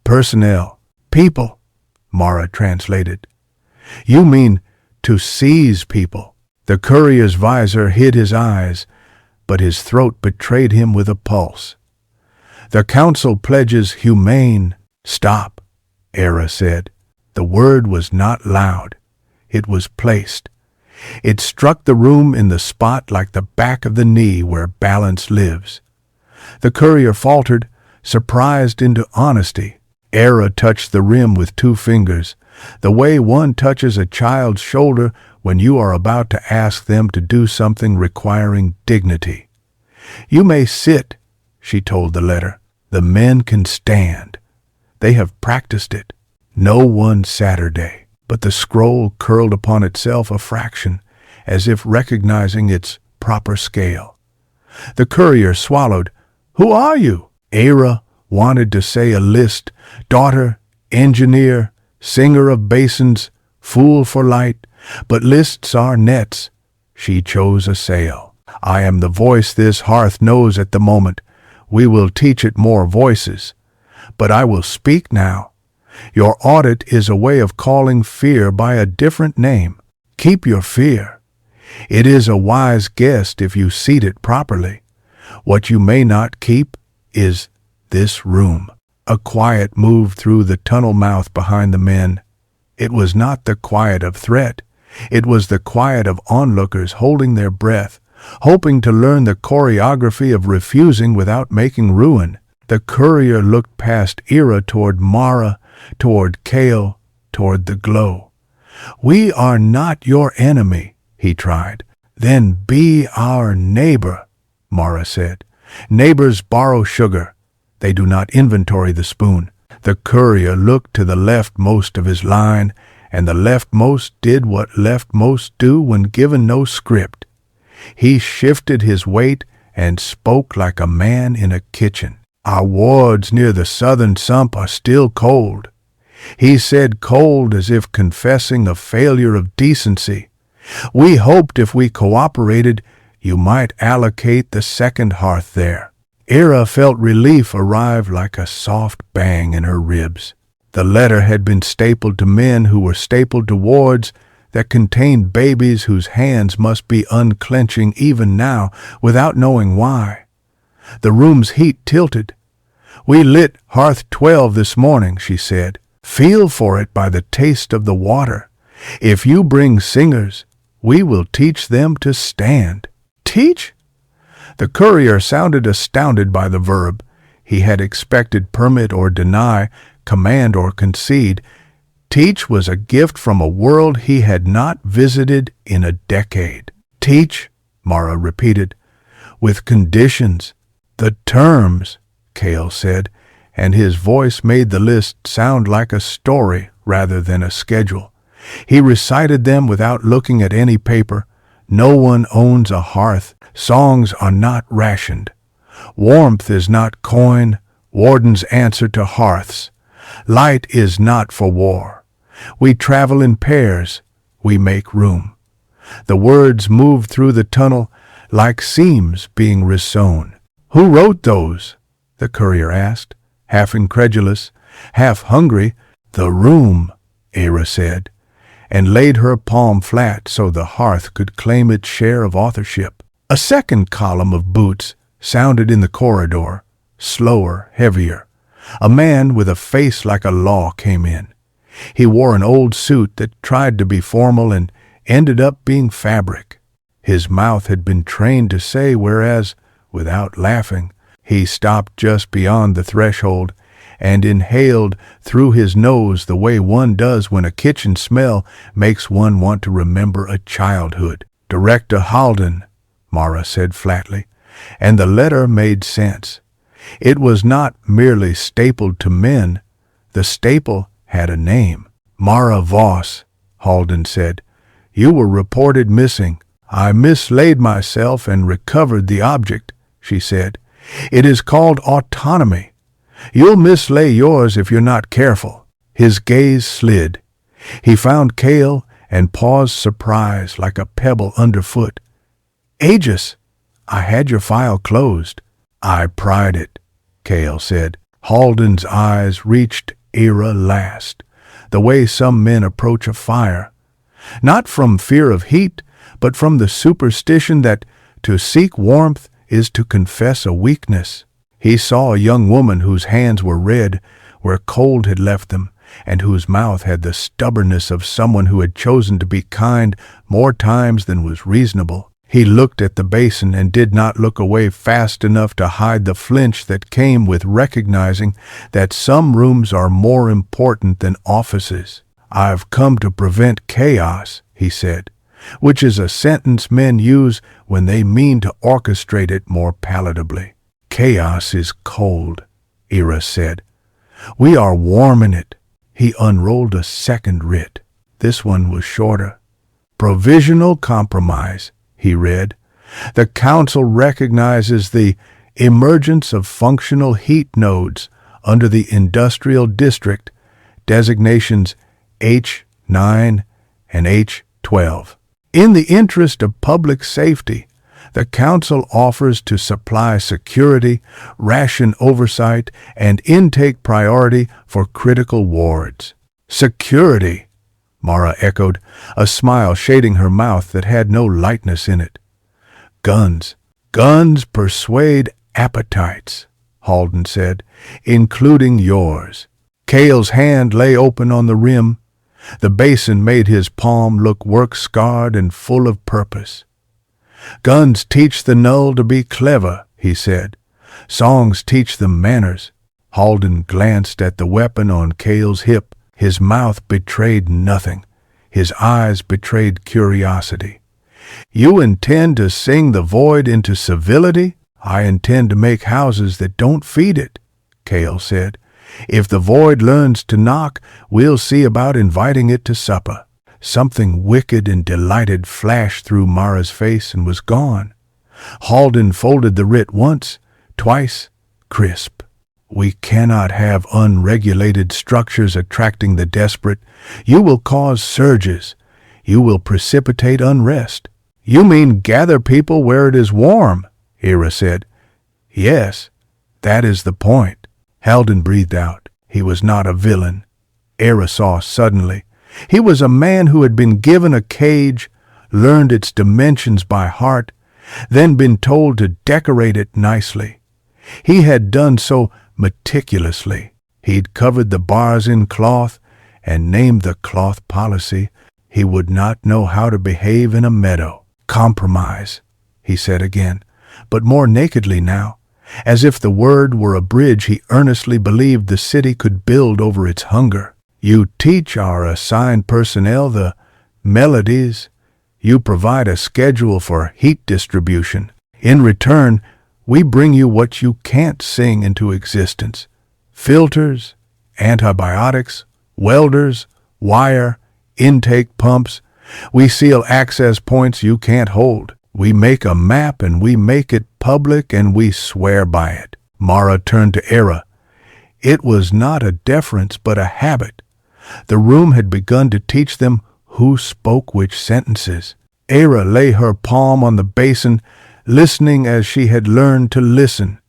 personnel, people," Mara translated. "You mean to seize people." The courier's visor hid his eyes, but his throat betrayed him with a pulse. "The council pledges humane—" "Stop," Eira said. The word was not loud. It was placed. It struck the room in the spot like the back of the knee where balance lives. The courier faltered, surprised into honesty. Eira touched the rim with 2 fingers, the way one touches a child's shoulder when you are about to ask them to do something requiring dignity. "You may sit," she told the letter. "The men can stand. They have practiced it. No one Saturday." But the scroll curled upon itself a fraction, as if recognizing its proper scale. The courier swallowed. "Who are you?" Eira wanted to say a list: daughter, engineer, singer of basins, fool for light, but lists are nets. She chose a sail. "I am the voice this hearth knows at the moment. We will teach it more voices. But I will speak now. Your audit is a way of calling fear by a different name. Keep your fear. It is a wise guest if you seat it properly. What you may not keep is this room." A quiet moved through the tunnel mouth behind the men. It was not the quiet of threat. It was the quiet of onlookers holding their breath, hoping to learn the choreography of refusing without making ruin. The courier looked past Eira toward Mara, toward Kael, toward the glow. "We are not your enemy," he tried. "Then be our neighbor," Mara said. "Neighbors borrow sugar. They do not inventory the spoon." The courier looked to the leftmost of his line, and the leftmost did what leftmost do when given no script. He shifted his weight and spoke like a man in a kitchen. "Our wards near the southern sump are still cold." He said cold as if confessing a failure of decency. "We hoped if we cooperated, you might allocate the second hearth there." Eira felt relief arrive like a soft bang in her ribs. The letter had been stapled to men who were stapled to wards that contained babies whose hands must be unclenching even now without knowing why. The room's heat tilted. "We lit hearth 12 this morning," she said. "Feel for it by the taste of the water. If you bring singers, we will teach them to stand." "Teach?" The courier sounded astounded by the verb. He had expected permit or deny, command or concede. Teach was a gift from a world he had not visited in a decade. "Teach," Mara repeated, "with conditions." "The terms," Kael said, and his voice made the list sound like a story rather than a schedule. He recited them without looking at any paper. "No one owns a hearth. Songs are not rationed. Warmth is not coin. Wardens answer to hearths. Light is not for war. We travel in pairs. We make room." The words moved through the tunnel like seams being resewn. "Who wrote those?" the courier asked, half incredulous, half hungry. "The room," Eira said, and laid her palm flat so the hearth could claim its share of authorship. A second column of boots sounded in the corridor, slower, heavier. A man with a face like a law came in. He wore an old suit that tried to be formal and ended up being fabric. His mouth had been trained to say whereas, without laughing, he stopped just beyond the threshold and inhaled through his nose the way one does when a kitchen smell makes one want to remember a childhood. "Director Hardened," Mara said flatly, and the letter made sense. It was not merely stapled to men. The staple had a name. "Mara Voss," Hardened said. "You were reported missing. I mislaid myself and recovered the object," she said. "It is called autonomy. You'll mislay yours if you're not careful." His gaze slid. He found Kael and paused surprised like a pebble underfoot. "Aegis, I had your file closed." "I pried it," Kael said. Hardened's eyes reached Eira last, the way some men approach a fire. Not from fear of heat, but from the superstition that to seek warmth is to confess a weakness. He saw a young woman whose hands were red where cold had left them, and whose mouth had the stubbornness of someone who had chosen to be kind more times than was reasonable. He looked at the basin and did not look away fast enough to hide the flinch that came with recognizing that some rooms are more important than offices. "I've come to prevent chaos," he said, which is a sentence men use when they mean to orchestrate it more palatably. "Chaos is cold," Eira said. "We are warm in it." He unrolled a second writ. This one was shorter. "Provisional compromise," he read. "The Council recognizes the emergence of functional heat nodes under the Industrial District, designations H9 and H12. In the interest of public safety, the Council offers to supply security, ration oversight, and intake priority for critical wards." "Security," Mara echoed, a smile shading her mouth that had no lightness in it. "Guns. Guns persuade appetites," Hardened said, "including yours." Kael's hand lay open on the rim. The basin made his palm look work-scarred and full of purpose. "Guns teach the null to be clever," he said. "Songs teach them manners." Halden glanced at the weapon on Kael's hip. His mouth betrayed nothing. His eyes betrayed curiosity. "You intend to sing the void into civility?" "I intend to make houses that don't feed it," Kael said. "If the void learns to knock, we'll see about inviting it to supper." Something wicked and delighted flashed through Mara's face and was gone. Halden folded the writ once, twice, crisp. "We cannot have unregulated structures attracting the desperate. You will cause surges. You will precipitate unrest." "You mean gather people where it is warm," Eira said. "Yes, that is the point." Halden breathed out. He was not a villain. Eira saw suddenly. He was a man who had been given a cage, learned its dimensions by heart, then been told to decorate it nicely. He had done so meticulously. He'd covered the bars in cloth and named the cloth policy. He would not know how to behave in a meadow. "Compromise," he said again, but more nakedly now. As if the word were a bridge he earnestly believed the city could build over its hunger. "You teach our assigned personnel the melodies. You provide a schedule for heat distribution. In return, we bring you what you can't sing into existence. Filters, antibiotics, welders, wire, intake pumps. We seal access points you can't hold. We make a map and we make it public and we swear by it." Mara turned to Eira. It was not a deference but a habit. The room had begun to teach them who spoke which sentences. Eira lay her palm on the basin, listening as she had learned to listen.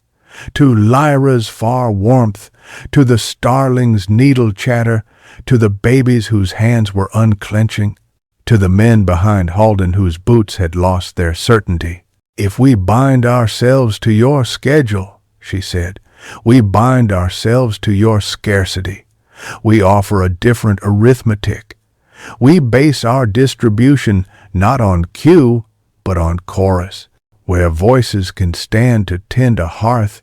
To Lyra's far warmth, to the starling's needle chatter, to the babies whose hands were unclenching, to the men behind Halden whose boots had lost their certainty. "If we bind ourselves to your schedule," she said, "we bind ourselves to your scarcity. We offer a different arithmetic. We base our distribution not on cue, but on chorus. Where voices can stand to tend a hearth,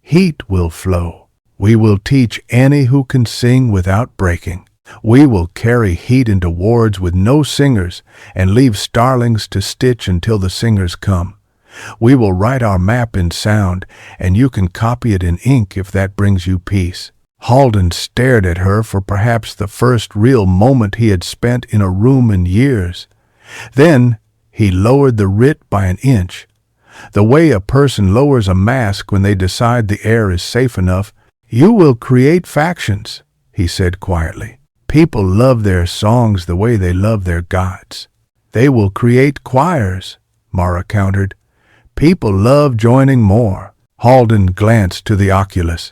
heat will flow. We will teach any who can sing without breaking. We will carry heat into wards with no singers and leave starlings to stitch until the singers come. We will write our map in sound, and you can copy it in ink if that brings you peace." Halden stared at her for perhaps the first real moment he had spent in a room in years. Then he lowered the writ by an inch. The way a person lowers a mask when they decide the air is safe enough. "You will create factions," he said quietly. "People love their songs the way they love their gods." "They will create choirs," Mara countered. "People love joining more." Halden glanced to the oculus.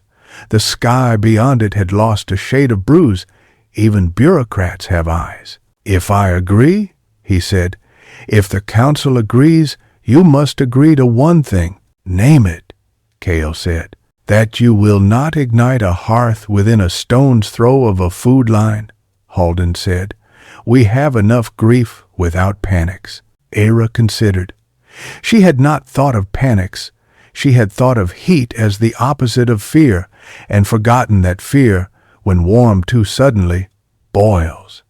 The sky beyond it had lost a shade of bruise. Even bureaucrats have eyes. "If I agree," he said, "if the council agrees, you must agree to one thing." "Name it," Kael said. "That you will not ignite a hearth within a stone's throw of a food line," Halden said. "We have enough grief without panics." Eira considered. She had not thought of panics. She had thought of heat as the opposite of fear, and forgotten that fear, when warmed too suddenly, boils.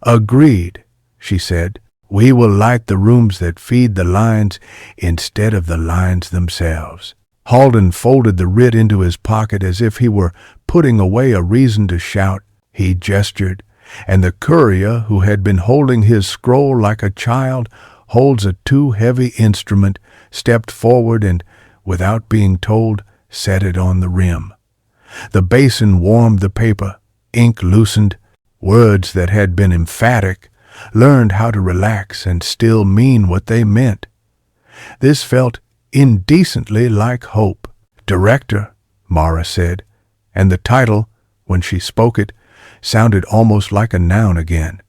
"Agreed," she said. "We will light the rooms that feed the lines instead of the lines themselves." Halden folded the writ into his pocket as if he were putting away a reason to shout. He gestured, and the courier, who had been holding his scroll like a child holds a too heavy instrument, stepped forward and, without being told, set it on the rim. The basin warmed the paper, ink loosened, words that had been emphatic learned how to relax and still mean what they meant. This felt indecently like hope. "Director," Mara said, and the title, when she spoke it, sounded almost like a noun again.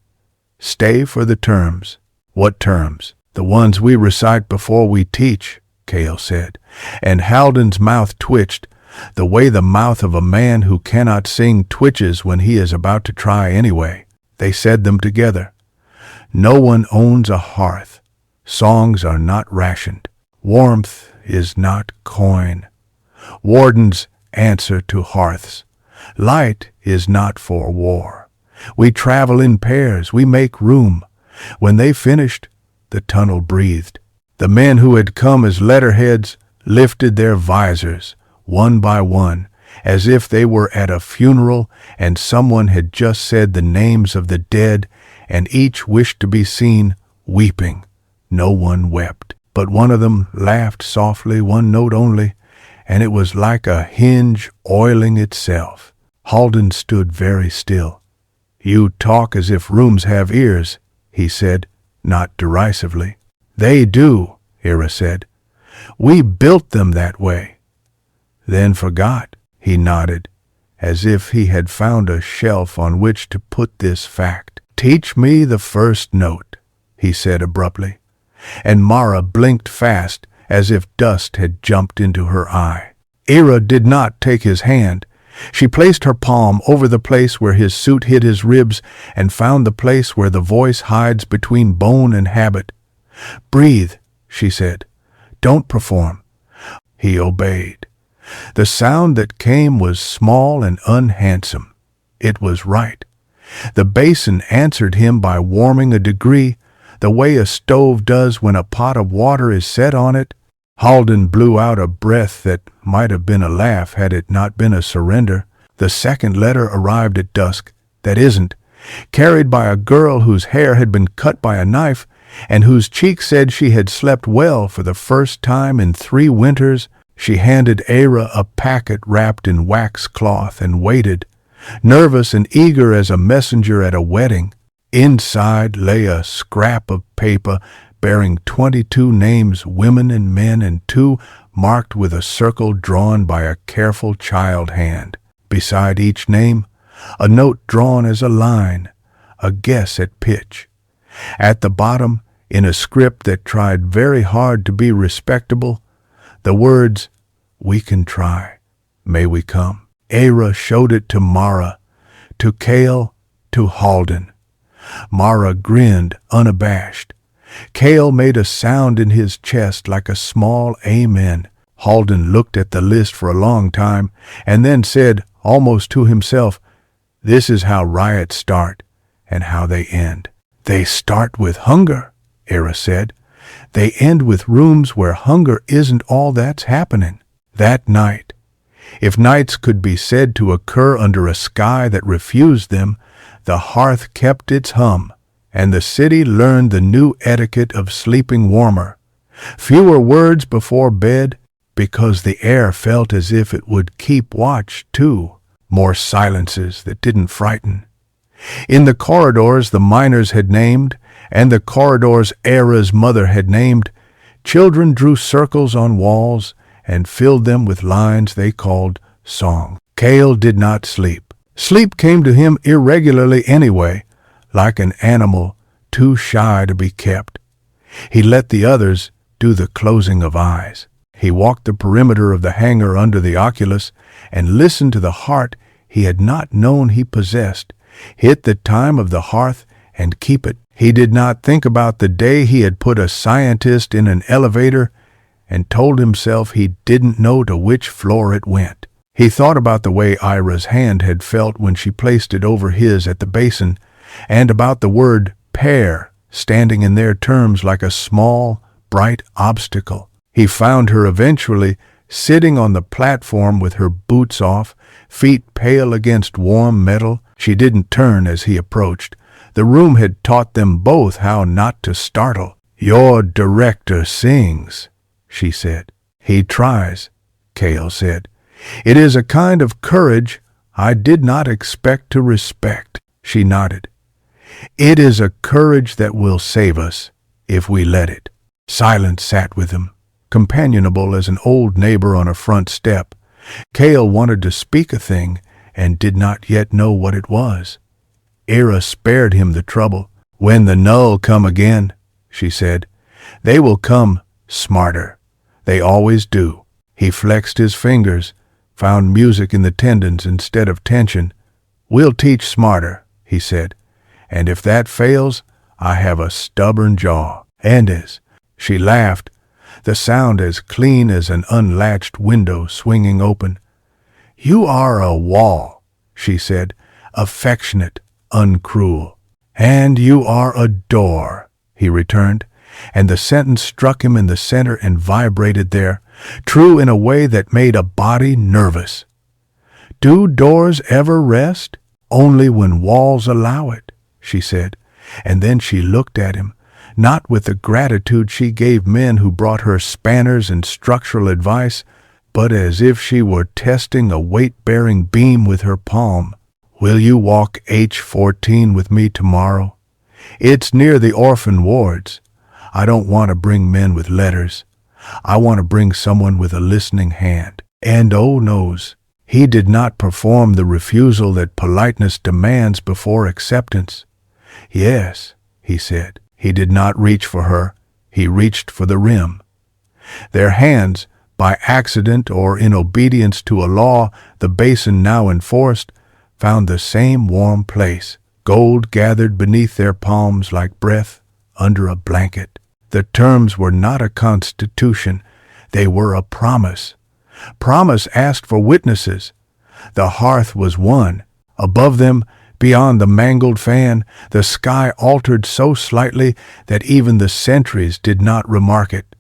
"Stay for the terms." "What terms?" "The ones we recite before we teach," Kael said, and Halden's mouth twitched, the way the mouth of a man who cannot sing twitches when he is about to try anyway. They said them together. No one owns a hearth. Songs are not rationed. Warmth is not coin. Wardens answer to hearths. Light is not for war. We travel in pairs, we make room. When they finished, the tunnel breathed. The men who had come as letterheads lifted their visors, one by one, as if they were at a funeral and someone had just said the names of the dead, and each wished to be seen weeping. No one wept, but one of them laughed softly, one note only, and it was like a hinge oiling itself. Hardened stood very still. "You talk as if rooms have ears," he said, not derisively. "They do," Eira said. "We built them that way." "Then forgot," he nodded, as if he had found a shelf on which to put this fact. "Teach me the first note," he said abruptly, and Mara blinked fast as if dust had jumped into her eye. Eira did not take his hand. She placed her palm over the place where his suit hit his ribs and found the place where the voice hides between bone and habit. "Breathe," she said. "Don't perform." He obeyed. The sound that came was small and unhandsome. It was right. The basin answered him by warming a degree, the way a stove does when a pot of water is set on it. Hardened blew out a breath that might have been a laugh had it not been a surrender. The second letter arrived at dusk, that isn't, carried by a girl whose hair had been cut by a knife and whose cheek said she had slept well for the first time in 3 winters. She handed Eira a packet wrapped in wax cloth and waited, nervous and eager as a messenger at a wedding. Inside lay a scrap of paper bearing 22 names, women and men, and 2 marked with a circle drawn by a careful child hand. Beside each name, a note drawn as a line, a guess at pitch. At the bottom, in a script that tried very hard to be respectable, the words, "We can try. May we come?" Eira showed it to Mara, to Kael, to Hardened. Mara grinned, unabashed. Kael made a sound in his chest like a small amen. Hardened looked at the list for a long time and then said, almost to himself, "This is how riots start and how they end." "They start with hunger," Eira said. "They end with rooms where hunger isn't all that's happening." That night, if nights could be said to occur under a sky that refused them, the hearth kept its hum, and the city learned the new etiquette of sleeping warmer. Fewer words before bed, because the air felt as if it would keep watch, too. More silences that didn't frighten. In the corridors the miners had named, and the corridors Eira's mother had named, children drew circles on walls and filled them with lines they called song. Kael did not sleep. Sleep came to him irregularly anyway, like an animal too shy to be kept. He let the others do the closing of eyes. He walked the perimeter of the hangar under the oculus and listened to the heart he had not known he possessed, hit the time of the hearth and keep it. He did not think about the day he had put a scientist in an elevator and told himself he didn't know to which floor it went. He thought about the way Eira's hand had felt when she placed it over his at the basin, and about the word pair standing in their terms like a small, bright obstacle. He found her eventually sitting on the platform with her boots off, feet pale against warm metal. She didn't turn as he approached. The room had taught them both how not to startle. "Your director sings," she said. "He tries," Kael said. "It is a kind of courage I did not expect to respect." She nodded. "It is a courage that will save us, if we let it." Silence sat with him, companionable as an old neighbor on a front step. Kael wanted to speak a thing and did not yet know what it was. Eira spared him the trouble. "When the null come again," she said, "they will come smarter. They always do." He flexed his fingers, found music in the tendons instead of tension. "We'll teach smarter," he said, and if that fails, I have a stubborn jaw. And as she laughed, the sound as clean as an unlatched window swinging open. "You are a wall," she said, affectionate, uncruel. "And you are a door," he returned, and the sentence struck him in the center and vibrated there, true in a way that made a body nervous. "Do doors ever rest?" "Only when walls allow it," she said, and then she looked at him, not with the gratitude she gave men who brought her spanners and structural advice, but as if she were testing a weight-bearing beam with her palm. "Will you walk H14 with me tomorrow? It's near the orphan wards. I don't want to bring men with letters. I want to bring someone with a listening hand." And oh knows, he did not perform the refusal that politeness demands before acceptance. "Yes," he said. He did not reach for her. He reached for the rim. Their hands, by accident or in obedience to a law the basin now enforced, found the same warm place. Gold gathered beneath their palms like breath under a blanket. The terms were not a constitution. They were a promise. Promise asked for witnesses. The hearth was one. Above them, beyond the mangled fan, the sky altered so slightly that even the sentries did not remark it.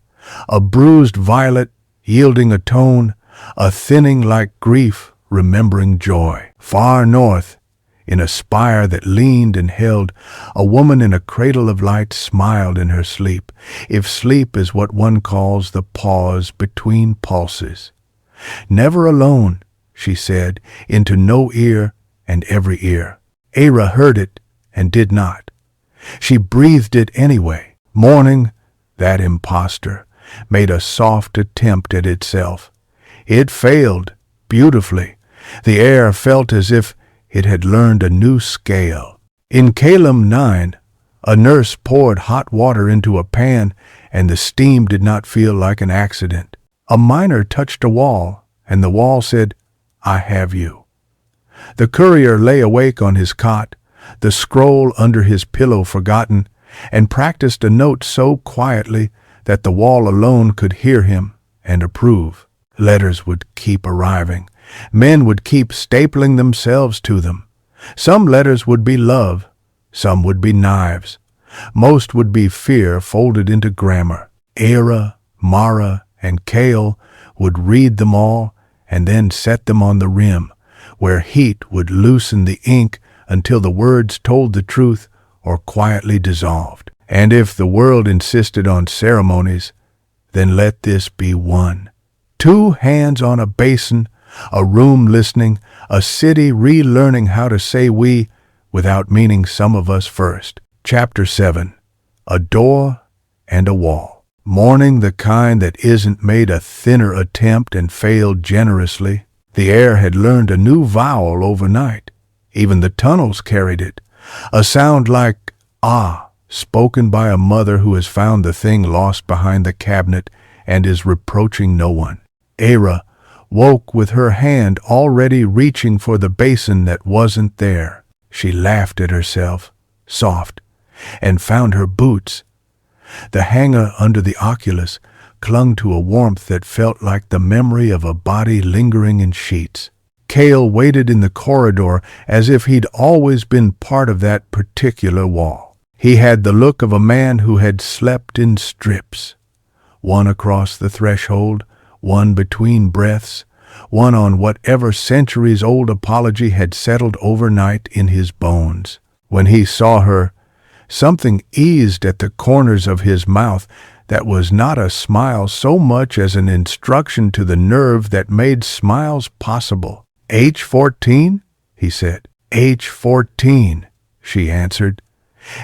A bruised violet, yielding a tone, a thinning like grief, remembering joy. Far north, in a spire that leaned and held, a woman in a cradle of light smiled in her sleep, if sleep is what one calls the pause between pulses. "Never alone," she said, into no ear and every ear. Eira heard it and did not. She breathed it anyway. Morning, that impostor, made a soft attempt at itself. It failed beautifully. The air felt as if it had learned a new scale. In Kael 9, a nurse poured hot water into a pan, and the steam did not feel like an accident. A miner touched a wall, and the wall said, "I have you." The courier lay awake on his cot, the scroll under his pillow forgotten, and practiced a note so quietly that the wall alone could hear him and approve. Letters would keep arriving. Men would keep stapling themselves to them. Some letters would be love, some would be knives. Most would be fear folded into grammar. Eira, Mara, and Kael would read them all and then set them on the rim, where heat would loosen the ink until the words told the truth or quietly dissolved. And if the world insisted on ceremonies, then let this be one. 2 hands on a basin, a room listening, a city relearning how to say we without meaning some of us first. Chapter 7. A door and a wall. Mourning the kind that isn't made a thinner attempt and failed generously. The air had learned a new vowel overnight. Even the tunnels carried it. A sound like ah, spoken by a mother who has found the thing lost behind the cabinet and is reproaching no one. Eira woke with her hand already reaching for the basin that wasn't there. She laughed at herself, soft, and found her boots. The hanger under the oculus clung to a warmth that felt like the memory of a body lingering in sheets. Kael waited in the corridor as if he'd always been part of that particular wall. He had the look of a man who had slept in strips. One across the threshold, one between breaths, one on whatever centuries-old apology had settled overnight in his bones. When he saw her, something eased at the corners of his mouth that was not a smile so much as an instruction to the nerve that made smiles possible. "H14?" he said. "H14," she answered.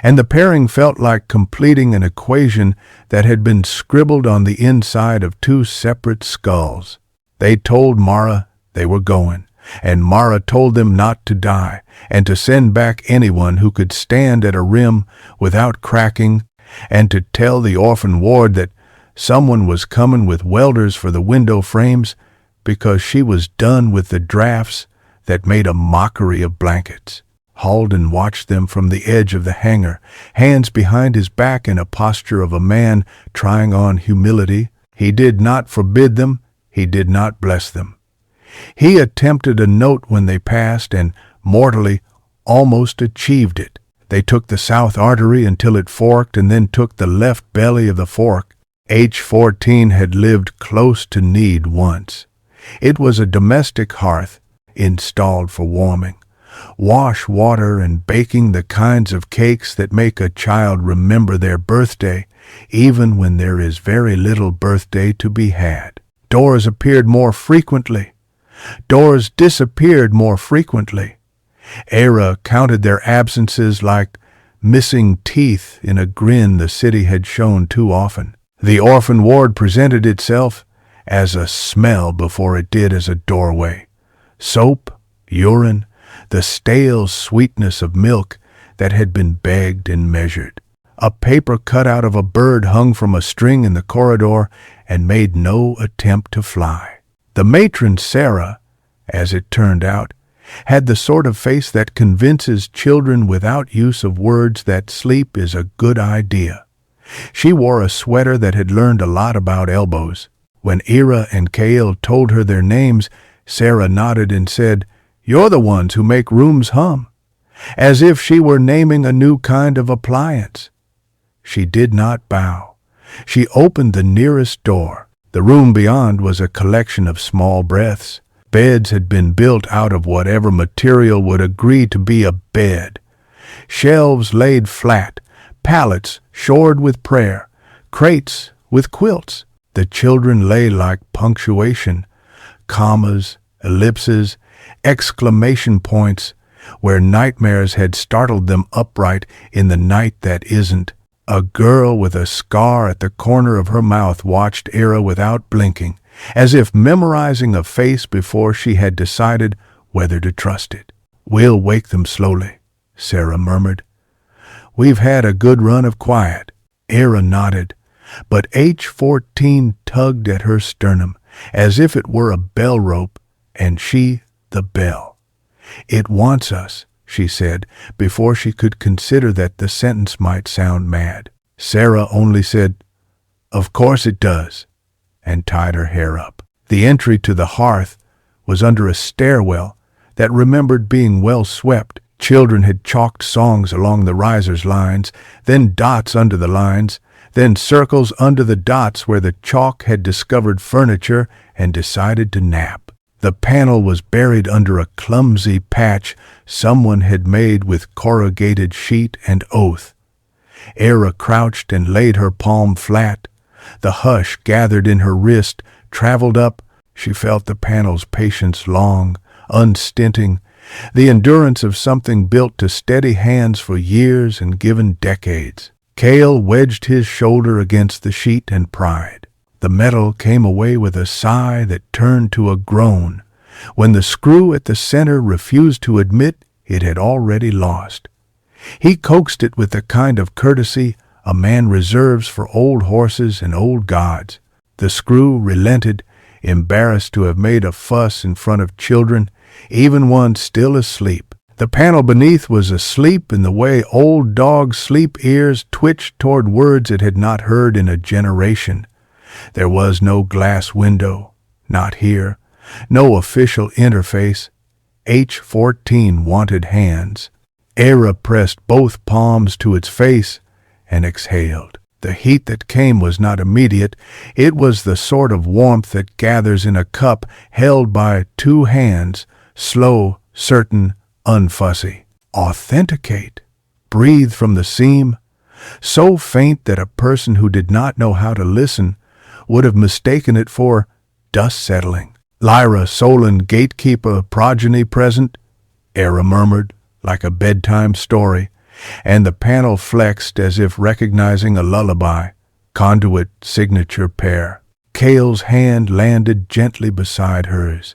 And the pairing felt like completing an equation that had been scribbled on the inside of 2 separate skulls. They told Mara they were going, and Mara told them not to die, and to send back anyone who could stand at a rim without cracking, and to tell the orphan ward that someone was coming with welders for the window frames because she was done with the drafts that made a mockery of blankets. Halden watched them from the edge of the hangar, hands behind his back in a posture of a man trying on humility. He did not forbid them, he did not bless them. He attempted a note when they passed and, mortally, almost achieved it. They took the south artery until it forked and then took the left belly of the fork. H-14 had lived close to need once. It was a domestic hearth, installed for warming, wash water and baking the kinds of cakes that make a child remember their birthday, even when there is very little birthday to be had. Doors appeared more frequently. Doors disappeared more frequently. Eira counted their absences like missing teeth in a grin the city had shown too often. The orphan ward presented itself as a smell before it did as a doorway. Soap, urine, the stale sweetness of milk that had been begged and measured. A paper cutout of a bird hung from a string in the corridor and made no attempt to fly. The matron Sarah, as it turned out, had the sort of face that convinces children without use of words that sleep is a good idea. She wore a sweater that had learned a lot about elbows. When Eira and Kael told her their names, Sarah nodded and said, "You're the ones who make rooms hum," as if she were naming a new kind of appliance. She did not bow. She opened the nearest door. The room beyond was a collection of small breaths. Beds had been built out of whatever material would agree to be a bed. Shelves laid flat, pallets shored with prayer, crates with quilts. The children lay like punctuation, commas, ellipses, exclamation points, where nightmares had startled them upright in the night that isn't. A girl with a scar at the corner of her mouth watched Eira without blinking, as if memorizing a face before she had decided whether to trust it. "We'll wake them slowly," Sarah murmured. "We've had a good run of quiet." Eira nodded, but H-14 tugged at her sternum, as if it were a bell rope, and she the bell. "It wants us," she said, before she could consider that the sentence might sound mad. Sarah only said, "Of course it does," and tied her hair up. The entry to the hearth was under a stairwell that remembered being well swept. Children had chalked songs along the risers' lines, then dots under the lines, then circles under the dots where the chalk had discovered furniture and decided to nap. The panel was buried under a clumsy patch someone had made with corrugated sheet and oath. Eira crouched and laid her palm flat. The hush gathered in her wrist, traveled up. She felt the panel's patience long, unstinting, the endurance of something built to steady hands for years and given decades. Kael wedged his shoulder against the sheet and pried. The metal came away with a sigh that turned to a groan, when the screw at the center refused to admit it had already lost. He coaxed it with the kind of courtesy a man reserves for old horses and old gods. The screw relented, embarrassed to have made a fuss in front of children, even one still asleep. The panel beneath was asleep in the way old dogs' sleep ears twitched toward words it had not heard in a generation. There was no glass window, not here, no official interface. H-14 wanted hands. Eira pressed both palms to its face and exhaled. The heat that came was not immediate. It was the sort of warmth that gathers in a cup held by two hands, slow, certain, unfussy. Authenticate. Breathe from the seam. So faint that a person who did not know how to listen would have mistaken it for dust settling. "Lyra, Solon, gatekeeper, progeny present," Eira murmured, like a bedtime story, and the panel flexed as if recognizing a lullaby. Conduit, signature pair. Kael's hand landed gently beside hers.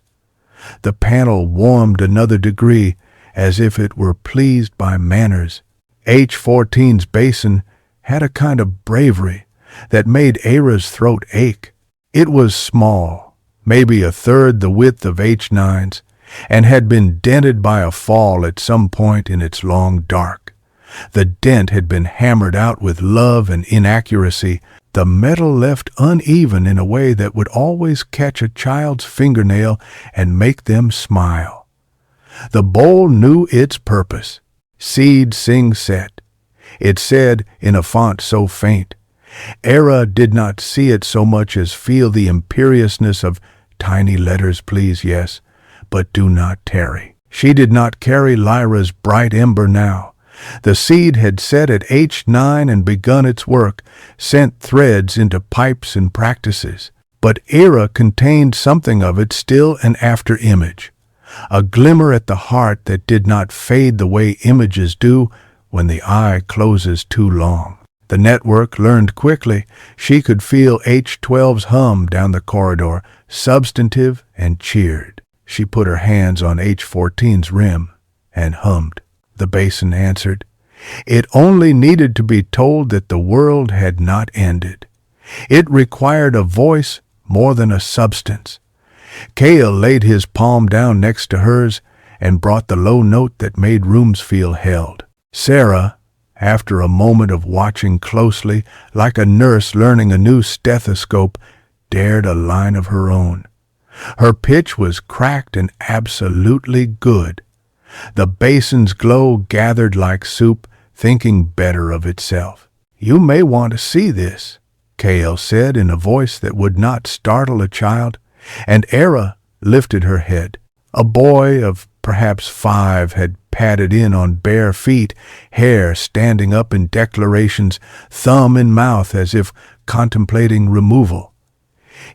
The panel warmed another degree, as if it were pleased by manners. H-14's basin had a kind of bravery that made Eira's throat ache. It was small, maybe a third the width of H-9's, and had been dented by a fall at some point in its long dark. The dent had been hammered out with love and inaccuracy, the metal left uneven in a way that would always catch a child's fingernail and make them smile. The bowl knew its purpose. Seed sing set. It said in a font so faint. Eira did not see it so much as feel the imperiousness of tiny letters, please, yes, but do not tarry. She did not carry Lyra's bright ember now. The seed had set at H9 and begun its work, sent threads into pipes and practices. But Eira contained something of it still, an after-image, a glimmer at the heart that did not fade the way images do when the eye closes too long. The network learned quickly. She could feel H12's hum down the corridor, substantive and cheered. She put her hands on H14's rim and hummed. The basin answered. It only needed to be told that the world had not ended. It required a voice more than a substance. Kael laid his palm down next to hers and brought the low note that made rooms feel held. Sarah, after a moment of watching closely, like a nurse learning a new stethoscope, dared a line of her own. Her pitch was cracked and absolutely good. The basin's glow gathered like soup, thinking better of itself. You may want to see this, Kael said in a voice that would not startle a child, and Eira lifted her head. A boy of perhaps 5 had padded in on bare feet, hair standing up in declarations, thumb in mouth as if contemplating removal.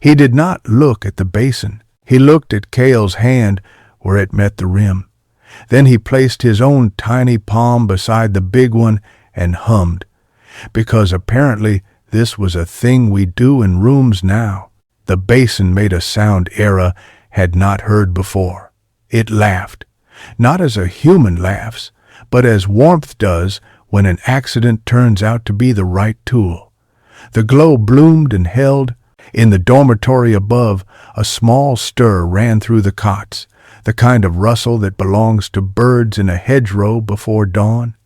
He did not look at the basin. He looked at Kael's hand where it met the rim. Then he placed his own tiny palm beside the big one and hummed, because apparently this was a thing we do in rooms now. The basin made a sound Eira had not heard before. It laughed, not as a human laughs, but as warmth does when an accident turns out to be the right tool. The glow bloomed and held. In the dormitory above, a small stir ran through the cots, the kind of rustle that belongs to birds in a hedgerow before dawn.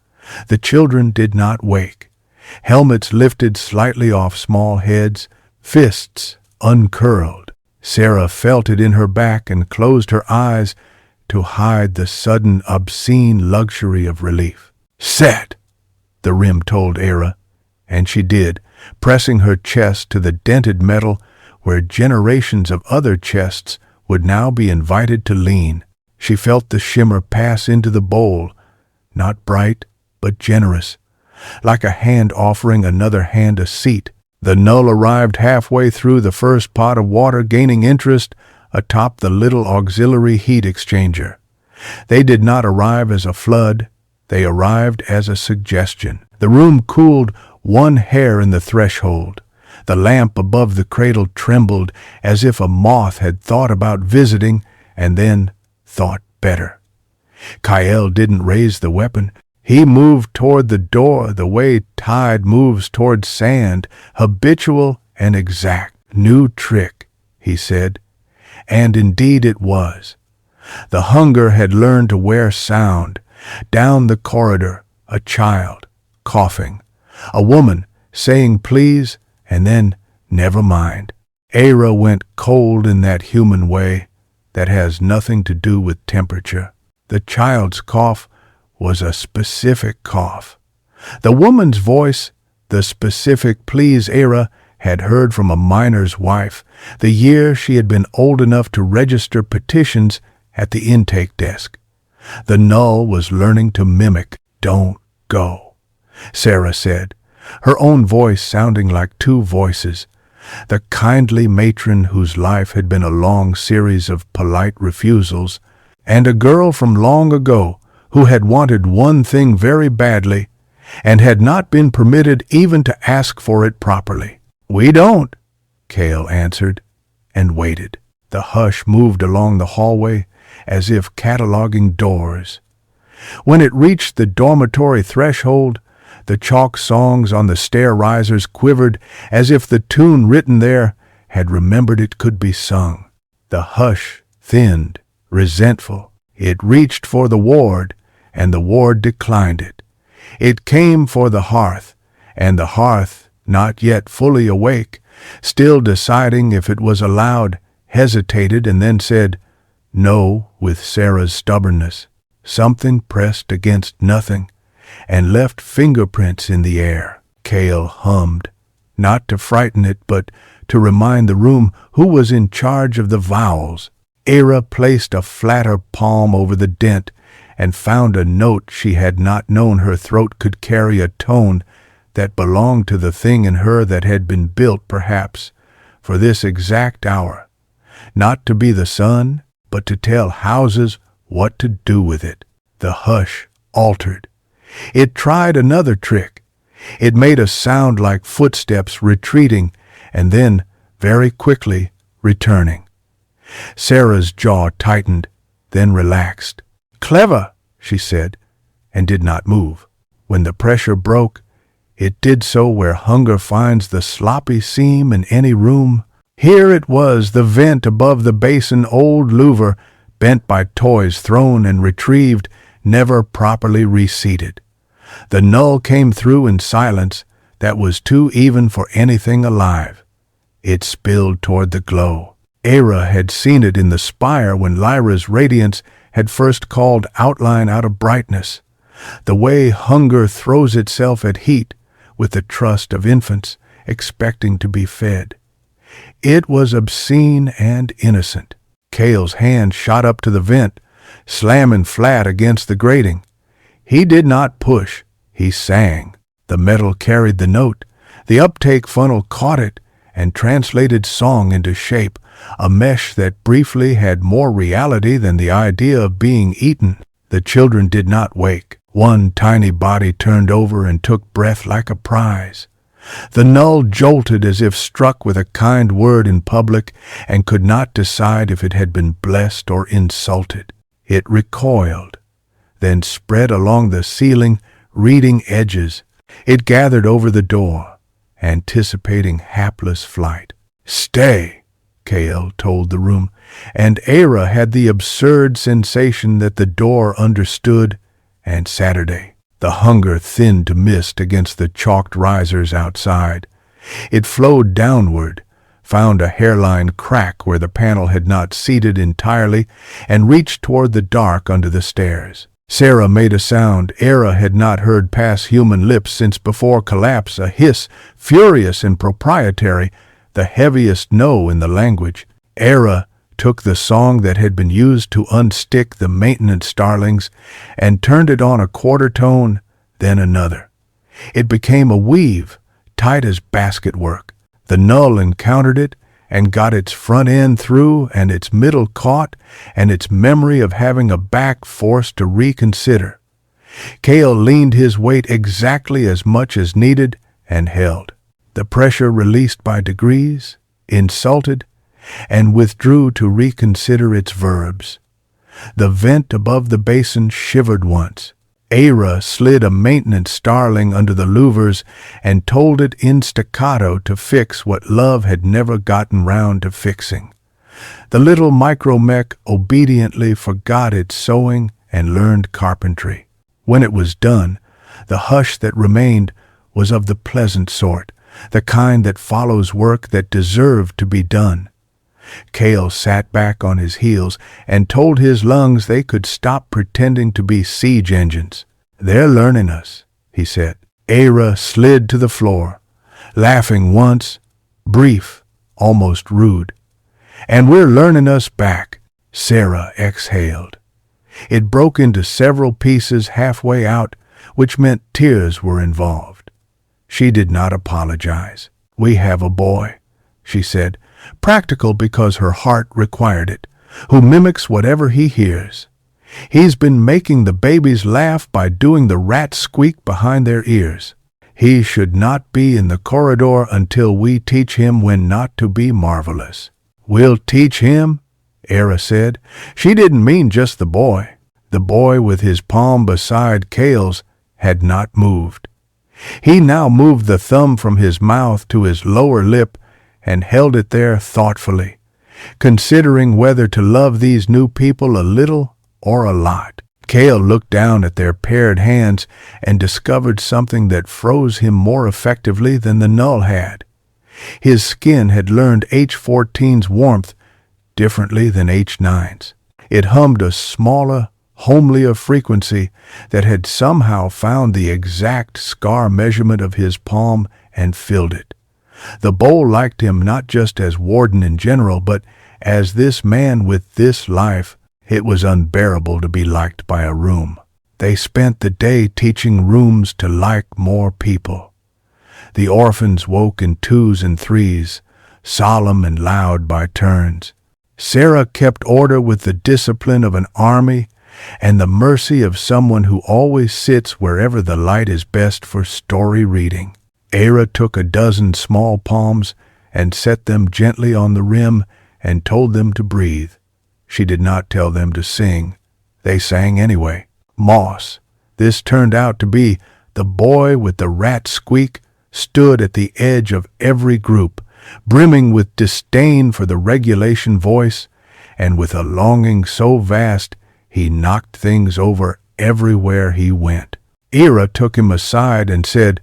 The children did not wake. Helmets lifted slightly off small heads, fists uncurled. Sarah felt it in her back and closed her eyes to hide the sudden obscene luxury of relief. Set, the rim told Eira, and she did, pressing her chest to the dented metal where generations of other chests would now be invited to lean. She felt the shimmer pass into the bowl, not bright, but generous, like a hand offering another hand a seat. The null arrived halfway through the first pot of water, gaining interest atop the little auxiliary heat exchanger. They did not arrive as a flood. They arrived as a suggestion. The room cooled one hair in the threshold. The lamp above the cradle trembled as if a moth had thought about visiting and then thought better. Kael didn't raise the weapon. He moved toward the door the way tide moves toward sand, habitual and exact. New trick, he said. And indeed it was. The hunger had learned to wear sound. Down the corridor, a child, coughing. A woman saying please, and then never mind. Eira went cold in that human way that has nothing to do with temperature. The child's cough was a specific cough. The woman's voice, the specific please Eira had heard from a miner's wife the year she had been old enough to register petitions at the intake desk. The null was learning to mimic. Don't go, Sarah said, her own voice sounding like two voices. The kindly matron whose life had been a long series of polite refusals, and a girl from long ago who had wanted one thing very badly and had not been permitted even to ask for it properly. We don't, Kael answered, and waited. The hush moved along the hallway as if cataloging doors. When it reached the dormitory threshold, the chalk songs on the stair risers quivered as if the tune written there had remembered it could be sung. The hush thinned resentful. It reached for the ward, and the ward declined it. It came for the hearth, and the hearth, not yet fully awake, still deciding if it was allowed, hesitated and then said, "No," with Sarah's stubbornness. Something pressed against nothing, and left fingerprints in the air. Kael hummed, not to frighten it, but to remind the room who was in charge of the vowels. Eira placed a flatter palm over the dent and found a note she had not known her throat could carry, a tone that belonged to the thing in her that had been built, perhaps, for this exact hour, not to be the sun, but to tell houses what to do with it. The hush altered. It tried another trick. It made a sound like footsteps retreating and then, very quickly, returning. Sarah's jaw tightened, then relaxed. "Clever," she said, and did not move. When the pressure broke, it did so where hunger finds the sloppy seam in any room. Here it was, the vent above the basin, old louver, bent by toys thrown and retrieved, never properly reseated. The null came through in silence that was too even for anything alive. It spilled toward the glow. Eira had seen it in the spire when Lyra's radiance had first called outline out of brightness. The way hunger throws itself at heat with the trust of infants expecting to be fed. It was obscene and innocent. Kael's hand shot up to the vent, slamming flat against the grating. He did not push, he sang. The metal carried the note. The uptake funnel caught it and translated song into shape, a mesh that briefly had more reality than the idea of being eaten. The children did not wake. One tiny body turned over and took breath like a prize. The null jolted as if struck with a kind word in public and could not decide if it had been blessed or insulted. It recoiled, then spread along the ceiling, reading edges. It gathered over the door, anticipating hapless flight. "Stay," Kael told the room, and Eira had the absurd sensation that the door understood. And Saturday, the hunger thinned to mist against the chalked risers outside. It flowed downward, found a hairline crack where the panel had not seated entirely, and reached toward the dark under the stairs. Sarah made a sound Eira had not heard pass human lips since before collapse, a hiss, furious and proprietary, the heaviest no in the language. Eira took the song that had been used to unstick the maintenance starlings and turned it on a quarter tone, then another. It became a weave, tight as basket work. The null encountered it and got its front end through and its middle caught and its memory of having a back forced to reconsider. Kael leaned his weight exactly as much as needed and held. The pressure released by degrees, insulted, and withdrew to reconsider its verbs. The vent above the basin shivered once. Eira slid a maintenance starling under the louvers and told it in staccato to fix what love had never gotten round to fixing. The little micromech obediently forgot its sewing and learned carpentry. When it was done, the hush that remained was of the pleasant sort, the kind that follows work that deserved to be done. Kael sat back on his heels and told his lungs they could stop pretending to be siege engines. "They're learning us," he said. Eira slid to the floor, laughing once, brief, almost rude. "And we're learning us back," Sarah exhaled. It broke into several pieces halfway out, which meant tears were involved. She did not apologize. "We have a boy," she said, practical because her heart required it, who mimics whatever he hears. "He's been making the babies laugh by doing the rat squeak behind their ears. He should not be in the corridor until we teach him when not to be marvelous." "We'll teach him," Eira said. She didn't mean just the boy. The boy with his palm beside Kael's had not moved. He now moved the thumb from his mouth to his lower lip and held it there thoughtfully. considering whether to love these new people a little or a lot. Kael looked down at their paired hands and discovered something that froze him more effectively than the null had. His skin had learned H14's warmth differently than H9's. It hummed a smaller, homelier frequency that had somehow found the exact scar measurement of his palm and filled it. The bowl liked him not just as warden in general, but as this man with this life. It was unbearable to be liked by a room. They spent the day teaching rooms to like more people. The orphans woke in twos and threes, solemn and loud by turns. Sarah kept order with the discipline of an army and the mercy of someone who always sits wherever the light is best for story reading. Eira took a dozen small palms and set them gently on the rim and told them to breathe. She did not tell them to sing. They sang anyway. Moss, this turned out to be the boy with the rat squeak, stood at the edge of every group, brimming with disdain for the regulation voice, and with a longing so vast he knocked things over everywhere he went. Eira took him aside and said,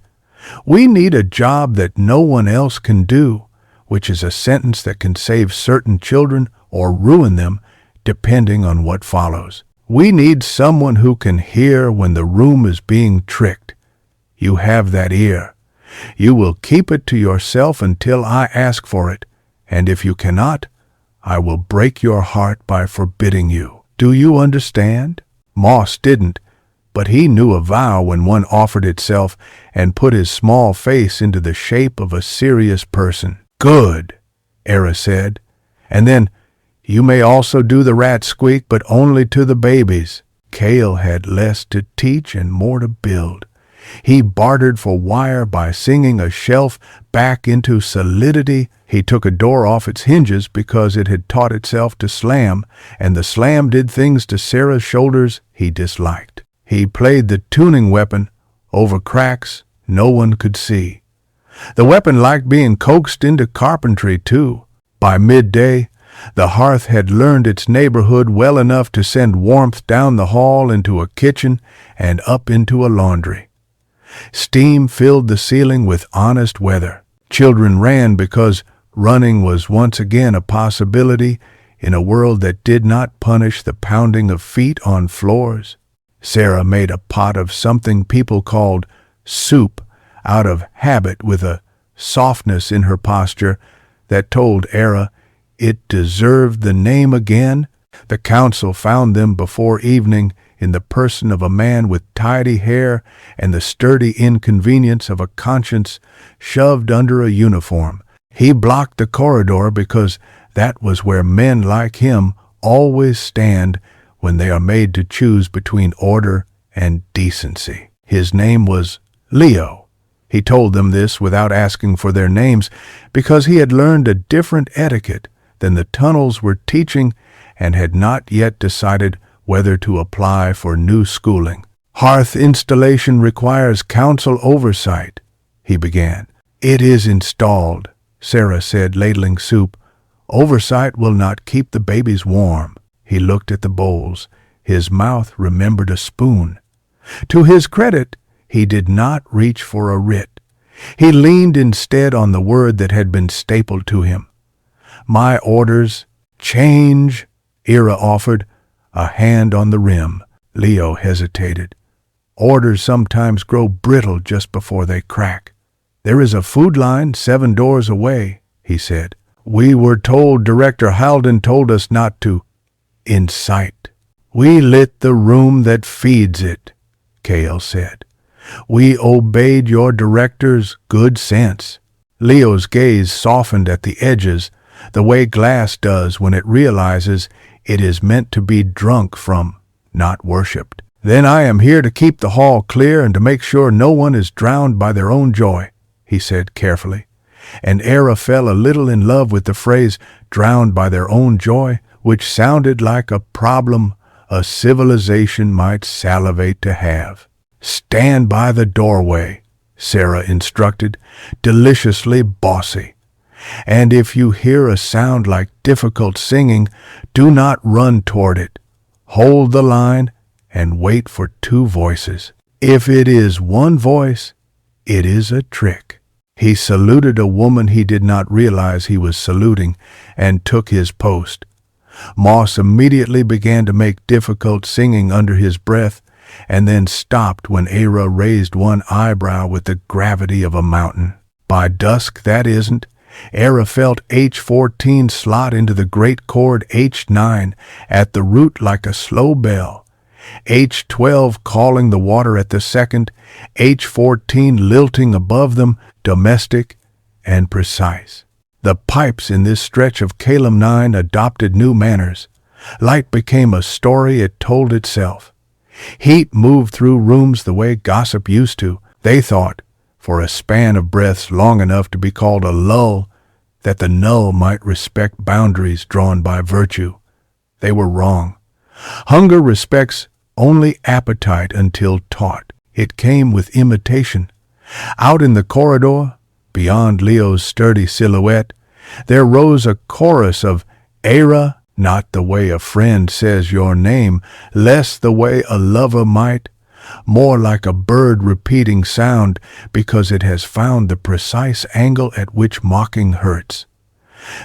"We need a job that no one else can do," which is a sentence that can save certain children or ruin them, depending on what follows. We need someone who can hear when the room is being tricked. You have that ear. You will keep it to yourself until I ask for it, and if you cannot, I will break your heart by forbidding you. Do you understand? Moss didn't, but he knew a vow when one offered itself and put his small face into the shape of a serious person. Good, Eira said, and then, "You may also do the rat squeak, but only to the babies." Kael had less to teach and more to build. He bartered for wire by singing a shelf back into solidity. He took a door off its hinges because it had taught itself to slam, and the slam did things to Sarah's shoulders he disliked. He played the tuning weapon over cracks no one could see. The weapon liked being coaxed into carpentry, too. By midday, the hearth had learned its neighborhood well enough to send warmth down the hall into a kitchen and up into a laundry. Steam filled the ceiling with honest weather. Children ran because running was once again a possibility in a world that did not punish the pounding of feet on floors. Sarah made a pot of something people called soup out of habit, with a softness in her posture that told Eira it deserved the name again. The council found them before evening in the person of a man with tidy hair and the sturdy inconvenience of a conscience shoved under a uniform. He blocked the corridor because that was where men like him always stand when they are made to choose between order and decency. His name was Leo. He told them this without asking for their names because he had learned a different etiquette than the tunnels were teaching and had not yet decided whether to apply for new schooling. "Hearth installation requires council oversight," he began. "It is installed," Sarah said, ladling soup. "Oversight will not keep the babies warm." He looked at the bowls. His mouth remembered a spoon. To his credit, he did not reach for a writ. He leaned instead on the word that had been stapled to him. "My orders, change," Eira offered, a hand on the rim. Leo hesitated. "Orders sometimes grow brittle just before they crack." "There is a food line 7 doors away," he said. "We were told Director Hardened told us not to incite." "We lit the room that feeds it," Kael said. "We obeyed your director's good sense." Leo's gaze softened at the edges, the way glass does when it realizes it is meant to be drunk from, not worshipped. "Then I am here to keep the hall clear and to make sure no one is drowned by their own joy," he said carefully. And Eira fell a little in love with the phrase, "drowned by their own joy," which sounded like a problem a civilization might salivate to have. "Stand by the doorway," Sarah instructed, deliciously bossy. And if you hear a sound like difficult singing, do not run toward it. Hold the line and wait for two voices. If it is one voice, it is a trick. He saluted a woman he did not realize he was saluting and took his post. Moss immediately began to make difficult singing under his breath and then stopped when Eira raised one eyebrow with the gravity of a mountain. By dusk, that isn't, Eira felt H14 slot into the great chord H9 at the root like a slow bell, H12 calling the water at the second, H14 lilting above them, domestic and precise. The pipes in this stretch of Kalam 9 adopted new manners. Light became a story it told itself. Heat moved through rooms the way gossip used to. They thought, for a span of breaths long enough to be called a lull, that the null might respect boundaries drawn by virtue. They were wrong. Hunger respects only appetite until taught. It came with imitation. Out in the corridor, beyond Leo's sturdy silhouette, there rose a chorus of Eira, not the way a friend says your name, less the way a lover might, more like a bird repeating sound because it has found the precise angle at which mocking hurts.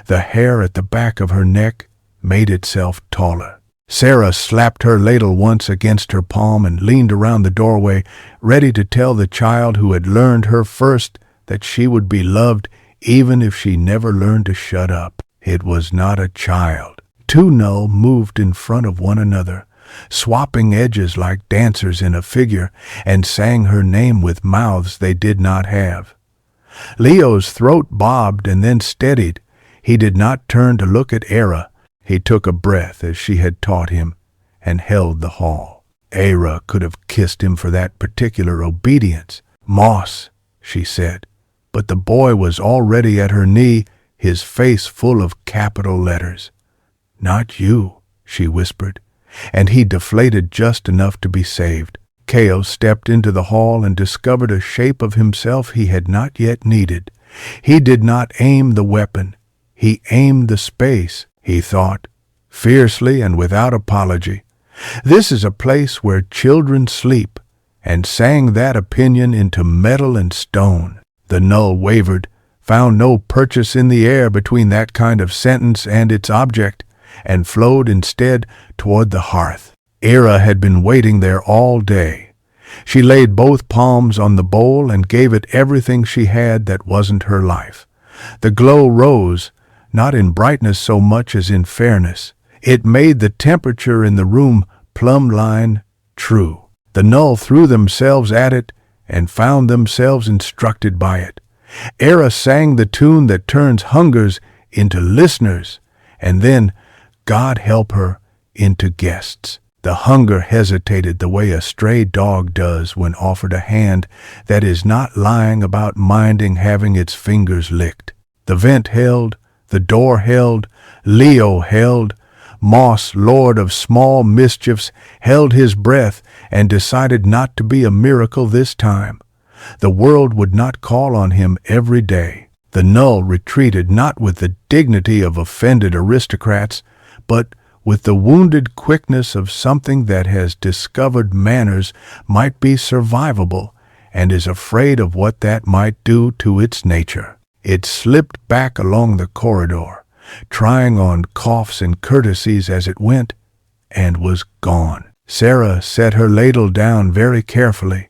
The hair at the back of her neck made itself taller. Sarah slapped her ladle once against her palm and leaned around the doorway, ready to tell the child who had learned her first that she would be loved even if she never learned to shut up. It was not a child. Two null moved in front of one another, swapping edges like dancers in a figure, and sang her name with mouths they did not have. Leo's throat bobbed and then steadied. He did not turn to look at Eira. He took a breath as she had taught him and held the hall. Eira could have kissed him for that particular obedience. Moss, she said, but the boy was already at her knee, his face full of capital letters. Not you, she whispered, and he deflated just enough to be saved. Kael stepped into the hall and discovered a shape of himself he had not yet needed. He did not aim the weapon. He aimed the space, he thought, fiercely and without apology. This is a place where children sleep, and sang that opinion into metal and stone. The null wavered, found no purchase in the air between that kind of sentence and its object, and flowed instead toward the hearth. Eira had been waiting there all day. She laid both palms on the bowl and gave it everything she had that wasn't her life. The glow rose, not in brightness so much as in fairness. It made the temperature in the room plumb-line true. The null threw themselves at it and found themselves instructed by it. Eira sang the tune that turns hungers into listeners, and then, God help her, into guests. The hunger hesitated the way a stray dog does when offered a hand that is not lying about minding having its fingers licked. The vent held, the door held, Leo held. Moss, lord of small mischiefs, held his breath and decided not to be a miracle this time. The world would not call on him every day. The null retreated not with the dignity of offended aristocrats, but with the wounded quickness of something that has discovered manners might be survivable and is afraid of what that might do to its nature. It slipped back along the corridor, trying on coughs and courtesies as it went, and was gone. Sarah set her ladle down very carefully,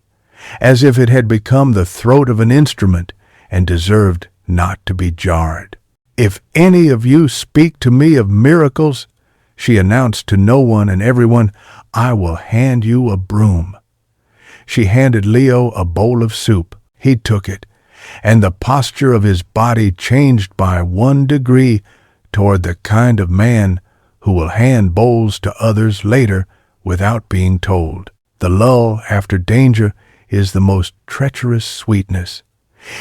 as if it had become the throat of an instrument and deserved not to be jarred. If any of you speak to me of miracles, she announced to no one and everyone, I will hand you a broom. She handed Leo a bowl of soup. He took it, and the posture of his body changed by 1 degree toward the kind of man who will hand bowls to others later without being told. The lull after danger is the most treacherous sweetness.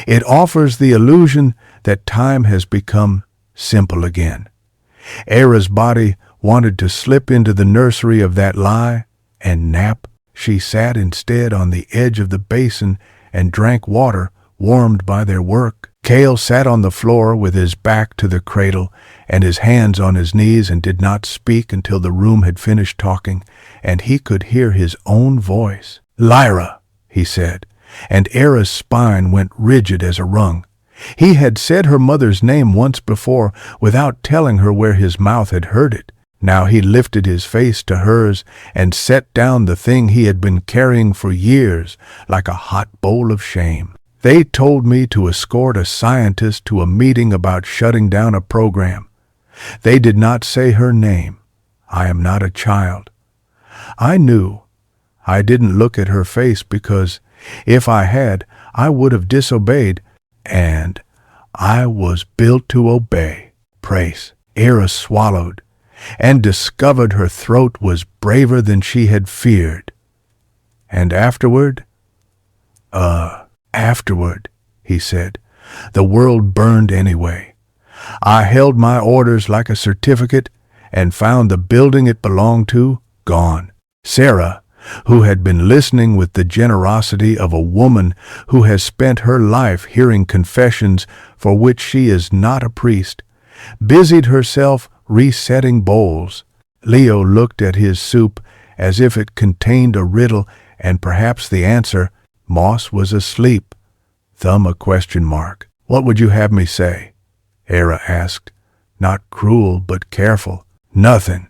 It offers the illusion that time has become simple again. Eira's body wanted to slip into the nursery of that lie and nap. She sat instead on the edge of the basin and drank water warmed by their work. Kael sat on the floor with his back to the cradle and his hands on his knees and did not speak until the room had finished talking and he could hear his own voice. "Lyra," he said, and Eira's spine went rigid as a rung. He had said her mother's name once before without telling her where his mouth had heard it. Now he lifted his face to hers and set down the thing he had been carrying for years like a hot bowl of shame. "They told me to escort a scientist to a meeting about shutting down a program. They did not say her name. I am not a child. I knew. I didn't look at her face because if I had, I would have disobeyed, and I was built to obey." Praise. Eira swallowed and discovered her throat was braver than she had feared. "And afterward?" Afterward," he said, "the world burned anyway. I held my orders like a certificate and found the building it belonged to gone." Sarah, who had been listening with the generosity of a woman who has spent her life hearing confessions for which she is not a priest, busied herself resetting bowls. Leo looked at his soup as if it contained a riddle and perhaps the answer. Moss was asleep. Thumb a question mark. "What would you have me say?" Eira asked, not cruel but careful. "Nothing,"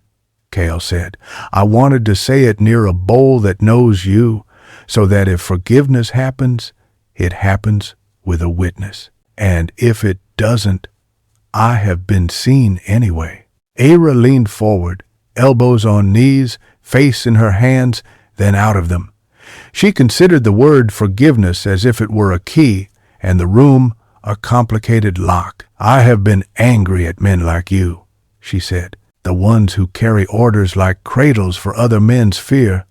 Kael said. "I wanted to say it near a bowl that knows you, so that if forgiveness happens, it happens with a witness. And if it doesn't, I have been seen anyway." Eira leaned forward, elbows on knees, face in her hands, then out of them. She considered the word forgiveness as if it were a key, and the room a complicated lock. "I have been angry at men like you," she said, "the ones who carry orders like cradles for other men's fear.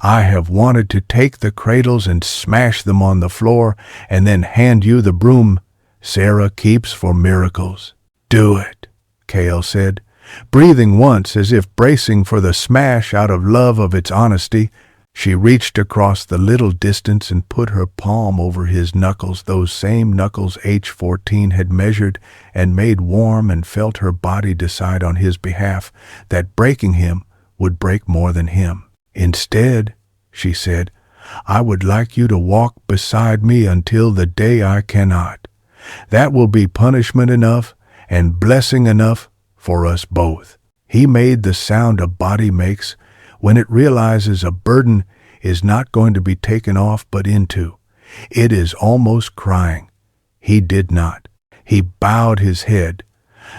I have wanted to take the cradles and smash them on the floor and then hand you the broom Sarah keeps for miracles." "Do it," Kael said, breathing once as if bracing for the smash out of love of its honesty. She reached across the little distance and put her palm over his knuckles, those same knuckles H14 had measured and made warm, and felt her body decide on his behalf that breaking him would break more than him. "Instead," she said, "I would like you to walk beside me until the day I cannot. That will be punishment enough and blessing enough for us both." He made the sound a body makes when it realizes a burden is not going to be taken off but into. It is almost crying. He did not. He bowed his head,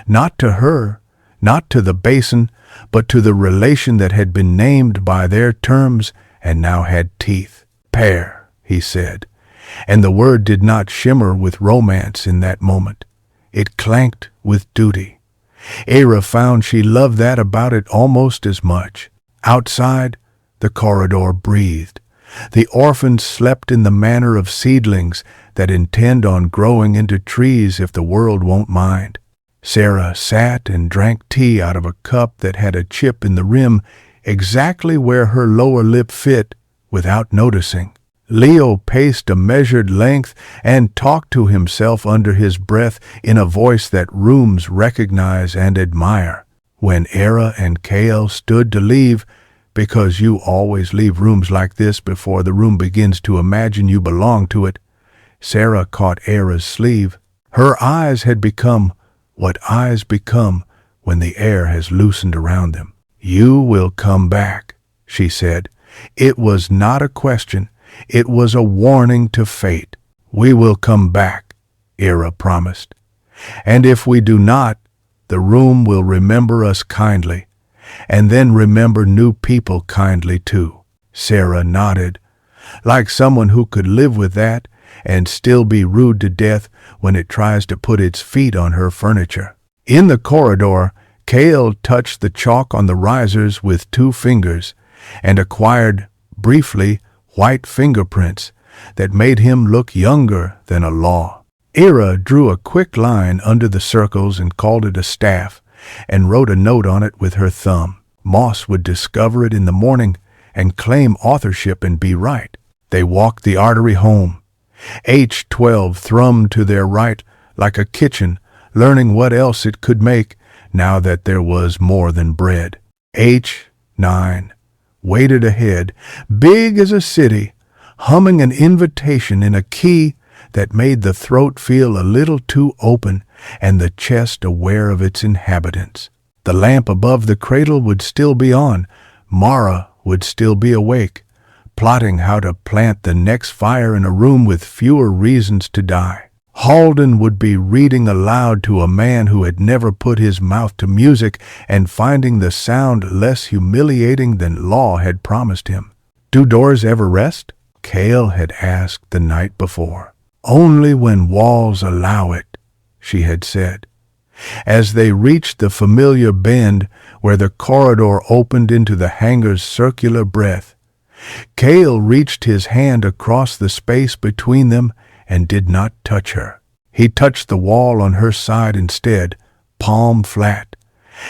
not to her, not to the basin, but to the relation that had been named by their terms and now had teeth. "Pair," he said, and the word did not shimmer with romance in that moment. It clanked with duty. Eira found she loved that about it almost as much. Outside, the corridor breathed. The orphans slept in the manner of seedlings that intend on growing into trees if the world won't mind. Sarah sat and drank tea out of a cup that had a chip in the rim exactly where her lower lip fit without noticing. Leo paced a measured length and talked to himself under his breath in a voice that rooms recognize and admire. When Eira and Kael stood to leave, because you always leave rooms like this before the room begins to imagine you belong to it, Sarah caught Eira's sleeve. Her eyes had become what eyes become when the air has loosened around them. "You will come back," she said. It was not a question. It was a warning to fate. "We will come back," Eira promised. "And if we do not, the room will remember us kindly, and then remember new people kindly too." Sarah nodded, like someone who could live with that and still be rude to death when it tries to put its feet on her furniture. In the corridor, Kael touched the chalk on the risers with 2 fingers and acquired, briefly, white fingerprints that made him look younger than a law. Eira drew a quick line under the circles and called it a staff, and wrote a note on it with her thumb. Moss would discover it in the morning and claim authorship and be right. They walked the artery home. H12 thrummed to their right like a kitchen, learning what else it could make now that there was more than bread. H9 waited ahead, big as a city, humming an invitation in a key that made the throat feel a little too open and the chest aware of its inhabitants. The lamp above the cradle would still be on. Mara would still be awake, plotting how to plant the next fire in a room with fewer reasons to die. Halden would be reading aloud to a man who had never put his mouth to music and finding the sound less humiliating than law had promised him. "Do doors ever rest?" Kael had asked the night before. "Only when walls allow it," she had said. As they reached the familiar bend where the corridor opened into the hangar's circular breadth, Kael reached his hand across the space between them and did not touch her. He touched the wall on her side instead, palm flat,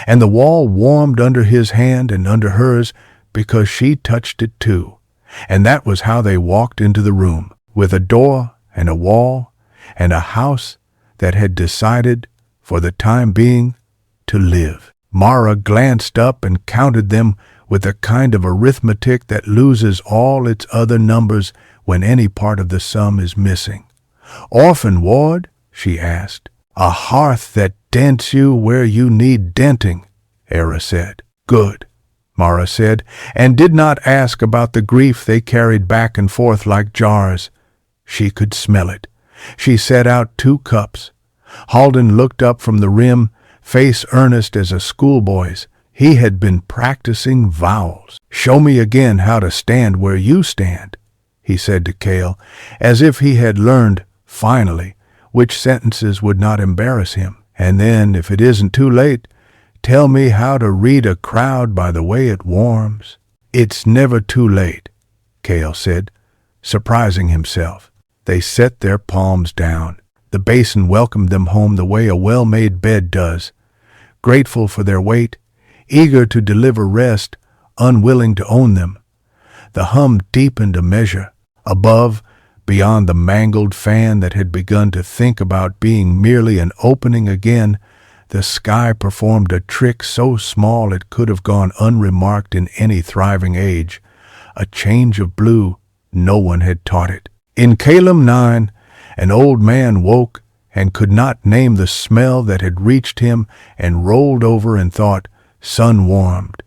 and the wall warmed under his hand and under hers because she touched it too. And that was how they walked into the room, with a door and a wall and a house that had decided, for the time being, to live. Mara glanced up and counted them with a kind of arithmetic that loses all its other numbers when any part of the sum is missing. "Orphan ward?" she asked. "A hearth that dents you where you need denting," Eira said. "Good," Mara said, and did not ask about the grief they carried back and forth like jars. She could smell it. She set out 2 cups. Halden looked up from the rim, face earnest as a schoolboy's. He had been practicing vowels. "Show me again how to stand where you stand," he said to Kael, as if he had learned, finally, which sentences would not embarrass him. "And then, if it isn't too late, tell me how to read a crowd by the way it warms." "It's never too late," Kael said, surprising himself. They set their palms down. The basin welcomed them home the way a well-made bed does, grateful for their weight, eager to deliver rest, unwilling to own them. The hum deepened a measure. Above, beyond the mangled fan that had begun to think about being merely an opening again, the sky performed a trick so small it could have gone unremarked in any thriving age, a change of blue no one had taught it. In Calum 9, an old man woke and could not name the smell that had reached him and rolled over and thought, "Sun warmed,"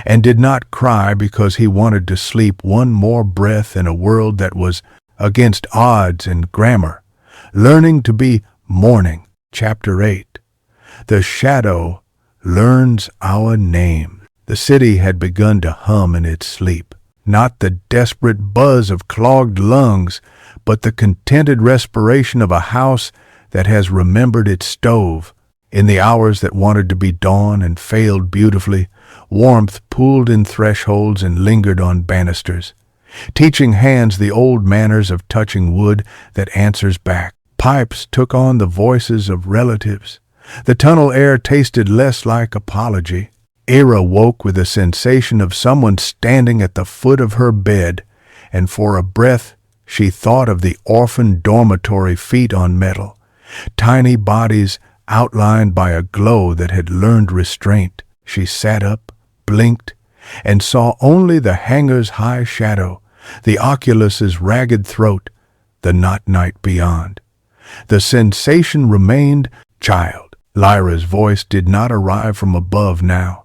and did not cry because he wanted to sleep one more breath in a world that was against odds and grammar, learning to be morning. Chapter 8. The shadow learns our name. The city had begun to hum in its sleep, not the desperate buzz of clogged lungs, but the contented respiration of a house that has remembered its stove. In the hours that wanted to be dawn and failed beautifully, warmth pooled in thresholds and lingered on banisters, teaching hands the old manners of touching wood that answers back. Pipes took on the voices of relatives. The tunnel air tasted less like apology. Eira woke with a sensation of someone standing at the foot of her bed, and for a breath she thought of the orphan dormitory feet on metal, tiny bodies outlined by a glow that had learned restraint. She sat up, blinked, and saw only the hangar's high shadow, the oculus's ragged throat, the not night beyond. The sensation remained. "Child." Lyra's voice did not arrive from above now.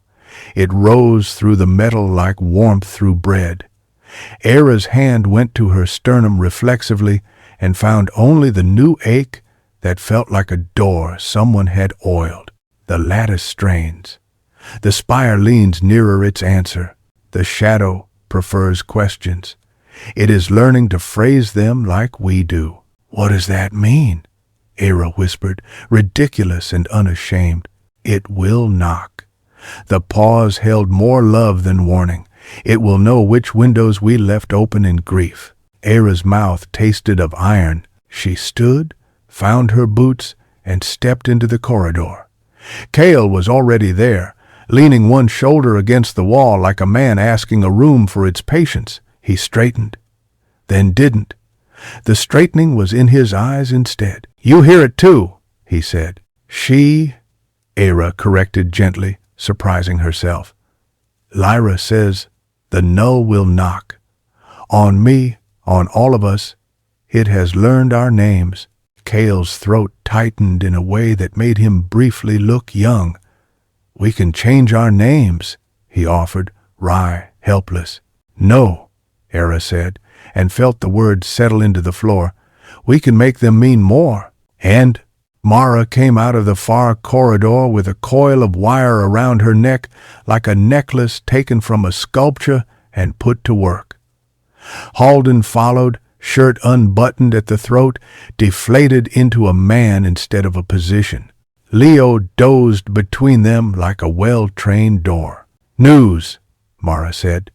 It rose through the metal like warmth through bread. Eira's hand went to her sternum reflexively and found only the new ache that felt like a door someone had oiled. The lattice strains. The spire leans nearer its answer. The shadow prefers questions. It is learning to phrase them like we do. "What does that mean?" Eira whispered, ridiculous and unashamed. "It will knock." The pause held more love than warning. It will know which windows we left open in grief. Eira's mouth tasted of iron. She stood, found her boots, and stepped into the corridor. Kael was already there, leaning one shoulder against the wall like a man asking a room for its patience. He straightened, then didn't. The straightening was in his eyes instead. "You hear it too," he said. She, Eira corrected gently, surprising herself. Lyra says the null will knock. On me, on all of us, it has learned our names. Kael's throat tightened in a way that made him briefly look young. We can change our names, he offered, wry, helpless. No, Eira said, and felt the words settle into the floor. We can make them mean more. And Mara came out of the far corridor with a coil of wire around her neck like a necklace taken from a sculpture and put to work. Halden followed, shirt unbuttoned at the throat, deflated into a man instead of a position. Leo dozed between them like a well-trained door. News, Mara said.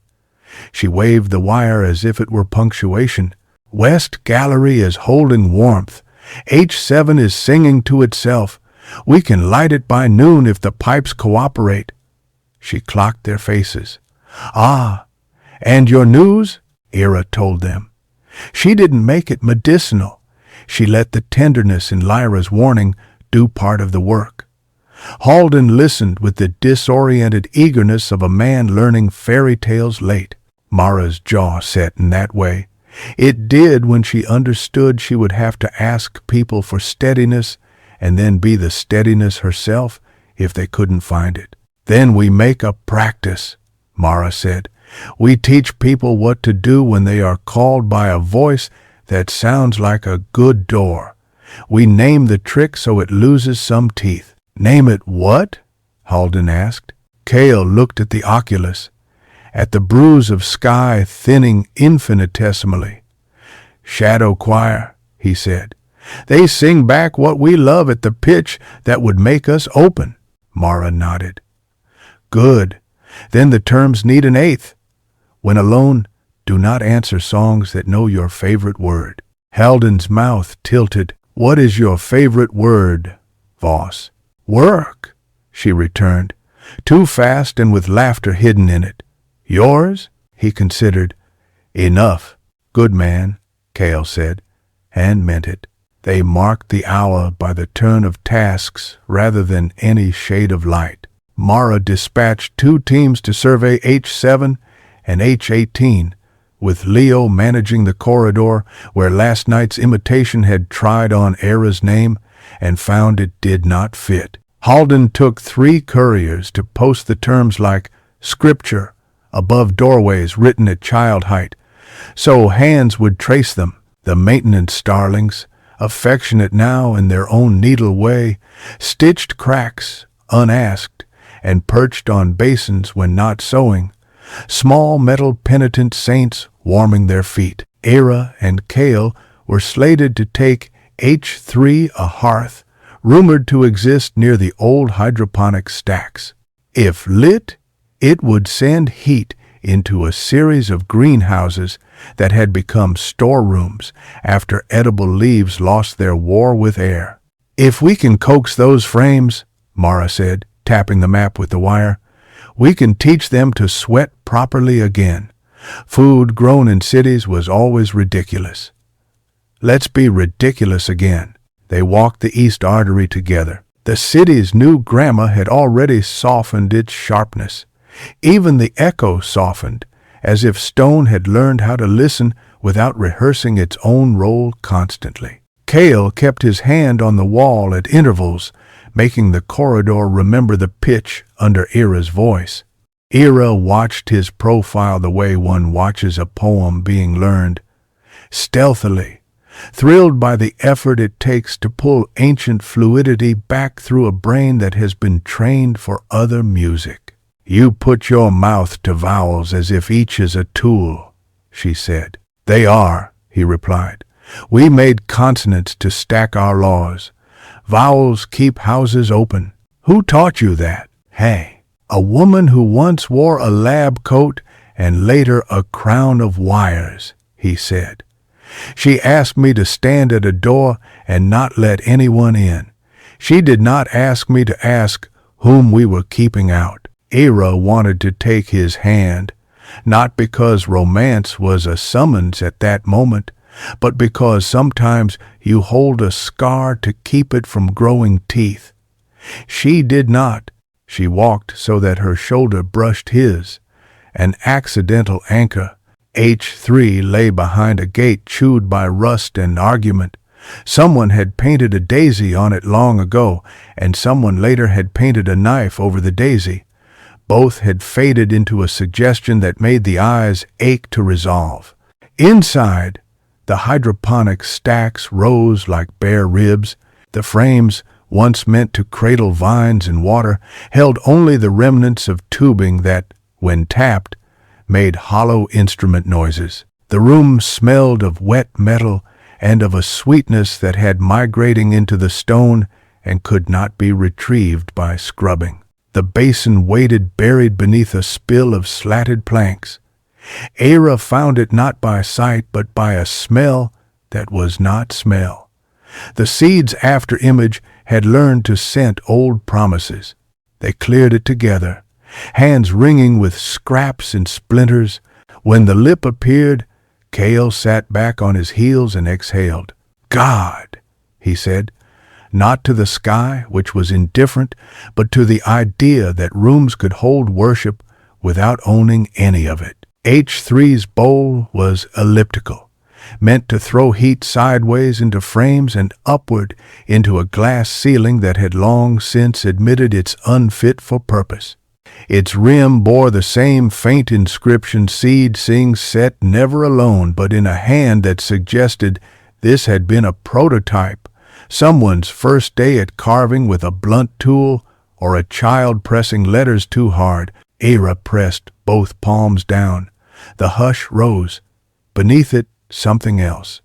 She waved the wire as if it were punctuation. West Gallery is holding warmth. H7 is singing to itself. We can light it by noon if the pipes cooperate. She clocked their faces. Ah, and your news? Eira told them. She didn't make it medicinal. She let the tenderness in Lyra's warning do part of the work. Halden listened with the disoriented eagerness of a man learning fairy tales late. Mara's jaw set in that way. It did when she understood she would have to ask people for steadiness and then be the steadiness herself if they couldn't find it. Then we make a practice, Mara said. We teach people what to do when they are called by a voice that sounds like a good door. We name the trick so it loses some teeth. Name it what? Halden asked. Kael looked at the oculus, at the bruise of sky thinning infinitesimally. Shadow choir, he said. They sing back what we love at the pitch that would make us open. Mara nodded. Good. Then the terms need an eighth. When alone, do not answer songs that know your favorite word. Halden's mouth tilted. What is your favorite word, Voss? Work, she returned, too fast and with laughter hidden in it. Yours? He considered. Enough. Good man, Kael said, and meant it. They marked the hour by the turn of tasks rather than any shade of light. Mara dispatched 2 teams to survey H7 and H18, with Leo managing the corridor where last night's imitation had tried on Eira's name and found it did not fit. Halden took 3 couriers to post the terms like scripture above doorways written at child height, so hands would trace them. The maintenance starlings, affectionate now in their own needle way, stitched cracks, unasked, and perched on basins when not sewing, small metal penitent saints warming their feet. Eira and Kael were slated to take H3, a hearth, rumored to exist near the old hydroponic stacks. If lit, it would send heat into a series of greenhouses that had become storerooms after edible leaves lost their war with air. If we can coax those frames, Mara said, tapping the map with the wire, we can teach them to sweat properly again. Food grown in cities was always ridiculous. Let's be ridiculous again. They walked the east artery together. The city's new grammar had already softened its sharpness. Even the echo softened, as if stone had learned how to listen without rehearsing its own role constantly. Kael kept his hand on the wall at intervals, making the corridor remember the pitch under Eira's voice. Eira watched his profile the way one watches a poem being learned, stealthily, thrilled by the effort it takes to pull ancient fluidity back through a brain that has been trained for other music. You put your mouth to vowels as if each is a tool, she said. They are, he replied. We made consonants to stack our laws. Vowels keep houses open. Who taught you that? Hey, a woman who once wore a lab coat and later a crown of wires, he said. She asked me to stand at a door and not let anyone in. She did not ask me to ask whom we were keeping out. Eira wanted to take his hand, not because romance was a summons at that moment, but because sometimes you hold a scar to keep it from growing teeth. She did not. She walked so that her shoulder brushed his. An accidental anchor. H3 lay behind a gate chewed by rust and argument. Someone had painted a daisy on it long ago, and someone later had painted a knife over the daisy. Both had faded into a suggestion that made the eyes ache to resolve. Inside, the hydroponic stacks rose like bare ribs. The frames, once meant to cradle vines in water, held only the remnants of tubing that, when tapped, made hollow instrument noises. The room smelled of wet metal and of a sweetness that had migrating into the stone and could not be retrieved by scrubbing. The basin waited buried beneath a spill of slatted planks. Eira found it not by sight but by a smell that was not smell. The seed's after-image had learned to scent old promises. They cleared it together, hands ringing with scraps and splinters. When the lip appeared, Kael sat back on his heels and exhaled. God, he said, not to the sky, which was indifferent, but to the idea that rooms could hold worship without owning any of it. H3's bowl was elliptical, meant to throw heat sideways into frames and upward into a glass ceiling that had long since admitted its unfit for purpose. Its rim bore the same faint inscription, Seed Sing Set Never Alone, but in a hand that suggested this had been a prototype, someone's first day at carving with a blunt tool, or a child pressing letters too hard. Eira pressed both palms down. The hush rose. Beneath it, something else.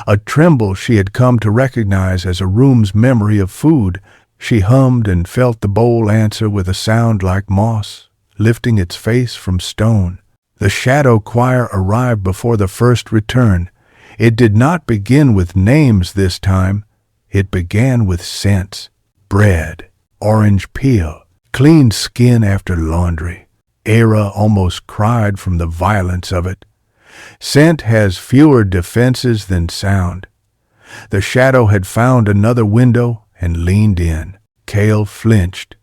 A tremble she had come to recognize as a room's memory of food. She hummed and felt the bowl answer with a sound like moss, lifting its face from stone. The shadow choir arrived before the first return. It did not begin with names this time. It began with scents. Bread, orange peel, clean skin after laundry. Eira almost cried from the violence of it. Scent has fewer defenses than sound. The shadow had found another window and leaned in. Kael flinched,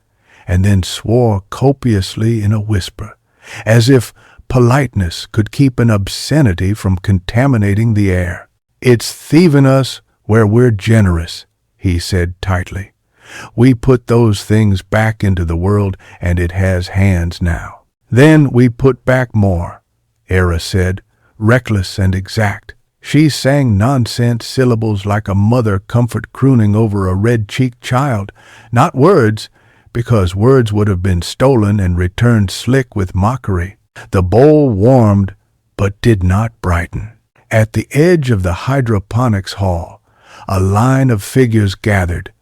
and then swore copiously in a whisper, as if politeness could keep an obscenity from contaminating the air. It's thieving us where we're generous, he said tightly. We put those things back into the world, and it has hands now. Then we put back more, Eira said, reckless and exact. She sang nonsense syllables like a mother comfort crooning over a red-cheeked child, not words, because words would have been stolen and returned slick with mockery. The bowl warmed, but did not brighten. At the edge of the hydroponics hall, a line of figures gathered.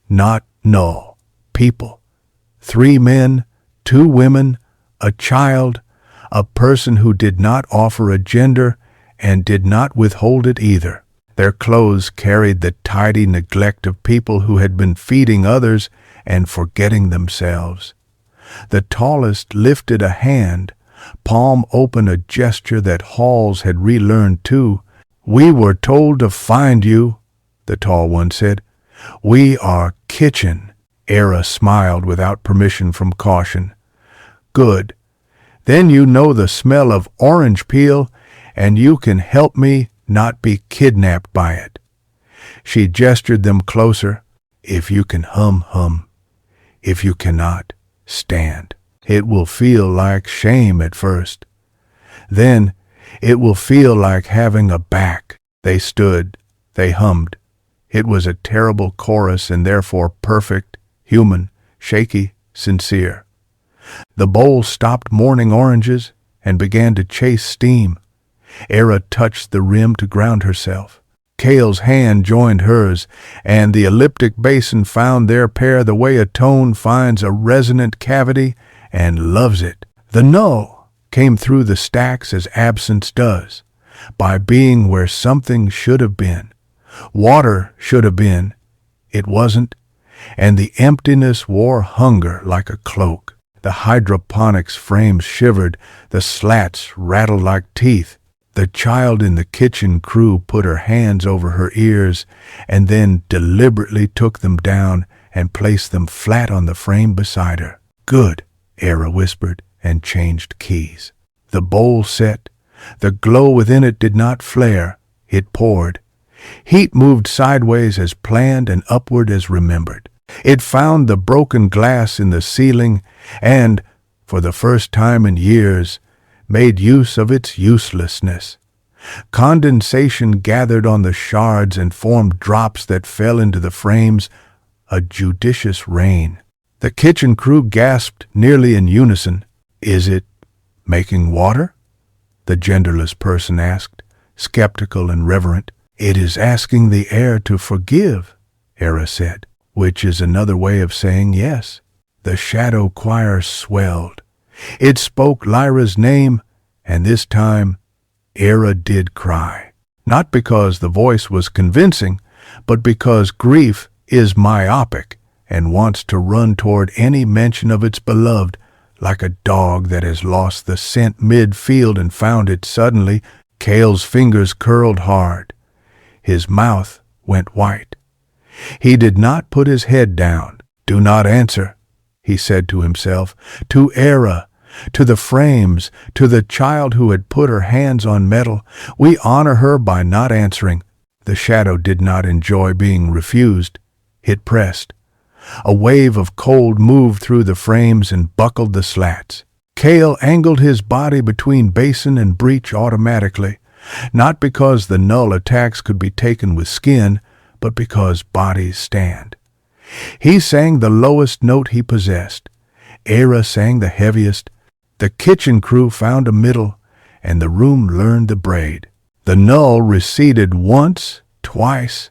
Not null. People. 3 men, 2 women, a child, a person who did not offer a gender and did not withhold it either. Their clothes carried the tidy neglect of people who had been feeding others and forgetting themselves. The tallest lifted a hand, palm open, a gesture that Halls had relearned too. We were told to find you, the tall one said. We are kitchen. Eira smiled without permission from caution. Good. Then you know the smell of orange peel, and you can help me not be kidnapped by it. She gestured them closer. If you can hum. If you cannot, stand. It will feel like shame at first. Then it will feel like having a back. They stood. They hummed. It was a terrible chorus and therefore perfect, human, shaky, sincere. The bowl stopped mourning oranges and began to chase steam. Eira touched the rim to ground herself. Kael's hand joined hers, and the elliptic basin found their pair the way a tone finds a resonant cavity and loves it. The null came through the stacks as absence does, by being where something should have been. Water should have been. It wasn't, and the emptiness wore hunger like a cloak. The hydroponics frames shivered, the slats rattled like teeth. The child in the kitchen crew put her hands over her ears and then deliberately took them down and placed them flat on the frame beside her. "Good," Eira whispered and changed keys. The bowl set. The glow within it did not flare. It poured. Heat moved sideways as planned and upward as remembered. It found the broken glass in the ceiling and, for the first time in years, made use of its uselessness. Condensation gathered on the shards and formed drops that fell into the frames, a judicious rain. The kitchen crew gasped nearly in unison. "Is it making water?" the genderless person asked, skeptical and reverent. "It is asking the air to forgive," Eira said, which is another way of saying yes. The shadow choir swelled. It spoke Lyra's name, and this time Eira did cry. Not because the voice was convincing, but because grief is myopic and wants to run toward any mention of its beloved, like a dog that has lost the scent mid-field and found it suddenly. Kael's fingers curled hard. His mouth went white. He did not put his head down. "Do not answer," he said to himself, to Eira, to the frames, to the child who had put her hands on metal. We honor her by not answering. The shadow did not enjoy being refused. It pressed. A wave of cold moved through the frames and buckled the slats. Kael angled his body between basin and breech automatically, not because the null attacks could be taken with skin, but because bodies stand. He sang the lowest note he possessed. Eira sang the heaviest. The kitchen crew found a middle, and the room learned the braid. The null receded once, twice,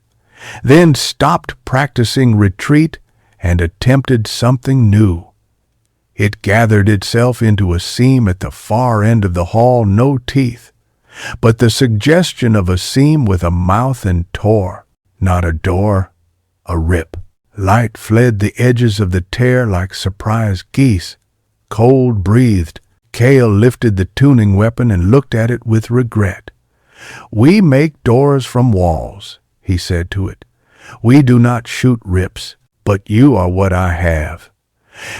then stopped practicing retreat and attempted something new. It gathered itself into a seam at the far end of the hall, no teeth, but the suggestion of a seam with a mouth and tore. Not a door, a rip. Light fled the edges of the tear like surprised geese. Cold breathed. Kael lifted the tuning weapon and looked at it with regret. "We make doors from walls," he said to it. "We do not shoot rips, but you are what I have."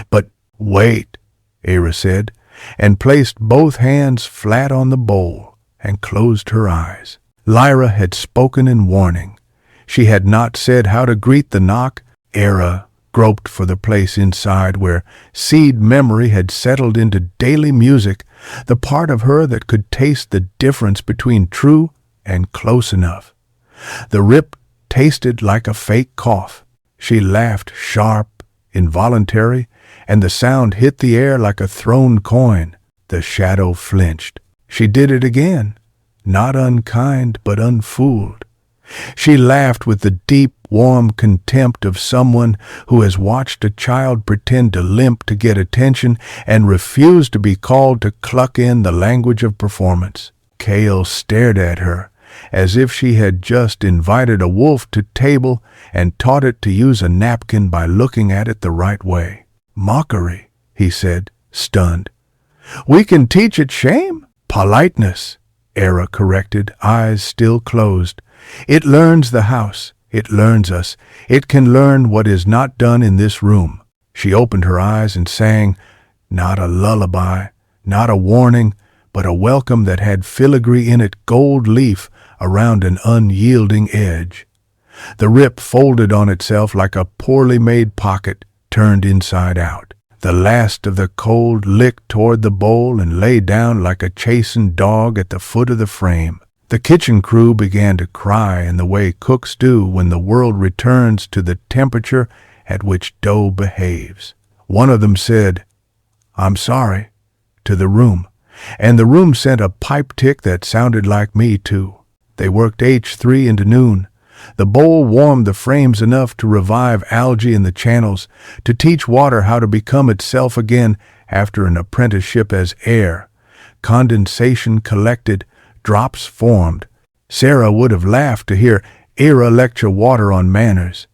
"But wait," Eira said, and placed both hands flat on the bowl and closed her eyes. Lyra had spoken in warning. She had not said how to greet the knock. Eira groped for the place inside where seed memory had settled into daily music, the part of her that could taste the difference between true and close enough. The rip tasted like a fake cough. She laughed, sharp, involuntary, and the sound hit the air like a thrown coin. The shadow flinched. She did it again, not unkind but unfooled. She laughed with the deep, warm contempt of someone who has watched a child pretend to limp to get attention and refuse to be called to cluck in the language of performance. Kael stared at her, as if she had just invited a wolf to table and taught it to use a napkin by looking at it the right way. "Mockery," he said, stunned. "We can teach it shame." "Politeness," Eira corrected, eyes still closed. "It learns the house. It learns us. It can learn what is not done in this room." She opened her eyes and sang, not a lullaby, not a warning, but a welcome that had filigree in it, gold leaf around an unyielding edge. The rip folded on itself like a poorly made pocket, turned inside out. The last of the cold licked toward the bowl and lay down like a chastened dog at the foot of the frame. The kitchen crew began to cry in the way cooks do when the world returns to the temperature at which dough behaves. One of them said, "I'm sorry," to the room, and the room sent a pipe tick that sounded like me too. They worked H3 into noon. The bowl warmed the frames enough to revive algae in the channels, to teach water how to become itself again after an apprenticeship as air. Condensation collected, drops formed. Sarah would have laughed to hear Eira lecture water on manners.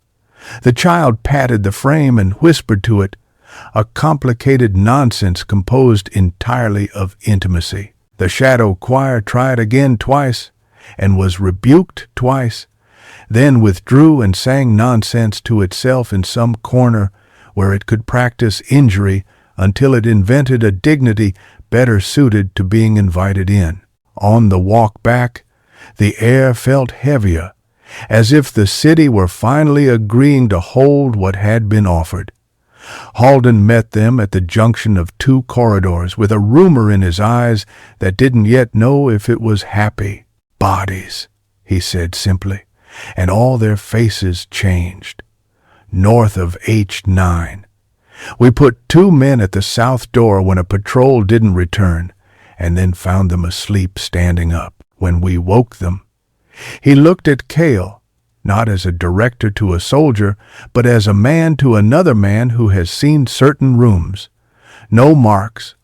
The child patted the frame and whispered to it, a complicated nonsense composed entirely of intimacy. The shadow choir tried again twice, and was rebuked twice, then withdrew and sang nonsense to itself in some corner where it could practice injury until it invented a dignity better suited to being invited in. On the walk back, the air felt heavier, as if the city were finally agreeing to hold what had been offered. Hardened met them at the junction of two corridors with a rumor in his eyes that didn't yet know if it was happy. "Bodies," he said simply, and all their faces changed. "North of H9. We put 2 men at the south door when a patrol didn't return, and then found them asleep standing up. When we woke them." He looked at Kael, not as a director to a soldier, but as a man to another man who has seen certain rooms. No marks,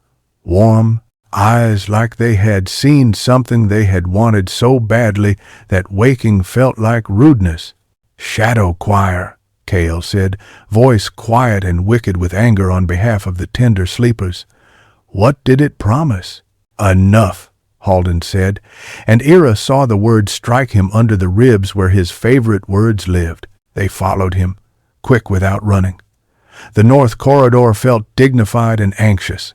warm eyes like they had seen something they had wanted so badly that waking felt like rudeness. "Shadow choir," Kael said, voice quiet and wicked with anger on behalf of the tender sleepers. "What did it promise?" "Enough," Hardened said, and Eira saw the word strike him under the ribs where his favorite words lived. They followed him, quick without running. The north corridor felt dignified and anxious.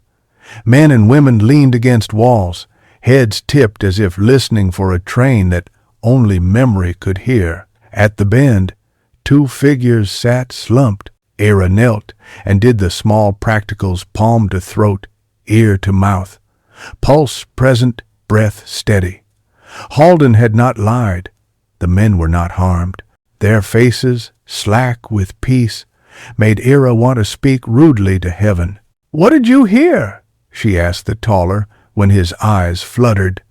Men and women leaned against walls, heads tipped as if listening for a train that only memory could hear. At the bend, 2 figures sat slumped. Eira knelt and did the small practicals palm to throat, ear to mouth. Pulse present, breath steady. Hardened had not lied. The men were not harmed. Their faces, slack with peace, made Eira want to speak rudely to heaven. "What did you hear?" she asked the taller, when his eyes fluttered.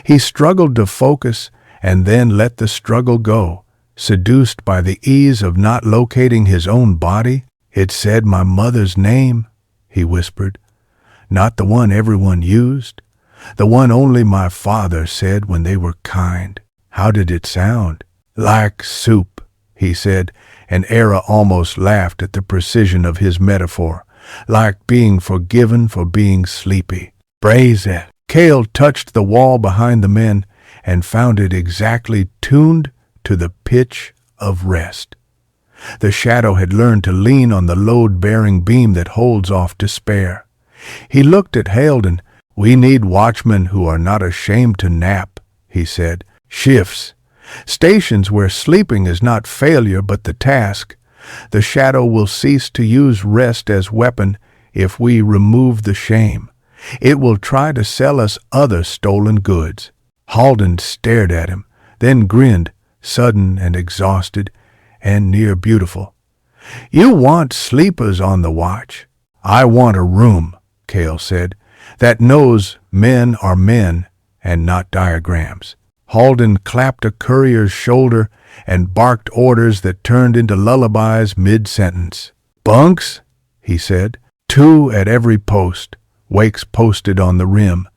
He struggled to focus and then let the struggle go, seduced by the ease of not locating his own body. "It said my mother's name," he whispered. "Not the one everyone used. The one only my father said when they were kind." "How did it sound?" "Like soup," he said, and Eira almost laughed at the precision of his metaphor. "Like being forgiven for being sleepy." "Braise it." Kael touched the wall behind the men and found it exactly tuned to the pitch of rest. The shadow had learned to lean on the load-bearing beam that holds off despair. He looked at Hardened. "We need watchmen who are not ashamed to nap," he said. "Shifts. Stations where sleeping is not failure but the task. The shadow will cease to use rest as weapon if we remove the shame. It will try to sell us other stolen goods." Hardened stared at him, then grinned, sudden and exhausted, and near beautiful. "You want sleepers on the watch. I want a room," Kael said, "that knows men are men and not diagrams." Hardened clapped a courier's shoulder and barked orders that turned into lullabies mid-sentence. "Bunks," he said, "2 at every post, wakes posted on the rim.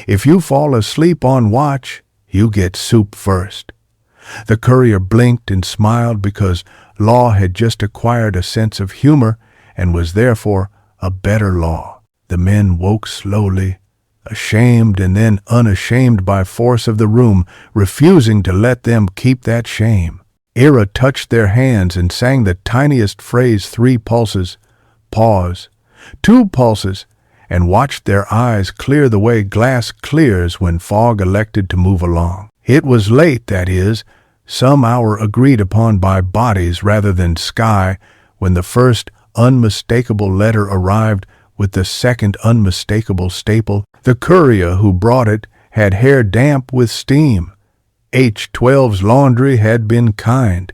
If you fall asleep on watch, you get soup first." The courier blinked and smiled because law had just acquired a sense of humor and was therefore a better law. The men woke slowly, ashamed and then unashamed by force of the room, refusing to let them keep that shame. Eira touched their hands and sang the tiniest phrase 3 pulses, pause, 2 pulses, and watched their eyes clear the way glass clears when fog elected to move along. It was late, that is, some hour agreed upon by bodies rather than sky, when the first unmistakable letter arrived with the second unmistakable staple. The courier who brought it had hair damp with steam. H12's laundry had been kind.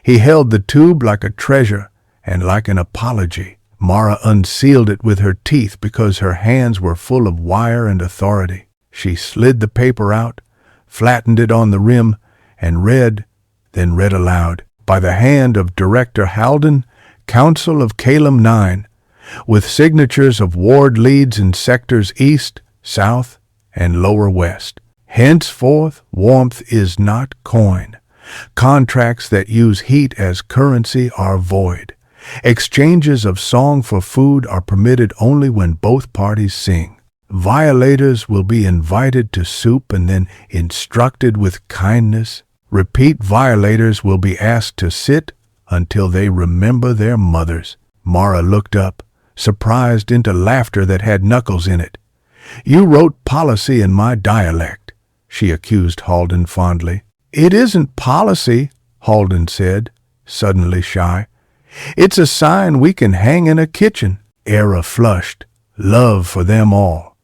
He held the tube like a treasure and like an apology. Mara unsealed it with her teeth because her hands were full of wire and authority. She slid the paper out, flattened it on the rim, and read, then read aloud. "By the hand of Director Hardened, Council of Calum 9, with signatures of ward leads in sectors East, South, and Lower West. Henceforth, warmth is not coin. Contracts that use heat as currency are void. Exchanges of song for food are permitted only when both parties sing. Violators will be invited to soup and then instructed with kindness. Repeat violators will be asked to sit until they remember their mothers. Mara looked up, surprised into laughter that had knuckles in it. You wrote policy in my dialect, she accused Halden fondly. It isn't policy, Halden said, suddenly shy. It's a sign we can hang in a kitchen. Eira flushed, love for them all,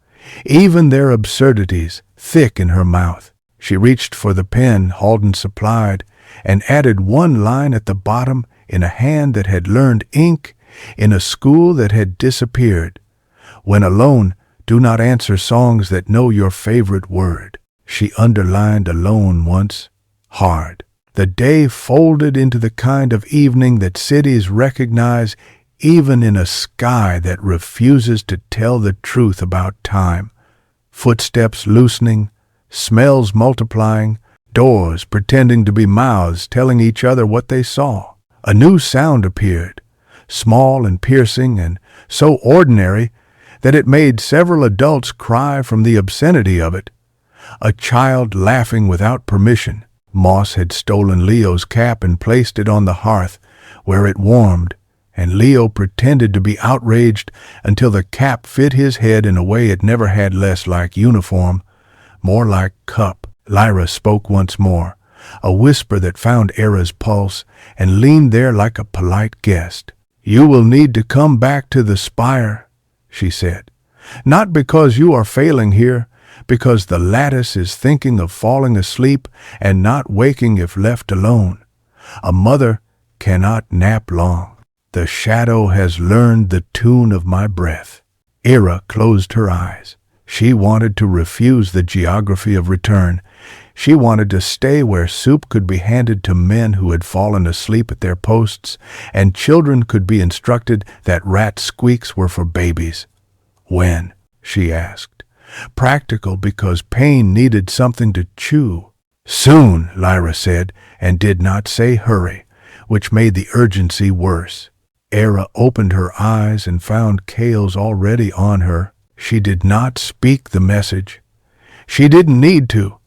even their absurdities, thick in her mouth. She reached for the pen Halden supplied and added one line at the bottom in a hand that had learned ink in a school that had disappeared. When alone, do not answer songs that know your favorite word. She underlined alone once, hard. The day folded into the kind of evening that cities recognize even in a sky that refuses to tell the truth about time. Footsteps loosening, smells multiplying, doors pretending to be mouths telling each other what they saw. A new sound appeared, small and piercing and so ordinary that it made several adults cry from the obscenity of it. A child laughing without permission. Moss had stolen Leo's cap and placed it on the hearth, where it warmed, and Leo pretended to be outraged until the cap fit his head in a way it never had, less like uniform, more like cup. Lyra spoke once more, a whisper that found Eira's pulse and leaned there like a polite guest. You will need to come back to the spire, she said. Not because you are failing here, because the lattice is thinking of falling asleep and not waking if left alone. A mother cannot nap long. The shadow has learned the tune of my breath. Eira closed her eyes. She wanted to refuse the geography of return. She wanted to stay where soup could be handed to men who had fallen asleep at their posts, and children could be instructed that rat squeaks were for babies. When? She asked. Practical, because pain needed something to chew. Soon, Lyra said, and did not say hurry, which made the urgency worse. Eira opened her eyes and found Kael's already on her. She did not speak the message. She didn't need to.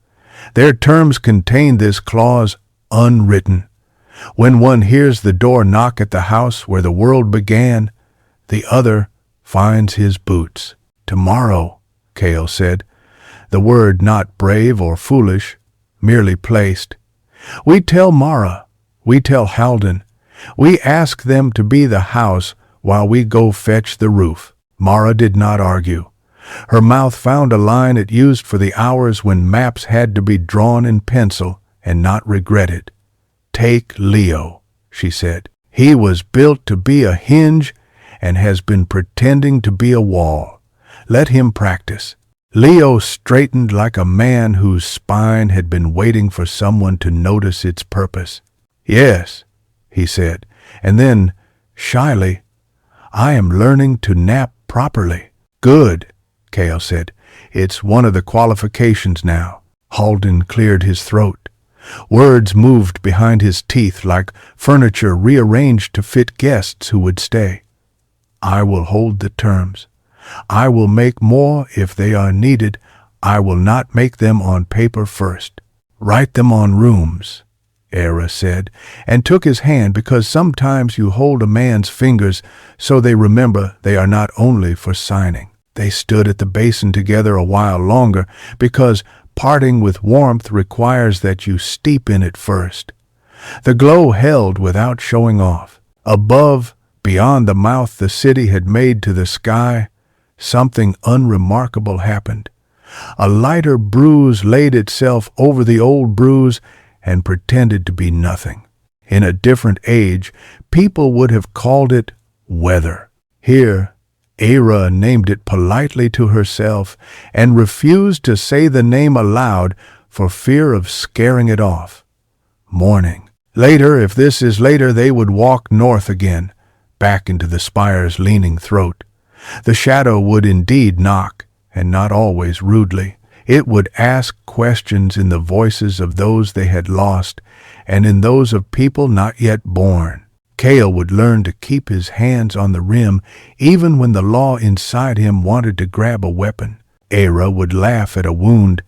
Their terms contained this clause, unwritten. When one hears the door knock at the house where the world began, the other finds his boots. Tomorrow, Kael said, the word not brave or foolish, merely placed. We tell Mara, we tell Halden, we ask them to be the house while we go fetch the roof. Mara did not argue. Her mouth found a line it used for the hours when maps had to be drawn in pencil and not regretted. Take Leo, she said. He was built to be a hinge and has been pretending to be a wall. Let him practice. Leo straightened like a man whose spine had been waiting for someone to notice its purpose. Yes, he said, and then, shyly, I am learning to nap properly. Good, Kael said. It's one of the qualifications now. Halden cleared his throat. Words moved behind his teeth like furniture rearranged to fit guests who would stay. I will hold the terms. I will make more if they are needed. I will not make them on paper first. Write them on rooms, Eira said, and took his hand because sometimes you hold a man's fingers so they remember they are not only for signing. They stood at the basin together a while longer because parting with warmth requires that you steep in it first. The glow held without showing off. Above, beyond the mouth the city had made to the sky, something unremarkable happened. A lighter bruise laid itself over the old bruise and pretended to be nothing. In a different age, people would have called it weather. Here, Eira named it politely to herself and refused to say the name aloud for fear of scaring it off. Morning. Later, if this is later, they would walk north again, back into the spire's leaning throat. The shadow would indeed knock, and not always rudely. It would ask questions in the voices of those they had lost, and in those of people not yet born. Kael would learn to keep his hands on the rim even when the law inside him wanted to grab a weapon. Eira would laugh at a wound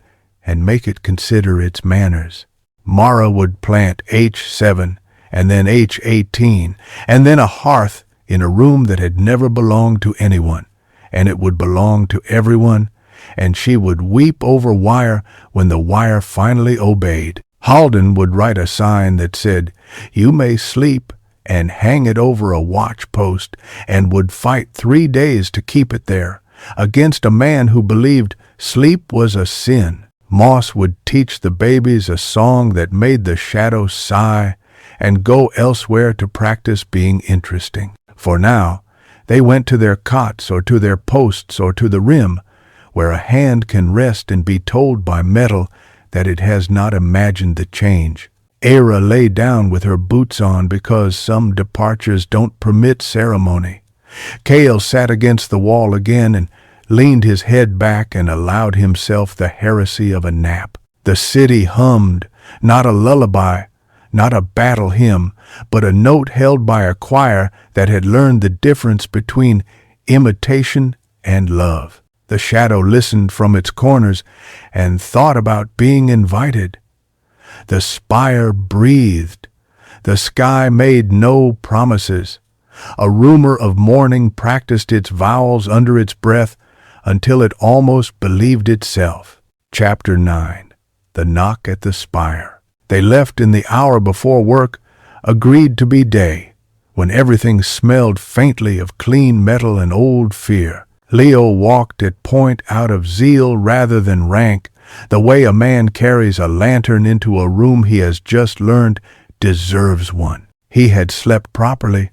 and make it consider its manners. Mara would plant H7 and then H18 and then a hearth in a room that had never belonged to anyone, and it would belong to everyone, and she would weep over wire when the wire finally obeyed. Hardened would write a sign that said, "You may sleep," and hang it over a watch post, and would fight 3 days to keep it there, against a man who believed sleep was a sin. Moss would teach the babies a song that made the shadows sigh and go elsewhere to practice being interesting. For now, they went to their cots or to their posts or to the rim, where a hand can rest and be told by metal that it has not imagined the change. Eira lay down with her boots on because some departures don't permit ceremony. Kael sat against the wall again and leaned his head back and allowed himself the heresy of a nap. The city hummed, not a lullaby, not a battle hymn, but a note held by a choir that had learned the difference between imitation and love. The shadow listened from its corners and thought about being invited. The spire breathed. The sky made no promises. A rumor of mourning practiced its vowels under its breath until it almost believed itself. Chapter 9. The Knock at the Spire. They left in the hour before work, agreed to be day, when everything smelled faintly of clean metal and old fear. Leo walked at point out of zeal rather than rank, the way a man carries a lantern into a room he has just learned deserves one. He had slept properly,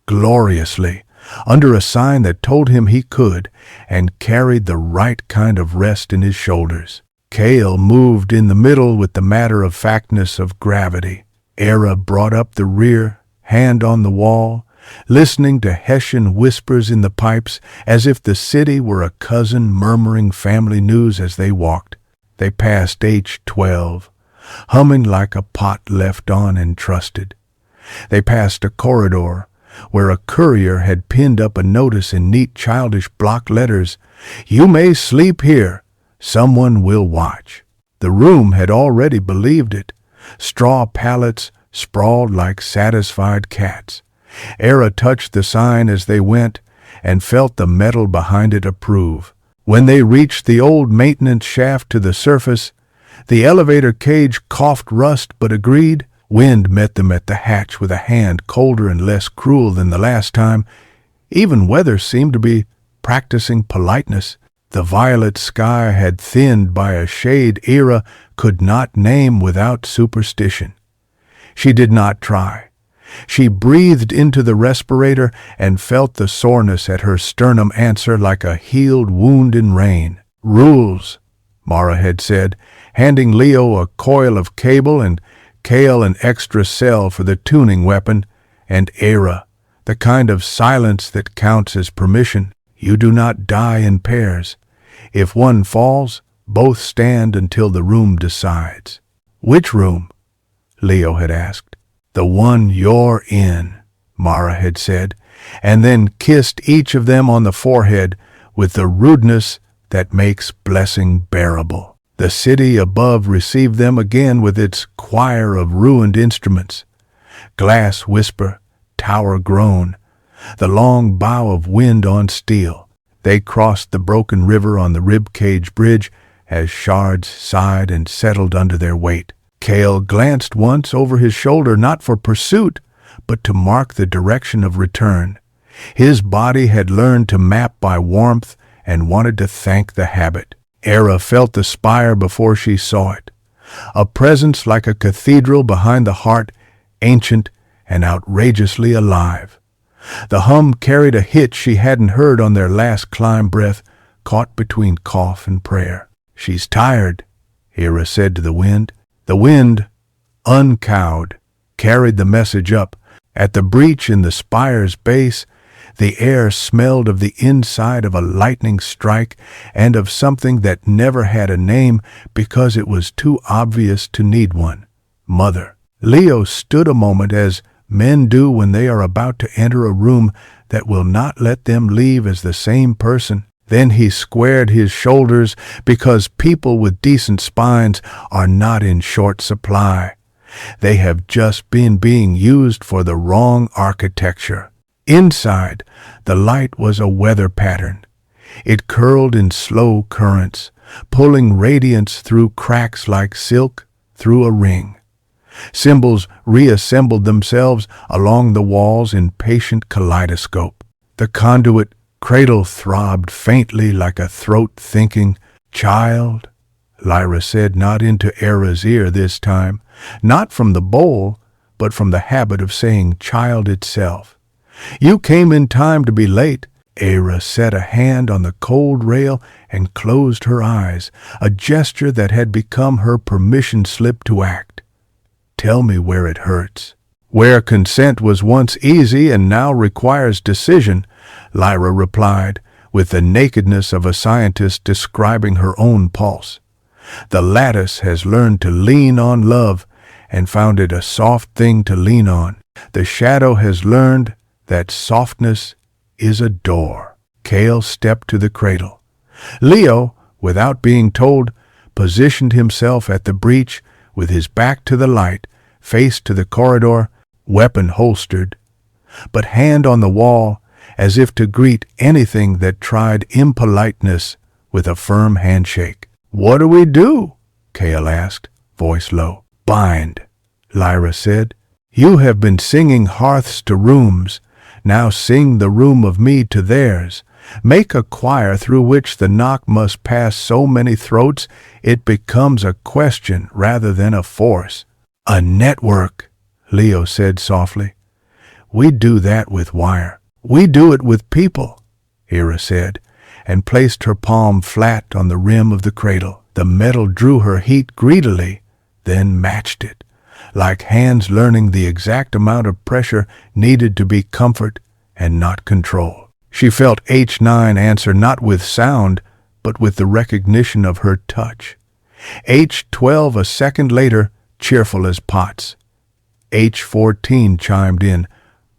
gloriously, under a sign that told him he could, and carried the right kind of rest in his shoulders. Kael moved in the middle with the matter-of-factness of gravity. Eira brought up the rear, hand on the wall, listening to Hessian whispers in the pipes as if the city were a cousin murmuring family news as they walked. They passed H12, humming like a pot left on and trusted. They passed a corridor where a courier had pinned up a notice in neat childish block letters, "You may sleep here. Someone will watch." The room had already believed it. Straw pallets sprawled like satisfied cats. Eira touched the sign as they went and felt the metal behind it approve. When they reached the old maintenance shaft to the surface, the elevator cage coughed rust but agreed. Wind met them at the hatch with a hand colder and less cruel than the last time. Even weather seemed to be practicing politeness. The violet sky had thinned by a shade Eira could not name without superstition. She did not try. She breathed into the respirator and felt the soreness at her sternum answer like a healed wound in rain. "Rules," Mara had said, handing Leo a coil of cable and Kael an extra cell for the tuning weapon, and Eira, the kind of silence that counts as permission. "You do not die in pairs. If one falls, both stand until the room decides." "Which room?" Leo had asked. "The one you're in," Mara had said, and then kissed each of them on the forehead with the rudeness that makes blessing bearable. The city above received them again with its choir of ruined instruments. Glass whisper, tower groan, the long bow of wind on steel. They crossed the broken river on the rib-cage bridge as shards sighed and settled under their weight. Kael glanced once over his shoulder not for pursuit, but to mark the direction of return. His body had learned to map by warmth and wanted to thank the habit. Eira felt the spire before she saw it. A presence like a cathedral behind the heart, ancient and outrageously alive. The hum carried a hitch she hadn't heard on their last climb breath, caught between cough and prayer. "She's tired," Eira said to the wind. The wind, uncowed, carried the message up. At the breach in the spire's base, the air smelled of the inside of a lightning strike and of something that never had a name because it was too obvious to need one. Mother. Leo stood a moment as men do when they are about to enter a room that will not let them leave as the same person. Then he squared his shoulders because people with decent spines are not in short supply. They have just been being used for the wrong architecture. Inside, the light was a weather pattern. It curled in slow currents, pulling radiance through cracks like silk through a ring. Symbols reassembled themselves along the walls in patient kaleidoscope. The conduit cradle throbbed faintly like a throat thinking, "Child," Lyra said, not into Eira's ear this time, not from the bowl, but from the habit of saying child itself. "You came in time to be late." Eira set a hand on the cold rail and closed her eyes, a gesture that had become her permission slip to act. "Tell me where it hurts." "Where consent was once easy and now requires decision," Lyra replied, with the nakedness of a scientist describing her own pulse. "The lattice has learned to lean on love and found it a soft thing to lean on. The shadow has learned that softness is a door." Kael stepped to the cradle. Leo, without being told, positioned himself at the breach with his back to the light, face to the corridor, weapon holstered, but hand on the wall, as if to greet anything that tried impoliteness with a firm handshake. "What do we do?" Kael asked, voice low. "Bind," Lyra said. "You have been singing hearths to rooms. Now sing the room of me to theirs. Make a choir through which the knock must pass so many throats it becomes a question rather than a force." "A network," Leo said softly. "We do that with wire." "We do it with people," Eira said, and placed her palm flat on the rim of the cradle. The metal drew her heat greedily, then matched it, like hands learning the exact amount of pressure needed to be comfort and not control. She felt H9 answer not with sound, but with the recognition of her touch. H12 a second later, cheerful as pots. H14 chimed in.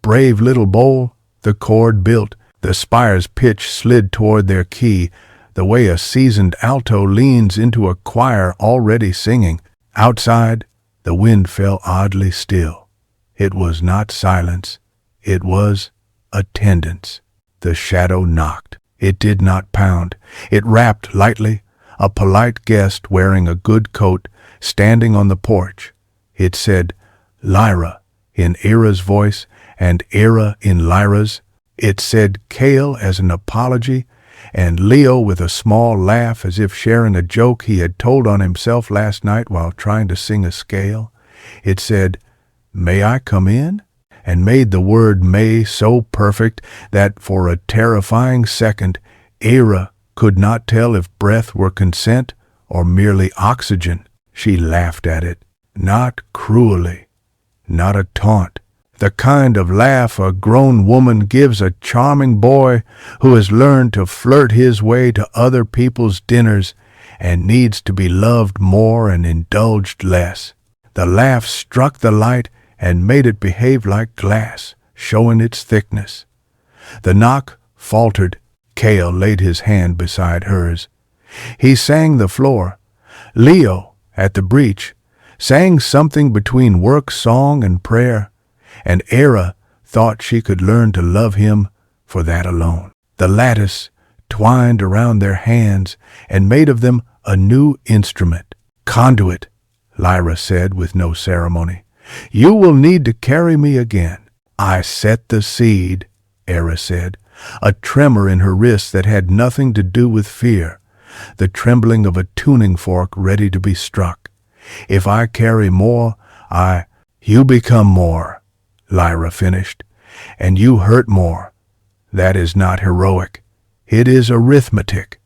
"Brave little bowl." The chord built. The spire's pitch slid toward their key, the way a seasoned alto leans into a choir already singing. Outside, the wind fell oddly still. It was not silence. It was attendance. The shadow knocked. It did not pound. It rapped lightly, a polite guest wearing a good coat, standing on the porch. It said, "Lyra," in Eira's voice, and Eira in Lyra's. It said Kael as an apology, and Leo with a small laugh as if sharing a joke he had told on himself last night while trying to sing a scale. It said, "May I come in?" and made the word "may" so perfect that for a terrifying second Eira could not tell if breath were consent or merely oxygen. She laughed at it, not cruelly, not a taunt. The kind of laugh a grown woman gives a charming boy who has learned to flirt his way to other people's dinners and needs to be loved more and indulged less. The laugh struck the light and made it behave like glass, showing its thickness. The knock faltered. Kael laid his hand beside hers. He sang the floor. Leo, at the breach, sang something between work song and prayer, and Eira thought she could learn to love him for that alone. The lattice twined around their hands and made of them a new instrument. "Conduit," Lyra said with no ceremony. "You will need to carry me again." "I set the seed," Eira said, a tremor in her wrists that had nothing to do with fear, the trembling of a tuning fork ready to be struck. "If I carry more, you become more," Lyra finished, "and you hurt more. That is not heroic. It is arithmetic.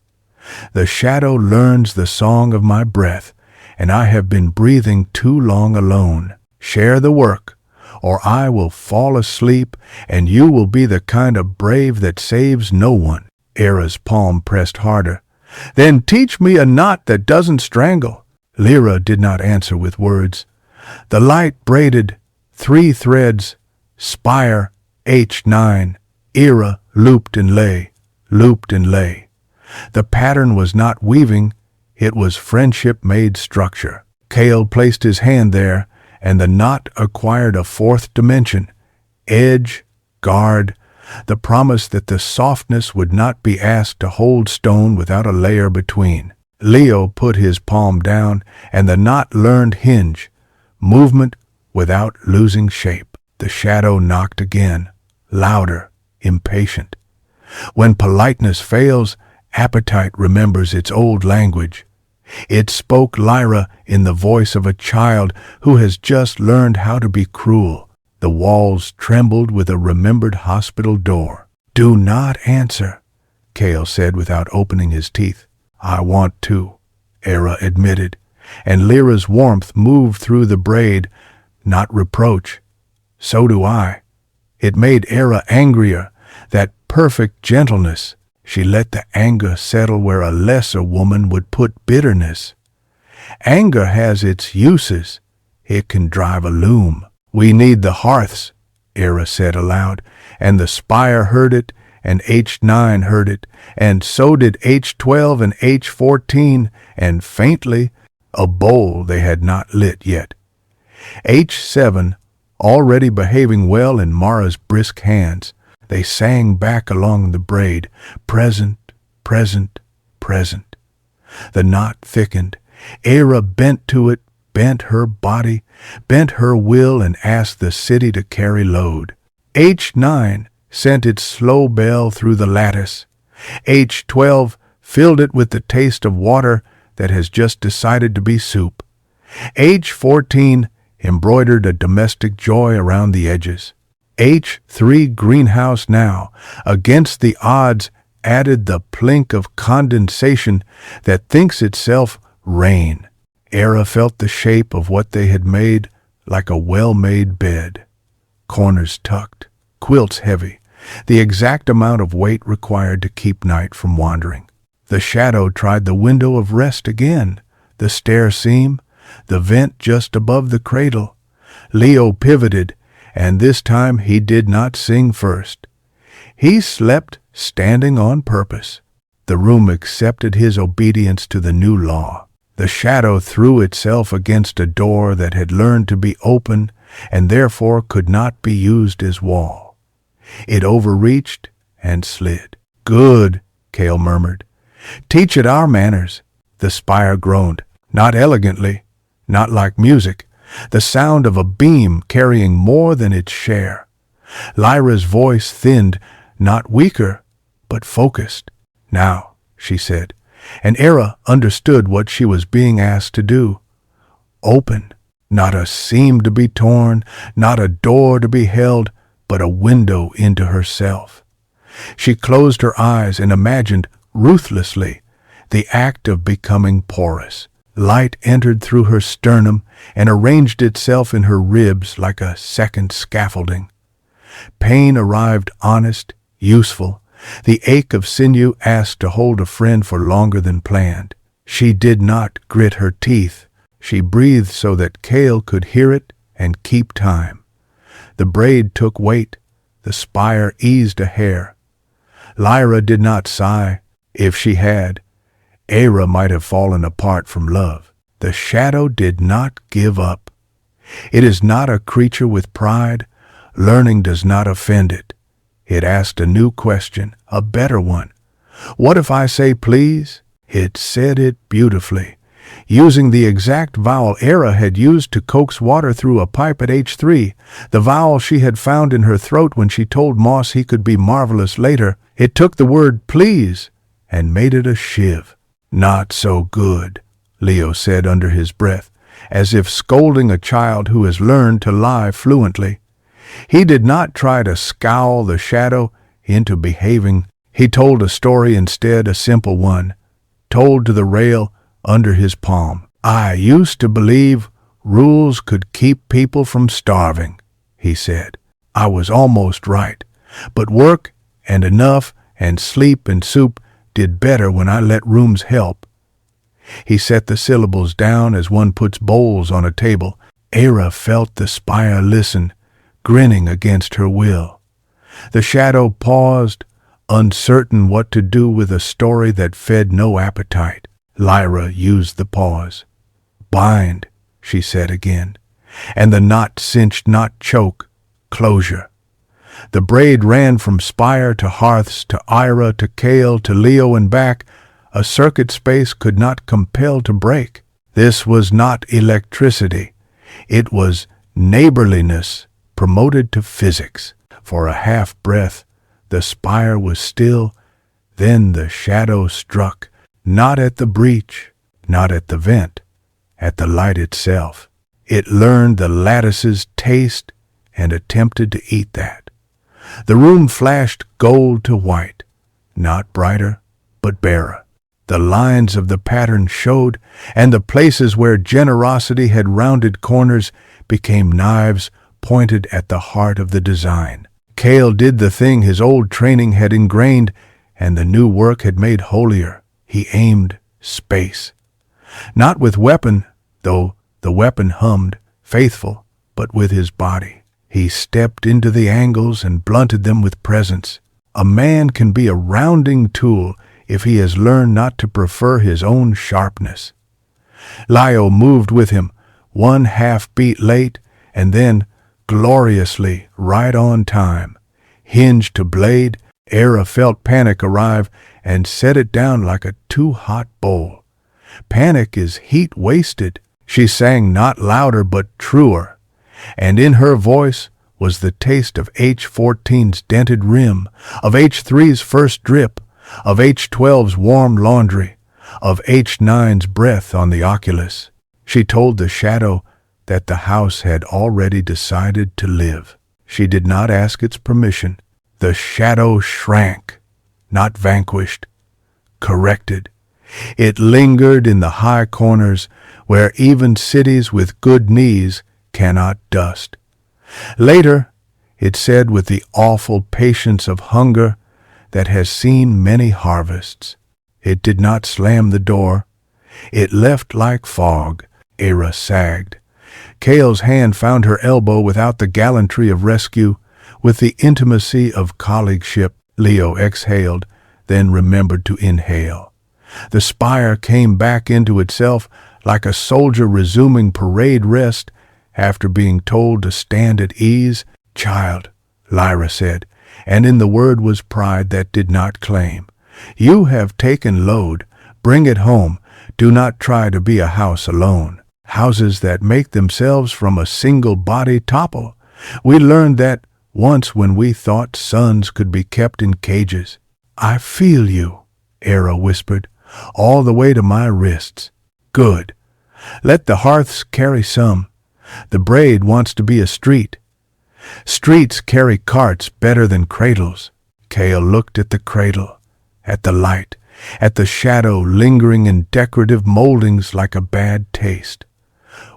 The shadow learns the song of my breath, and I have been breathing too long alone. Share the work, or I will fall asleep, and you will be the kind of brave that saves no one." Eira's palm pressed harder. "Then teach me a knot that doesn't strangle." Lyra did not answer with words. The light braided 3 threads, spire H9, Eira looped and lay, looped and lay. The pattern was not weaving, it was friendship-made structure. Kael placed his hand there, and the knot acquired a fourth dimension. Edge, guard, the promise that the softness would not be asked to hold stone without a layer between. Leo put his palm down, and the knot learned hinge, movement without losing shape. The shadow knocked again, louder, impatient. When politeness fails, appetite remembers its old language. It spoke Lyra in the voice of a child who has just learned how to be cruel. The walls trembled with a remembered hospital door. "Do not answer," Kael said without opening his teeth. "I want to," Eira admitted, and Lyra's warmth moved through the braid, not reproach. "So do I." It made Eira angrier, that perfect gentleness. She let the anger settle where a lesser woman would put bitterness. Anger has its uses. It can drive a loom. "We need the hearths," Eira said aloud, and the spire heard it, and H9 heard it, and so did H12 and H14, and faintly, a bowl they had not lit yet. H7, already behaving well in Mara's brisk hands, they sang back along the braid, present, present, present. The knot thickened. Eira bent to it, bent her body, bent her will, and asked the city to carry load. H9 sent its slow bell through the lattice. H12 filled it with the taste of water that has just decided to be soup. H14 embroidered a domestic joy around the edges. H3 greenhouse now, against the odds, added the plink of condensation that thinks itself rain. Eira felt the shape of what they had made like a well-made bed. Corners tucked, quilts heavy, the exact amount of weight required to keep night from wandering. The shadow tried the window of rest again, the stair seam, the vent just above the cradle. Leo pivoted, and this time he did not sing first. He slept standing on purpose. The room accepted his obedience to the new law. The shadow threw itself against a door that had learned to be open and therefore could not be used as wall. It overreached and slid. "Good," Kael murmured. "Teach it our manners." The spire groaned, not elegantly, not like music, the sound of a beam carrying more than its share. Lyra's voice thinned, not weaker, but focused. "Now," she said, and Eira understood what she was being asked to do. Open, not a seam to be torn, not a door to be held, but a window into herself. She closed her eyes and imagined, ruthlessly, the act of becoming porous. Light entered through her sternum and arranged itself in her ribs like a second scaffolding. Pain arrived honest, useful. The ache of sinew asked to hold a friend for longer than planned. She did not grit her teeth. She breathed so that Kael could hear it and keep time. The braid took weight. The spire eased a hair. Lyra did not sigh. If she had, Eira might have fallen apart from love. The shadow did not give up. It is not a creature with pride. Learning does not offend it. It asked a new question, a better one. "What if I say please?" It said it beautifully, using the exact vowel Eira had used to coax water through a pipe at H3, the vowel she had found in her throat when she told Moss he could be marvelous later. It took the word please and made it a shiv. "Not so good," Leo said under his breath, as if scolding a child who has learned to lie fluently. He did not try to scowl the shadow into behaving. He told a story instead, a simple one, told to the rail under his palm. "I used to believe rules could keep people from starving," he said. "I was almost right, but work and enough and sleep and soup did better when I let rooms help." He set the syllables down as one puts bowls on a table. Eira felt the spire listen, grinning against her will. The shadow paused, uncertain what to do with a story that fed no appetite. Lyra used the pause. "Bind," she said again, and the knot cinched, not choke. Closure. The braid ran from spire to hearths, to Eira, to Kael, to Leo and back. A circuit space could not compel to break. This was not electricity. It was neighborliness promoted to physics. For a half-breath, the spire was still. Then the shadow struck, not at the breach, not at the vent, at the light itself. It learned the lattice's taste and attempted to eat that. The room flashed gold to white, not brighter, but barer. The lines of the pattern showed, and the places where generosity had rounded corners became knives pointed at the heart of the design. Kael did the thing his old training had ingrained, and the new work had made holier. He aimed space. Not with weapon, though the weapon hummed, faithful, but with his body. He stepped into the angles and blunted them with presence. A man can be a rounding tool if he has learned not to prefer his own sharpness. Lio moved with him, one half beat late, and then gloriously right on time. Hinge to blade, Eira felt panic arrive and set it down like a too-hot bowl. Panic is heat wasted. She sang not louder but truer, and in her voice was the taste of H14's dented rim, of H3's first drip, of H12's warm laundry, of H9's breath on the oculus. She told the shadow that the house had already decided to live. She did not ask its permission. The shadow shrank, not vanquished, corrected. It lingered in the high corners where even cities with good knees cannot dust. Later, it said with the awful patience of hunger that has seen many harvests. It did not slam the door. It left like fog. Eira sagged. Kael's hand found her elbow without the gallantry of rescue, with the intimacy of colleagueship. Leo exhaled, then remembered to inhale. The spire came back into itself like a soldier resuming parade rest after being told to stand at ease. "Child," Lyra said, and in the word was pride that did not claim. "You have taken load. Bring it home. Do not try to be a house alone. Houses that make themselves from a single body topple. We learned that once when we thought sons could be kept in cages." "I feel you," Eira whispered, "all the way to my wrists." "Good. Let the hearths carry some. The braid wants to be a street. Streets carry carts better than cradles." Kael looked at the cradle, at the light, at the shadow lingering in decorative moldings like a bad taste.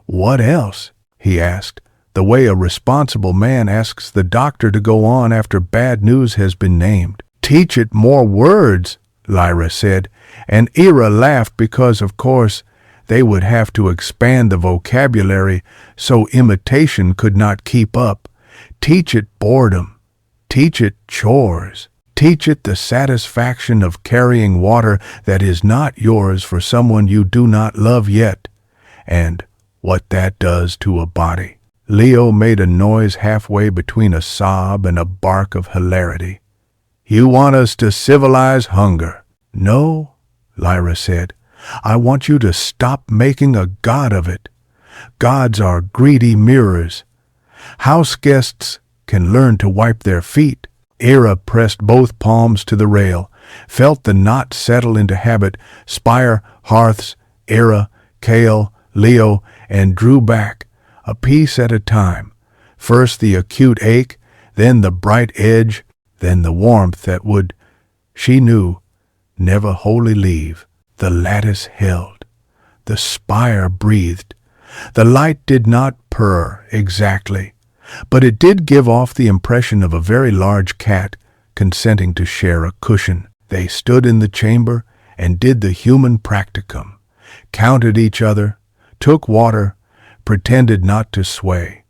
"What else?" he asked, the way a responsible man asks the doctor to go on after bad news has been named. "Teach it more words," Lyra said, and Eira laughed because, of course, they would have to expand the vocabulary so imitation could not keep up. "Teach it boredom. Teach it chores. Teach it the satisfaction of carrying water that is not yours for someone you do not love yet, and what that does to a body." Leo made a noise halfway between a sob and a bark of hilarity. "You want us to civilize hunger." "No," Lyra said. "I want you to stop making a god of it. Gods are greedy mirrors. House guests can learn to wipe their feet." Eira pressed both palms to the rail, felt the knot settle into habit, spire, hearths, Eira, Kael, Leo, and drew back, a piece at a time. First the acute ache, then the bright edge, then the warmth that would, she knew, never wholly leave. The lattice held. The spire breathed. The light did not purr exactly, but it did give off the impression of a very large cat consenting to share a cushion. They stood in the chamber and did the human practicum, counted each other, took water, pretended not to sway.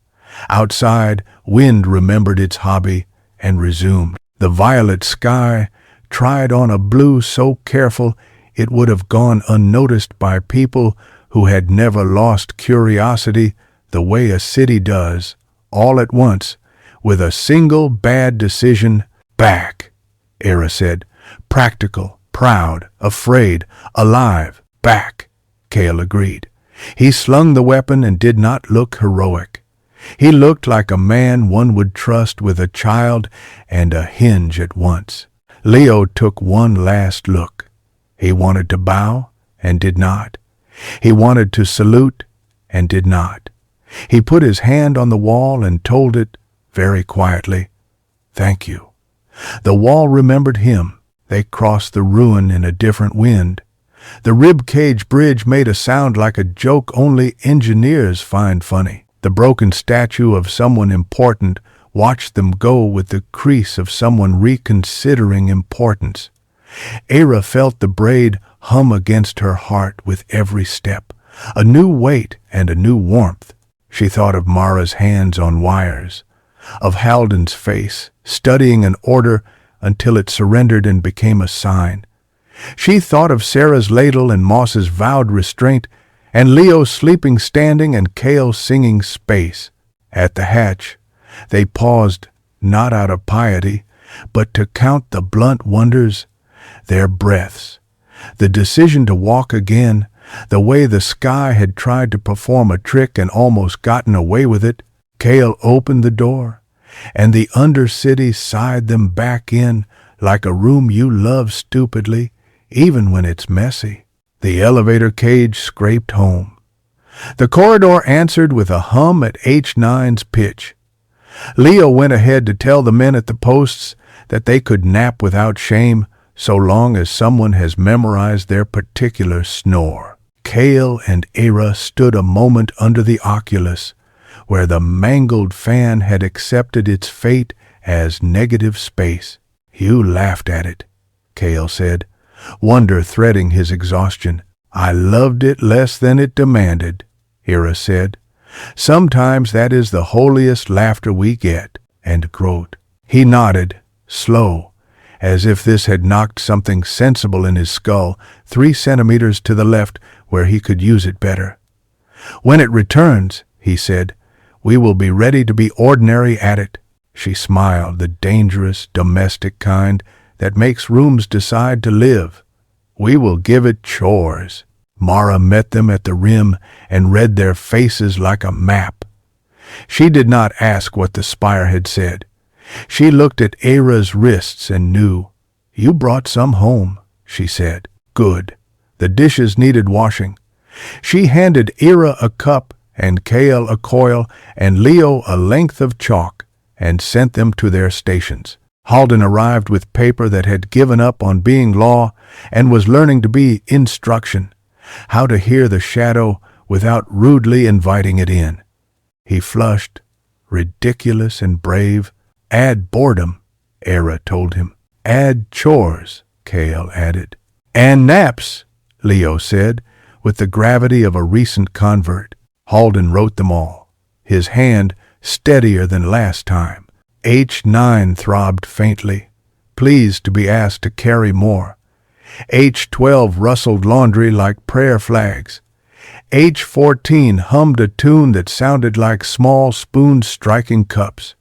Outside, wind remembered its hobby and resumed. The violet sky tried on a blue so careful it would have gone unnoticed by people who had never lost curiosity the way a city does, all at once, with a single bad decision. Back, Eira said. Practical, proud, afraid, alive. Back, Kael agreed. He slung the weapon and did not look heroic. He looked like a man one would trust with a child and a hinge at once. Leo took one last look. He wanted to bow and did not. He wanted to salute and did not. He put his hand on the wall and told it very quietly, "Thank you." The wall remembered him. They crossed the ruin in a different wind. The rib-cage bridge made a sound like a joke only engineers find funny. The broken statue of someone important watched them go with the crease of someone reconsidering importance. Eira felt the braid hum against her heart with every step, a new weight and a new warmth. She thought of Mara's hands on wires, of Halden's face, studying an order until it surrendered and became a sign. She thought of Sarah's ladle and Moss's vowed restraint, and Leo sleeping standing and Kael singing space. At the hatch, they paused, not out of piety, but to count the blunt wonders, their breaths. The decision to walk again, the way the sky had tried to perform a trick and almost gotten away with it. Kael opened the door, and the undercity sighed them back in like a room you love stupidly, even when it's messy. The elevator cage scraped home. The corridor answered with a hum at H9's pitch. Leo went ahead to tell the men at the posts that they could nap without shame so long as someone has memorized their particular snore. Kael and Eira stood a moment under the oculus, where the mangled fan had accepted its fate as negative space. "You laughed at it," Kael said, wonder threading his exhaustion. "I loved it less than it demanded," Eira said. "Sometimes that is the holiest laughter we get." And Grote. He nodded, slow, as if this had knocked something sensible in his skull 3 centimeters to the left where he could use it better. "When it returns," he said, "we will be ready to be ordinary at it." She smiled, the dangerous, domestic kind that makes rooms decide to live. "We will give it chores." Mara met them at the rim and read their faces like a map. She did not ask what the spire had said. She looked at Eira's wrists and knew. "You brought some home," she said. "Good." The dishes needed washing. She handed Eira a cup and Kael a coil and Leo a length of chalk and sent them to their stations. Halden arrived with paper that had given up on being law and was learning to be instruction, how to hear the shadow without rudely inviting it in. He flushed, ridiculous and brave. "Add boredom," Eira told him. "Add chores," Kael added. "And naps," Leo said, with the gravity of a recent convert. Halden wrote them all, his hand steadier than last time. H9 throbbed faintly, pleased to be asked to carry more. H12 rustled laundry like prayer flags. H14 hummed a tune that sounded like small spoons striking cups.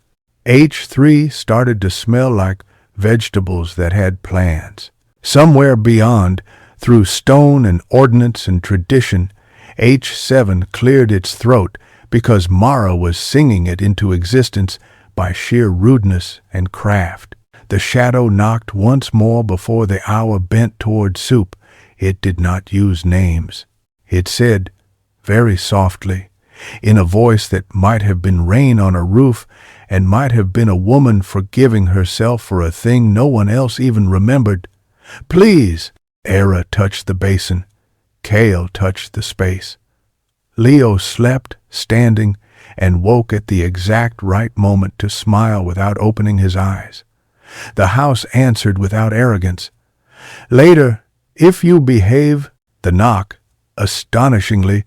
H3 started to smell like vegetables that had plans. Somewhere beyond, through stone and ordnance and tradition, H7 cleared its throat because Mara was singing it into existence by sheer rudeness and craft. The shadow knocked once more before the hour bent toward soup. It did not use names. It said, very softly, in a voice that might have been rain on a roof and might have been a woman forgiving herself for a thing no one else even remembered, "Please." Eira touched the basin. Kael touched the space. Leo slept, standing, and woke at the exact right moment to smile without opening his eyes. The house answered without arrogance. Later, if you behave, the knock, astonishingly,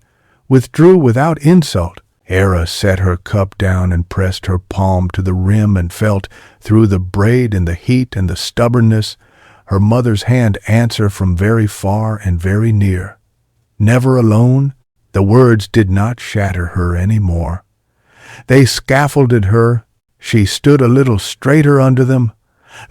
withdrew without insult. Eira set her cup down and pressed her palm to the rim and felt, through the braid and the heat and the stubbornness, her mother's hand answer from very far and very near. Never alone, the words did not shatter her any more. They scaffolded her. She stood a little straighter under them,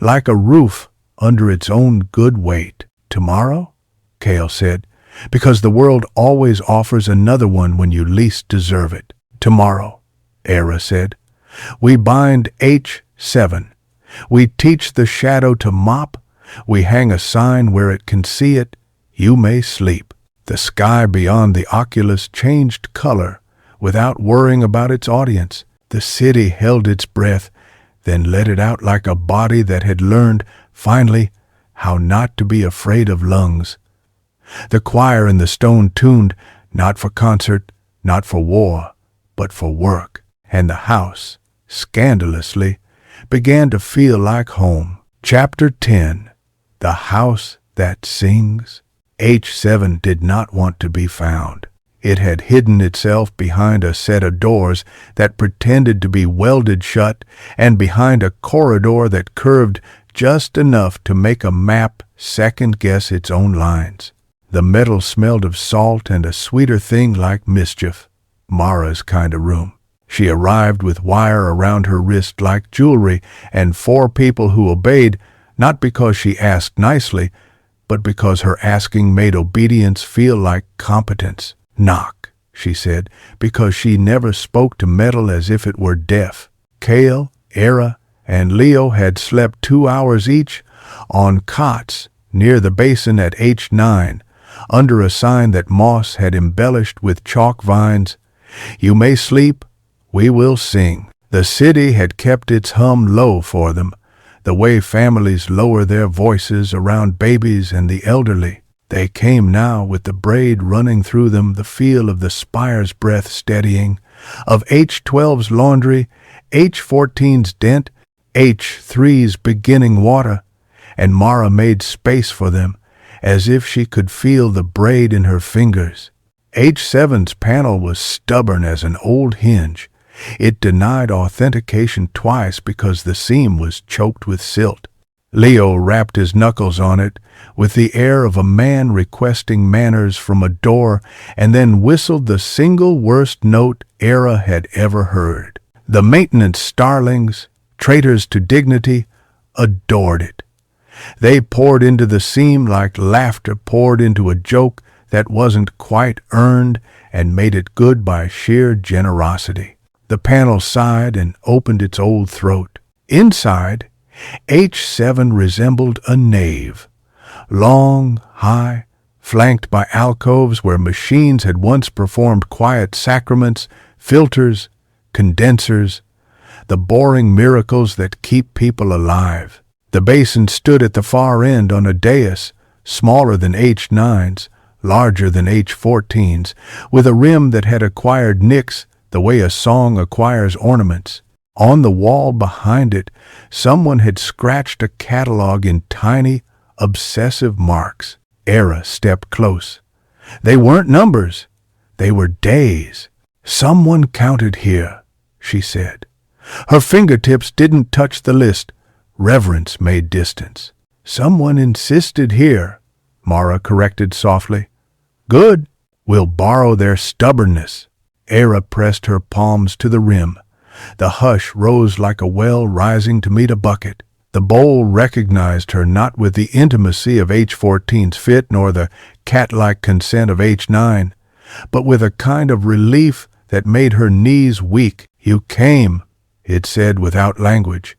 like a roof under its own good weight. Tomorrow? Kael said, because the world always offers another one when you least deserve it. Tomorrow, Eira said. We bind H7. We teach the shadow to mop. We hang a sign where it can see it. You may sleep. The sky beyond the oculus changed color without worrying about its audience. The city held its breath, then let it out like a body that had learned, finally, how not to be afraid of lungs. The choir in the stone tuned, not for concert, not for war, but for work, and the house, scandalously, began to feel like home. Chapter 10. The House That Sings. H7 did not want to be found. It had hidden itself behind a set of doors that pretended to be welded shut and behind a corridor that curved just enough to make a map second-guess its own lines. The metal smelled of salt and a sweeter thing like mischief. Mara's kind of room. She arrived with wire around her wrist like jewelry and 4 people who obeyed, not because she asked nicely, but because her asking made obedience feel like competence. Knock, she said, because she never spoke to metal as if it were deaf. Kael, Eira, and Leo had slept 2 hours each on cots near the basin at H9, under a sign that Moss had embellished with chalk vines. You may sleep, we will sing. The city had kept its hum low for them, the way families lower their voices around babies and the elderly. They came now with the braid running through them, the feel of the spire's breath steadying, of H12's laundry, H14's dent, H3's beginning water, and Mara made space for them, as if she could feel the braid in her fingers. H7's panel was stubborn as an old hinge. It denied authentication twice because the seam was choked with silt. Leo rapped his knuckles on it with the air of a man requesting manners from a door, and then whistled the single worst note Eira had ever heard. The maintenance starlings, traitors to dignity, adored it. They poured into the seam like laughter poured into a joke that wasn't quite earned and made it good by sheer generosity. The panel sighed and opened its old throat. Inside, H7 resembled a nave, long, high, flanked by alcoves where machines had once performed quiet sacraments, filters, condensers, the boring miracles that keep people alive. The basin stood at the far end on a dais, smaller than H9's, larger than H14's, with a rim that had acquired nicks the way a song acquires ornaments. On the wall behind it, someone had scratched a catalog in tiny, obsessive marks. Eira stepped close. They weren't numbers. They were days. Someone counted here, she said. Her fingertips didn't touch the list. Reverence made distance. Someone insisted here, Mara corrected softly. Good. We'll borrow their stubbornness. Eira pressed her palms to the rim. The hush rose like a well rising to meet a bucket. The bowl recognized her not with the intimacy of H14's fit nor the cat-like consent of H9, but with a kind of relief that made her knees weak. You came, it said without language.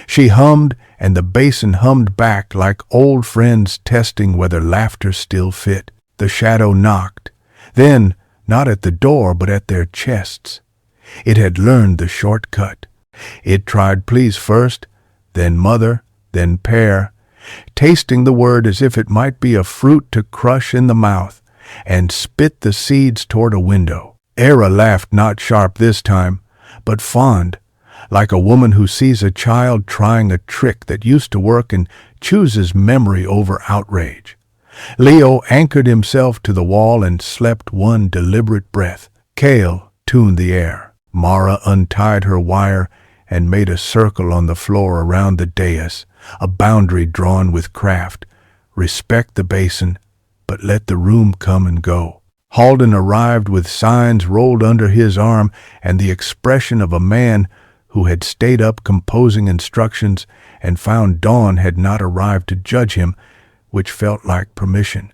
She hummed, and the basin hummed back like old friends testing whether laughter still fit. The shadow knocked. Then, not at the door, but at their chests. It had learned the shortcut. It tried please first, then mother, then pear, tasting the word as if it might be a fruit to crush in the mouth, and spit the seeds toward a window. Eira laughed not sharp this time, but fond, like a woman who sees a child trying a trick that used to work and chooses memory over outrage. Leo anchored himself to the wall and slept one deliberate breath. Kael tuned the air. Mara untied her wire and made a circle on the floor around the dais, a boundary drawn with craft. Respect the basin, but let the room come and go. Halden arrived with signs rolled under his arm and the expression of a man who had stayed up composing instructions and found dawn had not arrived to judge him, which felt like permission.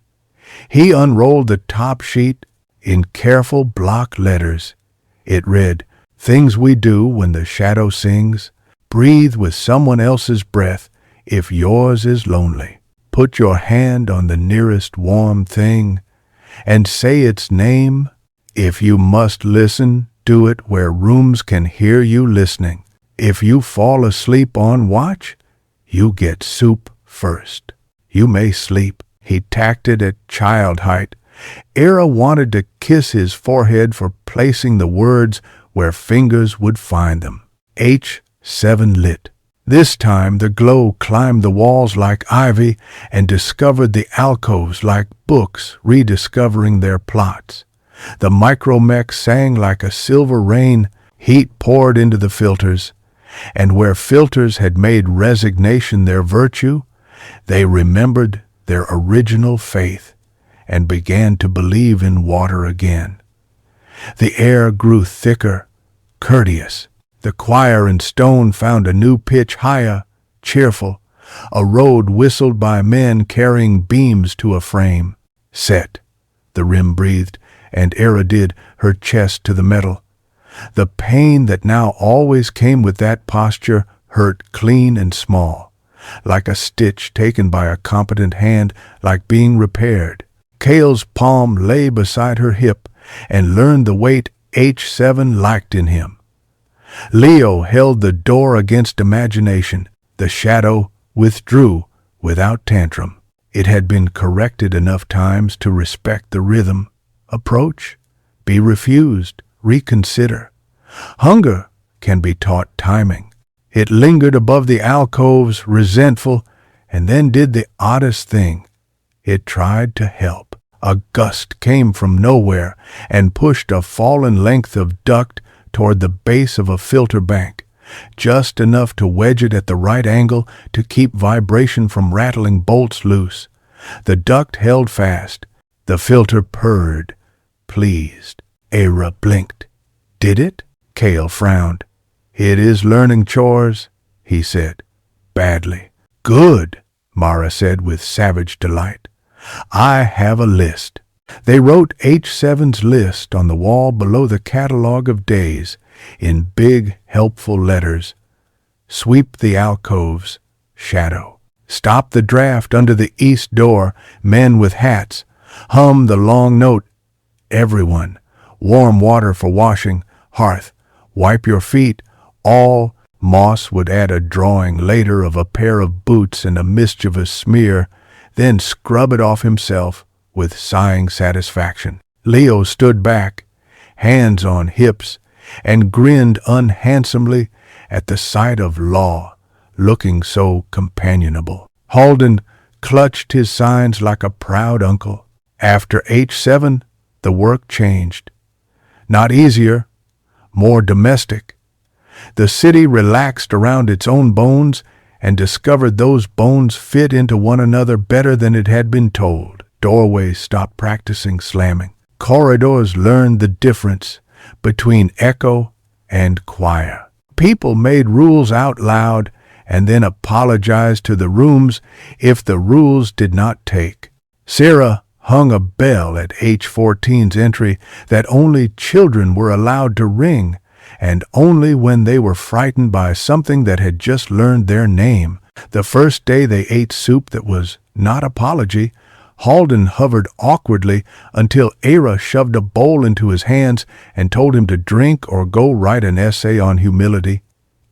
He unrolled the top sheet in careful block letters. It read, "Things we do when the shadow sings. Breathe with someone else's breath if yours is lonely. Put your hand on the nearest warm thing and say its name. If you must listen, do it where rooms can hear you listening. If you fall asleep on watch, you get soup first. You may sleep." He tacked it at child height. Eira wanted to kiss his forehead for placing the words where fingers would find them. H7 lit. This time the glow climbed the walls like ivy and discovered the alcoves like books rediscovering their plots. The micromech sang like a silver rain. Heat poured into the filters, and where filters had made resignation their virtue, they remembered their original faith and began to believe in water again. The air grew thicker, courteous. The choir in stone found a new pitch higher, cheerful. A road whistled by men carrying beams to a frame. "Set," the rim breathed, and Eira did, her chest to the metal. The pain that now always came with that posture hurt clean and small, like a stitch taken by a competent hand, like being repaired. Kael's palm lay beside her hip and learned the weight H7 liked in him. Leo held the door against imagination. The shadow withdrew without tantrum. It had been corrected enough times to respect the rhythm. Approach, be refused, reconsider. Hunger can be taught timing. It lingered above the alcoves, resentful, and then did the oddest thing. It tried to help. A gust came from nowhere and pushed a fallen length of duct toward the base of a filter bank, just enough to wedge it at the right angle to keep vibration from rattling bolts loose. The duct held fast. The filter purred, pleased. Eira blinked. "Did it?" Kael frowned. "It is learning chores," he said. "Badly." "Good," Mara said with savage delight. "I have a list." They wrote H7's list on the wall below the catalog of days in big, helpful letters. Sweep the alcoves, shadow. Stop the draft under the east door, men with hats. Hum the long note, everyone. Warm water for washing, hearth. Wipe your feet, all. Moss would add a drawing later of a pair of boots and a mischievous smear, then scrub it off himself with sighing satisfaction. Leo stood back, hands on hips, and grinned unhandsomely at the sight of law, looking so companionable. Halden clutched his signs like a proud uncle. After H7, the work changed. Not easier, more domestic. The city relaxed around its own bones and discovered those bones fit into one another better than it had been told. Doorways stopped practicing slamming. Corridors learned the difference between echo and choir. People made rules out loud and then apologized to the rooms if the rules did not take. Sarah hung a bell at H14's entry that only children were allowed to ring, and only when they were frightened by something that had just learned their name. The first day they ate soup that was not apology, Halden hovered awkwardly until Eira shoved a bowl into his hands and told him to drink or go write an essay on humility.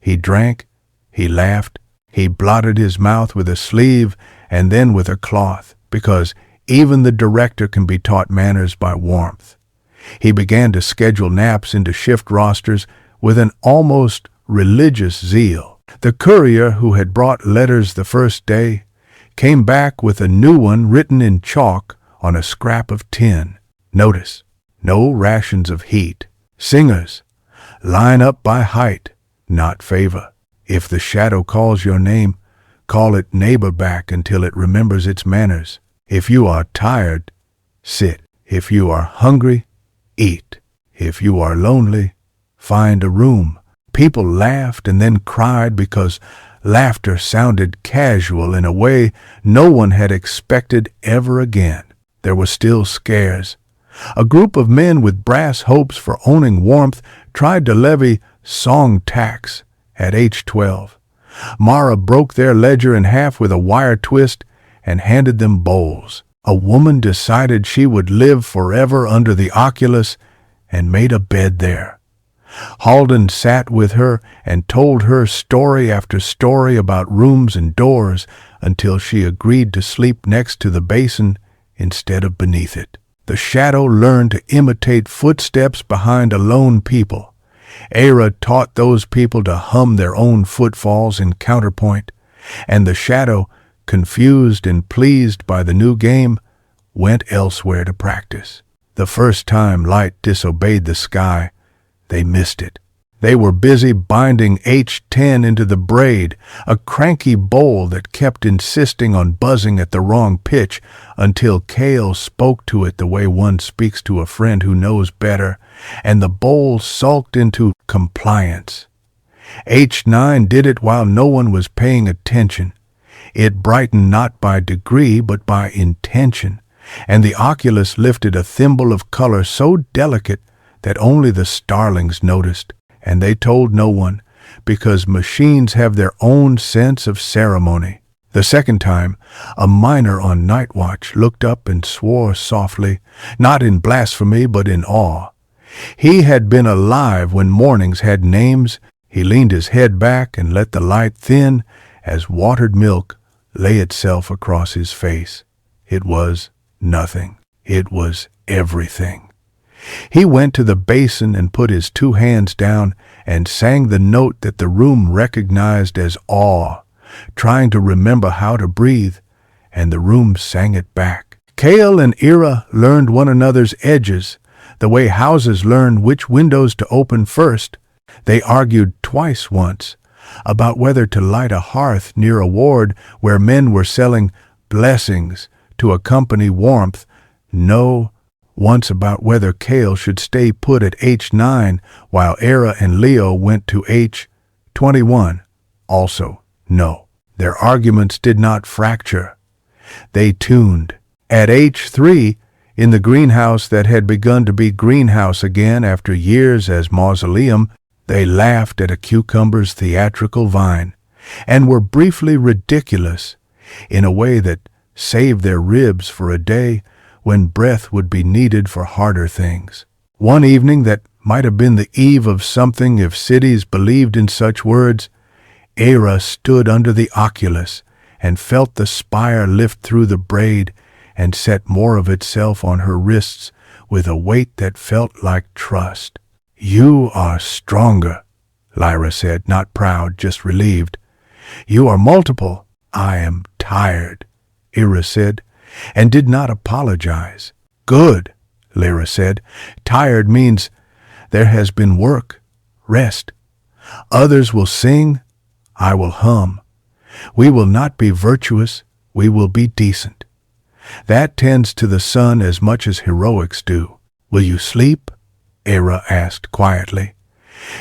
He drank, he laughed, he blotted his mouth with a sleeve and then with a cloth, because even the director can be taught manners by warmth. He began to schedule naps into shift rosters with an almost religious zeal. The courier who had brought letters the first day came back with a new one written in chalk on a scrap of tin. Notice, no rations of heat. Singers, line up by height, not favor. If the shadow calls your name, Call it neighbor back until it remembers its manners. If you are tired, sit. If you are hungry, eat. If you are lonely, find a room. People laughed and then cried because laughter sounded casual in a way no one had expected ever again. There were still scares. A group of men with brass hopes for owning warmth tried to levy song tax at age 12. Mara broke their ledger in half with a wire twist and handed them bowls. A woman decided she would live forever under the oculus and made a bed there. Hardened sat with her and told her story after story about rooms and doors until she agreed to sleep next to the basin instead of beneath it. The shadow learned to imitate footsteps behind alone people. Eira taught those people to hum their own footfalls in counterpoint, and the shadow, confused and pleased by the new game, went elsewhere to practice. The first time light disobeyed the sky, they missed it. They were busy binding H10 into the braid, a cranky bowl that kept insisting on buzzing at the wrong pitch until Kael spoke to it the way one speaks to a friend who knows better, and the bowl sulked into compliance. H9 did it while no one was paying attention. It brightened not by degree but by intention, and the oculus lifted a thimble of color so delicate that only the starlings noticed. And they told no one, because machines have their own sense of ceremony. The second time, a miner on night watch looked up and swore softly, not in blasphemy but in awe. He had been alive when mornings had names. He leaned his head back and let the light thin as watered milk lay itself across his face. It was nothing. It was everything. He went to the basin and put his two hands down and sang the note that the room recognized as awe, trying to remember how to breathe, and the room sang it back. Kael and Eira learned one another's edges, the way houses learn which windows to open first. They argued twice once about whether to light a hearth near a ward where men were selling blessings to accompany warmth. No, once about whether Kael should stay put at H9 while Eira and Leo went to H21. Also, no. Their arguments did not fracture. They tuned. At H3, in the greenhouse that had begun to be greenhouse again after years as mausoleum, they laughed at a cucumber's theatrical vine and were briefly ridiculous in a way that saved their ribs for a day when breath would be needed for harder things. One evening that might have been the eve of something if cities believed in such words, Eira stood under the oculus and felt the spire lift through the braid and set more of itself on her wrists with a weight that felt like trust. "You are stronger," Lyra said, not proud, just relieved. "You are multiple." "I am tired," Eira said, and did not apologize. "Good," Lyra said. "Tired means there has been work. Rest. Others will sing. I will hum. We will not be virtuous. We will be decent. That tends to the sun as much as heroics do. Will you sleep?" Eira asked quietly.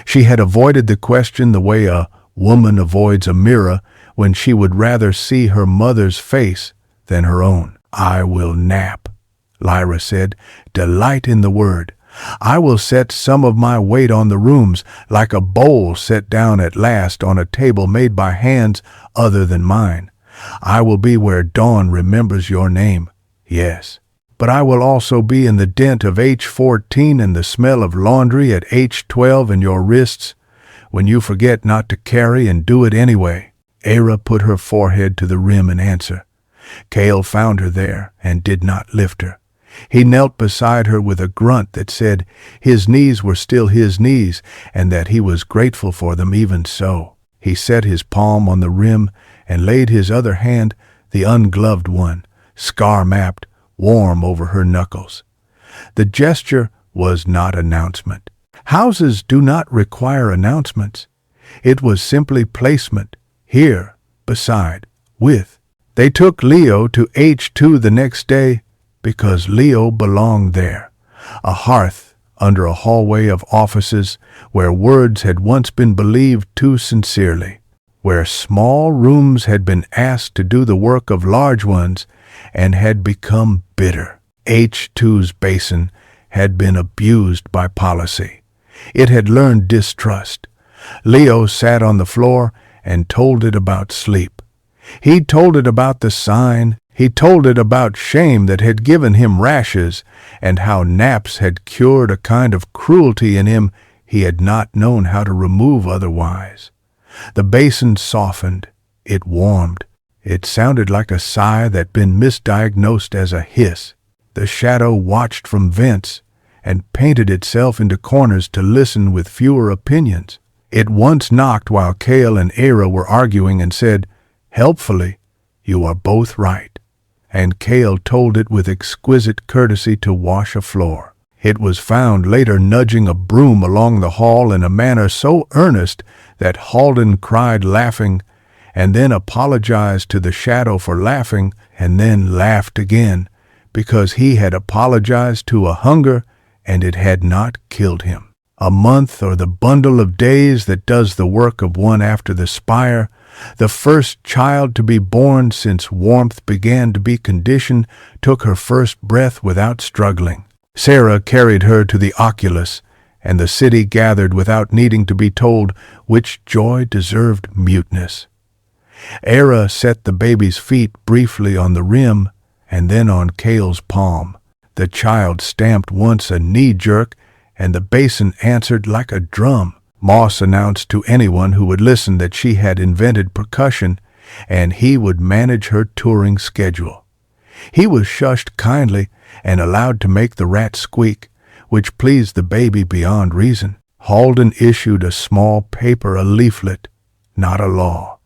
She had avoided the question the way a woman avoids a mirror when she would rather see her mother's face than her own. "I will nap," Lyra said, delight in the word. "I will set some of my weight on the rooms, like a bowl set down at last on a table made by hands other than mine. I will be where dawn remembers your name, yes. But I will also be in the dent of H14 and the smell of laundry at H12 in your wrists, when you forget not to carry and do it anyway." Eira put her forehead to the rim in answer. Kael found her there and did not lift her. He knelt beside her with a grunt that said his knees were still his knees and that he was grateful for them even so. He set his palm on the rim and laid his other hand, the ungloved one, scar-mapped, warm over her knuckles. The gesture was not announcement. Houses do not require announcements. It was simply placement, here, beside, with. They took Leo to H2 the next day because Leo belonged there, a hearth under a hallway of offices where words had once been believed too sincerely, where small rooms had been asked to do the work of large ones and had become bitter. H2's basin had been abused by policy. It had learned distrust. Leo sat on the floor and told it about sleep. He told it about the sign. He told it about shame that had given him rashes and how naps had cured a kind of cruelty in him he had not known how to remove otherwise. The basin softened. It warmed. It sounded like a sigh that had been misdiagnosed as a hiss. The shadow watched from vents and painted itself into corners to listen with fewer opinions. It once knocked while Kael and Eira were arguing and said, helpfully, "You are both right." And Kael told it with exquisite courtesy to wash a floor. It was found later nudging a broom along the hall in a manner so earnest that Hardened cried laughing, and then apologized to the shadow for laughing, and then laughed again, because he had apologized to a hunger and it had not killed him. A month, or the bundle of days that does the work of one after the spire, the first child to be born since warmth began to be conditioned, took her first breath without struggling. Sarah carried her to the oculus, and the city gathered without needing to be told which joy deserved muteness. Eira set the baby's feet briefly on the rim and then on Kael's palm. The child stamped once a knee-jerk, and the basin answered like a drum. Moss announced to anyone who would listen that she had invented percussion, and he would manage her touring schedule. He was shushed kindly and allowed to make the rat squeak, which pleased the baby beyond reason. Halden issued a small paper, a leaflet, not a law.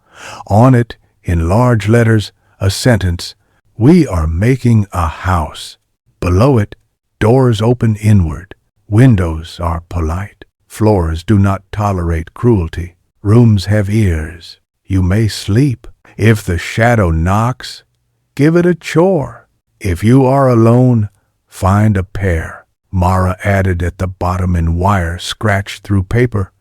On it, in large letters, a sentence, "We are making a house." Below it, doors open inward. Windows are polite. Floors do not tolerate cruelty. Rooms have ears. You may sleep. If the shadow knocks, give it a chore. If you are alone, find a pair. Mara added at the bottom in wire scratched through paper.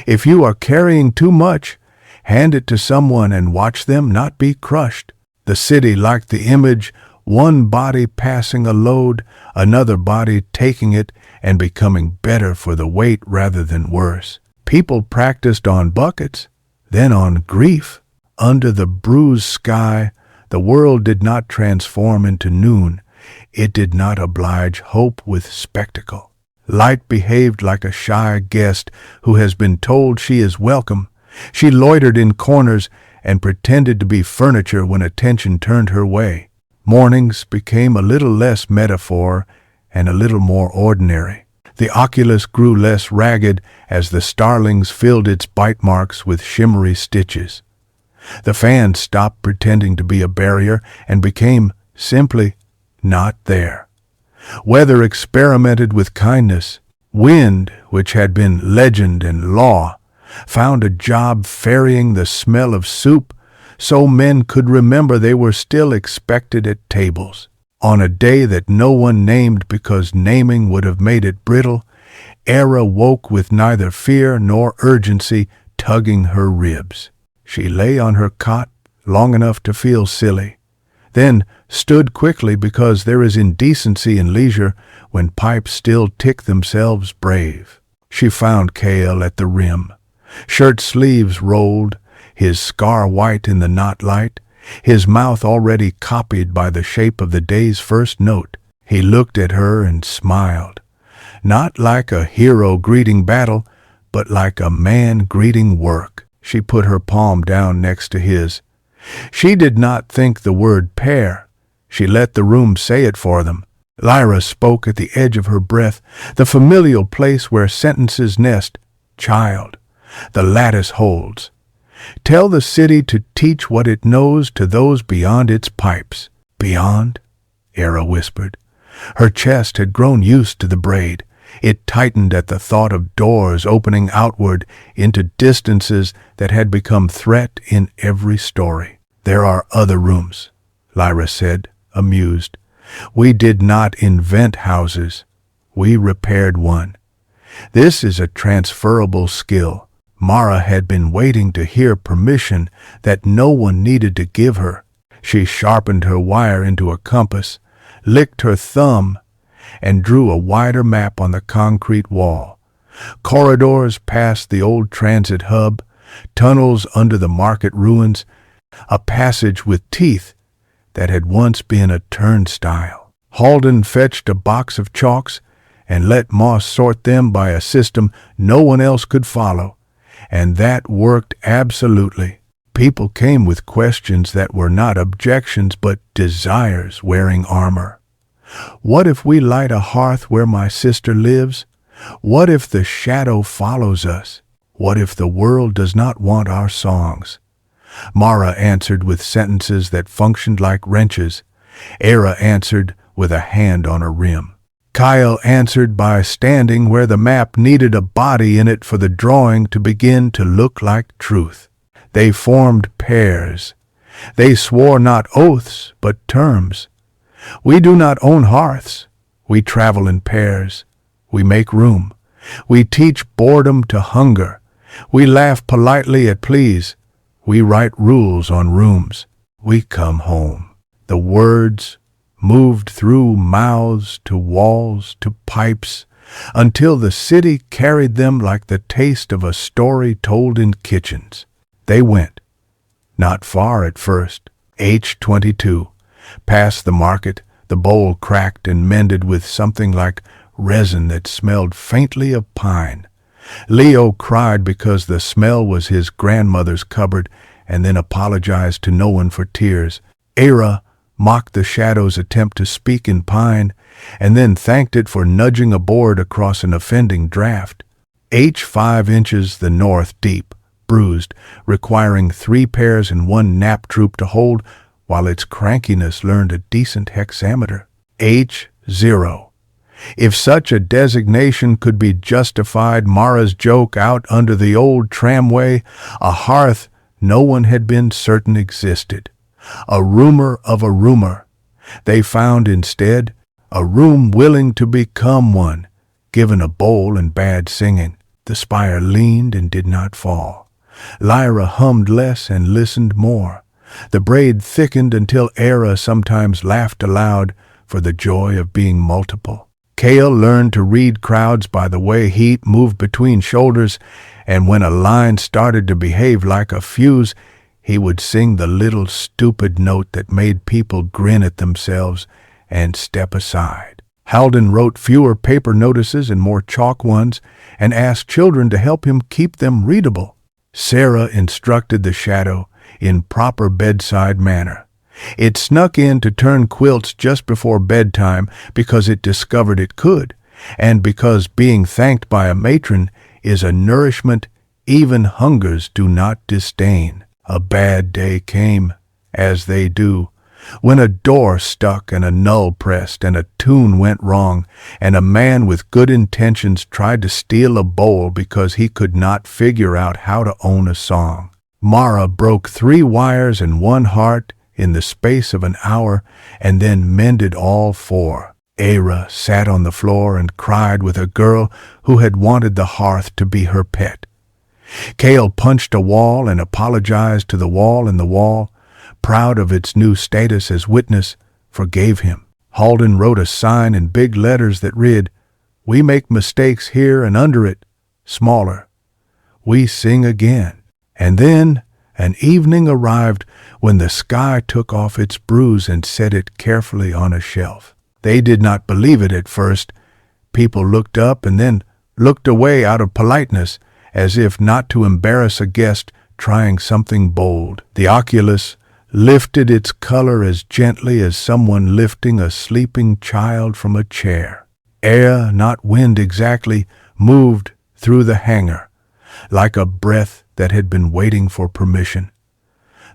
If you are carrying too much, hand it to someone and watch them not be crushed. The city liked the image, one body passing a load, another body taking it and becoming better for the weight rather than worse. People practiced on buckets, then on grief. Under the bruised sky, the world did not transform into noon. It did not oblige hope with spectacle. Light behaved like a shy guest who has been told she is welcome. She loitered in corners and pretended to be furniture when attention turned her way. Mornings became a little less metaphor and a little more ordinary. The oculus grew less ragged as the starlings filled its bite marks with shimmery stitches. The fan stopped pretending to be a barrier and became simply not there. Weather experimented with kindness. Wind, which had been legend and law, found a job ferrying the smell of soup so men could remember they were still expected at tables. On a day that no one named because naming would have made it brittle, Eira woke with neither fear nor urgency tugging her ribs. She lay on her cot long enough to feel silly, then stood quickly because there is indecency in leisure when pipes still tick themselves brave. She found Kael at the rim, shirt sleeves rolled, his scar white in the knot light, his mouth already copied by the shape of the day's first note. He looked at her and smiled, not like a hero greeting battle, but like a man greeting work. She put her palm down next to his. She did not think the word pair. She let the room say it for them. Lyra spoke at the edge of her breath, the familial place where sentences nest. Child, the lattice holds. Tell the city to teach what it knows to those beyond its pipes. Beyond? Eira whispered. Her chest had grown used to the braid. It tightened at the thought of doors opening outward into distances that had become threat in every story. There are other rooms, Lyra said, amused. We did not invent houses. We repaired one. This is a transferable skill. Mara had been waiting to hear permission that no one needed to give her. She sharpened her wire into a compass, licked her thumb, and drew a wider map on the concrete wall. Corridors past the old transit hub, tunnels under the market ruins, a passage with teeth that had once been a turnstile. Hardened fetched a box of chalks and let Moss sort them by a system no one else could follow, and that worked absolutely. People came with questions that were not objections but desires wearing armor. What if we light a hearth where my sister lives? What if the shadow follows us? What if the world does not want our songs? Mara answered with sentences that functioned like wrenches. Eira answered with a hand on her rim. Kael answered by standing where the map needed a body in it for the drawing to begin to look like truth. They formed pairs. They swore not oaths, but terms. We do not own hearths. We travel in pairs. We make room. We teach boredom to hunger. We laugh politely at pleas. We write rules on rooms. We come home. The words moved through mouths to walls to pipes until the city carried them like the taste of a story told in kitchens. They went. Not far at first. H22. Past the market, the bowl cracked and mended with something like resin that smelled faintly of pine. Leo cried because the smell was his grandmother's cupboard and then apologized to no one for tears. Eira mocked the shadow's attempt to speak in pine and then thanked it for nudging a board across an offending draft. H5 inches the north deep, bruised, requiring 3 pairs and 1 nap troop to hold, while its crankiness learned a decent hexameter. H0. If such a designation could be justified, Mara's joke out under the old tramway, a hearth no one had been certain existed. A rumor of a rumor. They found instead a room willing to become one, given a bowl and bad singing. The spire leaned and did not fall. Lyra hummed less and listened more. The braid thickened until Eira sometimes laughed aloud for the joy of being multiple. Kael learned to read crowds by the way heat moved between shoulders, and when a line started to behave like a fuse, he would sing the little stupid note that made people grin at themselves and step aside. Hardened wrote fewer paper notices and more chalk ones, and asked children to help him keep them readable. Sarah instructed the shadow in proper bedside manner. It snuck in to turn quilts just before bedtime because it discovered it could, and because being thanked by a matron is a nourishment even hungers do not disdain. A bad day came, as they do, when a door stuck and a null pressed and a tune went wrong, and a man with good intentions tried to steal a bowl because he could not figure out how to own a song. Mara broke 3 wires and 1 heart in the space of an hour, and then mended all 4. Eira sat on the floor and cried with a girl who had wanted the hearth to be her pet. Kael punched a wall and apologized to the wall, and the wall, proud of its new status as witness, forgave him. Hardened wrote a sign in big letters that read, "We make mistakes here, and under it, smaller, we sing again." And then an evening arrived when the sky took off its bruise and set it carefully on a shelf. They did not believe it at first. People looked up and then looked away out of politeness, as if not to embarrass a guest trying something bold. The oculus lifted its color as gently as someone lifting a sleeping child from a chair. Air, not wind exactly, moved through the hangar, like a breath that had been waiting for permission.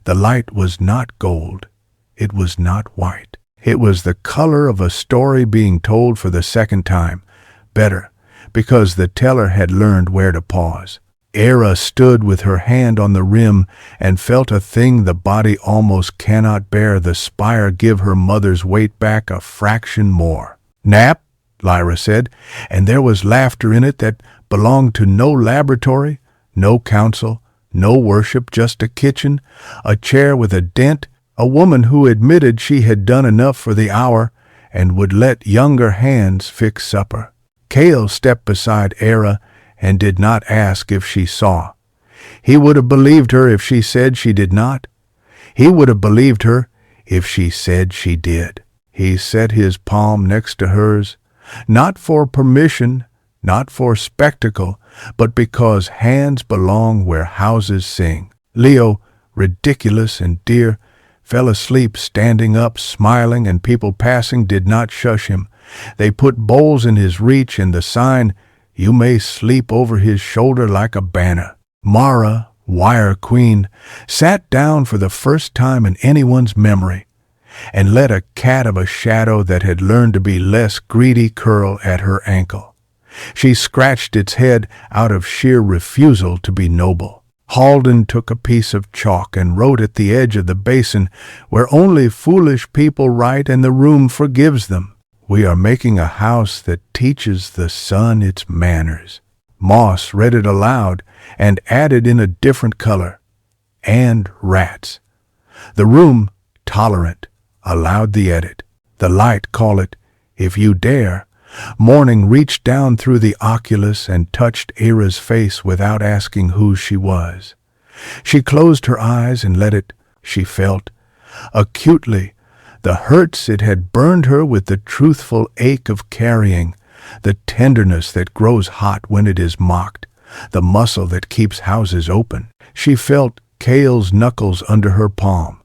The light was not gold. It was not white. It was the color of a story being told for the second time, better, because the teller had learned where to pause. Eira stood with her hand on the rim and felt a thing the body almost cannot bear, the spire give her mother's weight back a fraction more. "Nap," Lyra said, and there was laughter in it that belonged to no laboratory, no council, no worship, just a kitchen, a chair with a dent, a woman who admitted she had done enough for the hour and would let younger hands fix supper. Kael stepped beside Eira and did not ask if she saw. He would have believed her if she said she did not. He would have believed her if she said she did. He set his palm next to hers, not for permission, not for spectacle, but because hands belong where houses sing. Leo, ridiculous and dear, fell asleep standing up, smiling, and people passing did not shush him. They put bowls in his reach and the sign, "You may sleep," over his shoulder like a banner. Mara, wire queen, sat down for the first time in anyone's memory and let a cat of a shadow that had learned to be less greedy curl at her ankle. She scratched its head out of sheer refusal to be noble. Hardened took a piece of chalk and wrote at the edge of the basin, where only foolish people write and the room forgives them, "We are making a house that teaches the sun its manners." Moss read it aloud and added in a different color, "and rats." The room, tolerant, allowed the edit. The light, call it, if you dare. Morning reached down through the oculus and touched Eira's face without asking who she was. She closed her eyes and let it, she felt, acutely, the hurts it had burned her with the truthful ache of carrying, the tenderness that grows hot when it is mocked, the muscle that keeps houses open. She felt Kael's knuckles under her palm,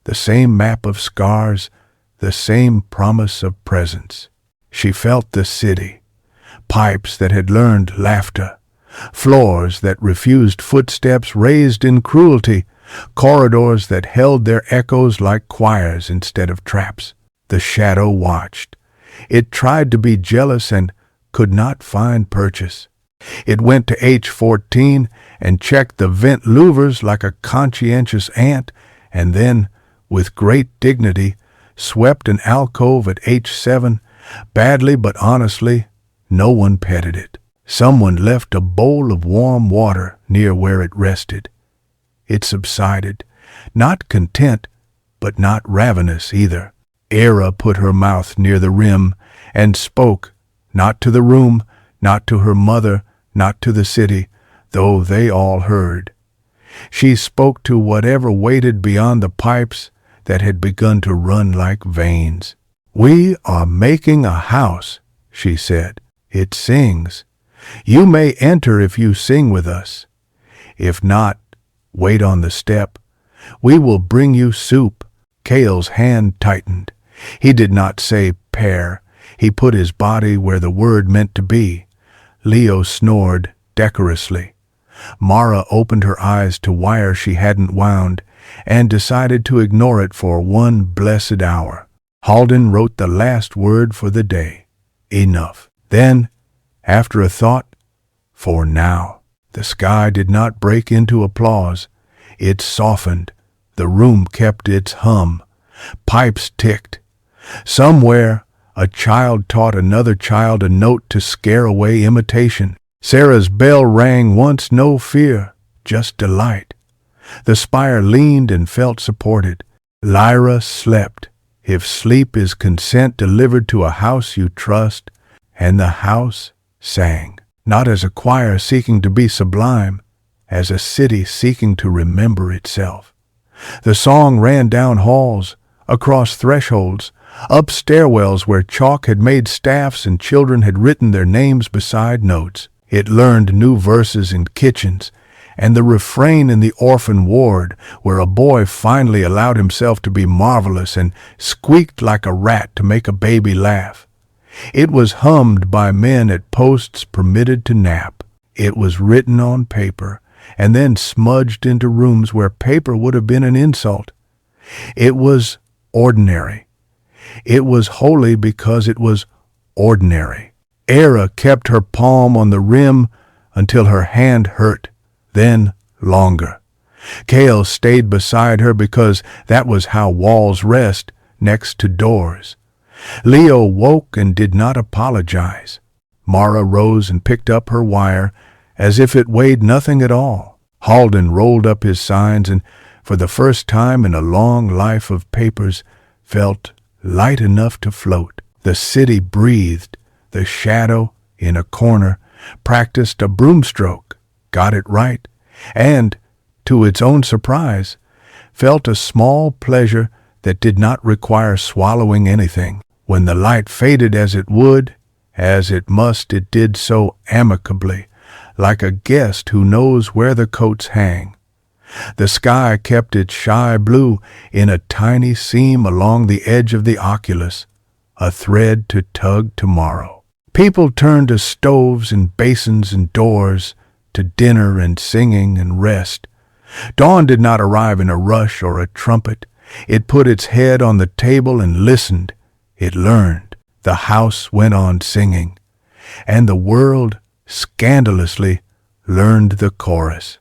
the same map of scars, the same promise of presence. She felt the city, pipes that had learned laughter, floors that refused footsteps raised in cruelty, corridors that held their echoes like choirs instead of traps. The shadow watched. It tried to be jealous and could not find purchase. It went to H14 and checked the vent louvers like a conscientious ant, and then, with great dignity, swept an alcove at H7. Badly but honestly, no one petted it. Someone left a bowl of warm water near where it rested. It subsided, not content, but not ravenous either. Eira put her mouth near the rim and spoke, not to the room, not to her mother, not to the city, though they all heard. She spoke to whatever waited beyond the pipes that had begun to run like veins. "We are making a house," she said. "It sings. You may enter if you sing with us. If not, wait on the step. We will bring you soup." Kael's hand tightened. He did not say pear. He put his body where the word meant to be. Leo snored decorously. Mara opened her eyes to wire she hadn't wound and decided to ignore it for one blessed hour. Hardened wrote the last word for the day. Enough. Then, after a thought, for now. The sky did not break into applause. It softened. The room kept its hum. Pipes ticked. Somewhere, a child taught another child a note to scare away imitation. Sarah's bell rang once, no fear, just delight. The spire leaned and felt supported. Lyra slept, if sleep is consent delivered to a house you trust, and the house sang, not as a choir seeking to be sublime, as a city seeking to remember itself. The song ran down halls, across thresholds, up stairwells where chalk had made staffs and children had written their names beside notes. It learned new verses in kitchens, and the refrain in the orphan ward, where a boy finally allowed himself to be marvelous and squeaked like a rat to make a baby laugh. It was hummed by men at posts permitted to nap. It was written on paper, and then smudged into rooms where paper would have been an insult. It was ordinary. It was holy because it was ordinary. Eira kept her palm on the rim until her hand hurt. then longer. Kael stayed beside her because that was how walls rest, next to doors. Leo woke and did not apologize. Mara rose and picked up her wire as if it weighed nothing at all. Halden rolled up his signs and, for the first time in a long life of papers, felt light enough to float. The city breathed. The shadow, in a corner, practiced a broomstroke, got it right, and, to its own surprise, felt a small pleasure that did not require swallowing anything. When the light faded as it would, as it must, it did so amicably, like a guest who knows where the coats hang. The sky kept its shy blue in a tiny seam along the edge of the oculus, a thread to tug tomorrow. People turned to stoves and basins and doors, to dinner and singing and rest. Dawn did not arrive in a rush or a trumpet. It put its head on the table and listened. It learned. The house went on singing, and the world, scandalously, learned the chorus.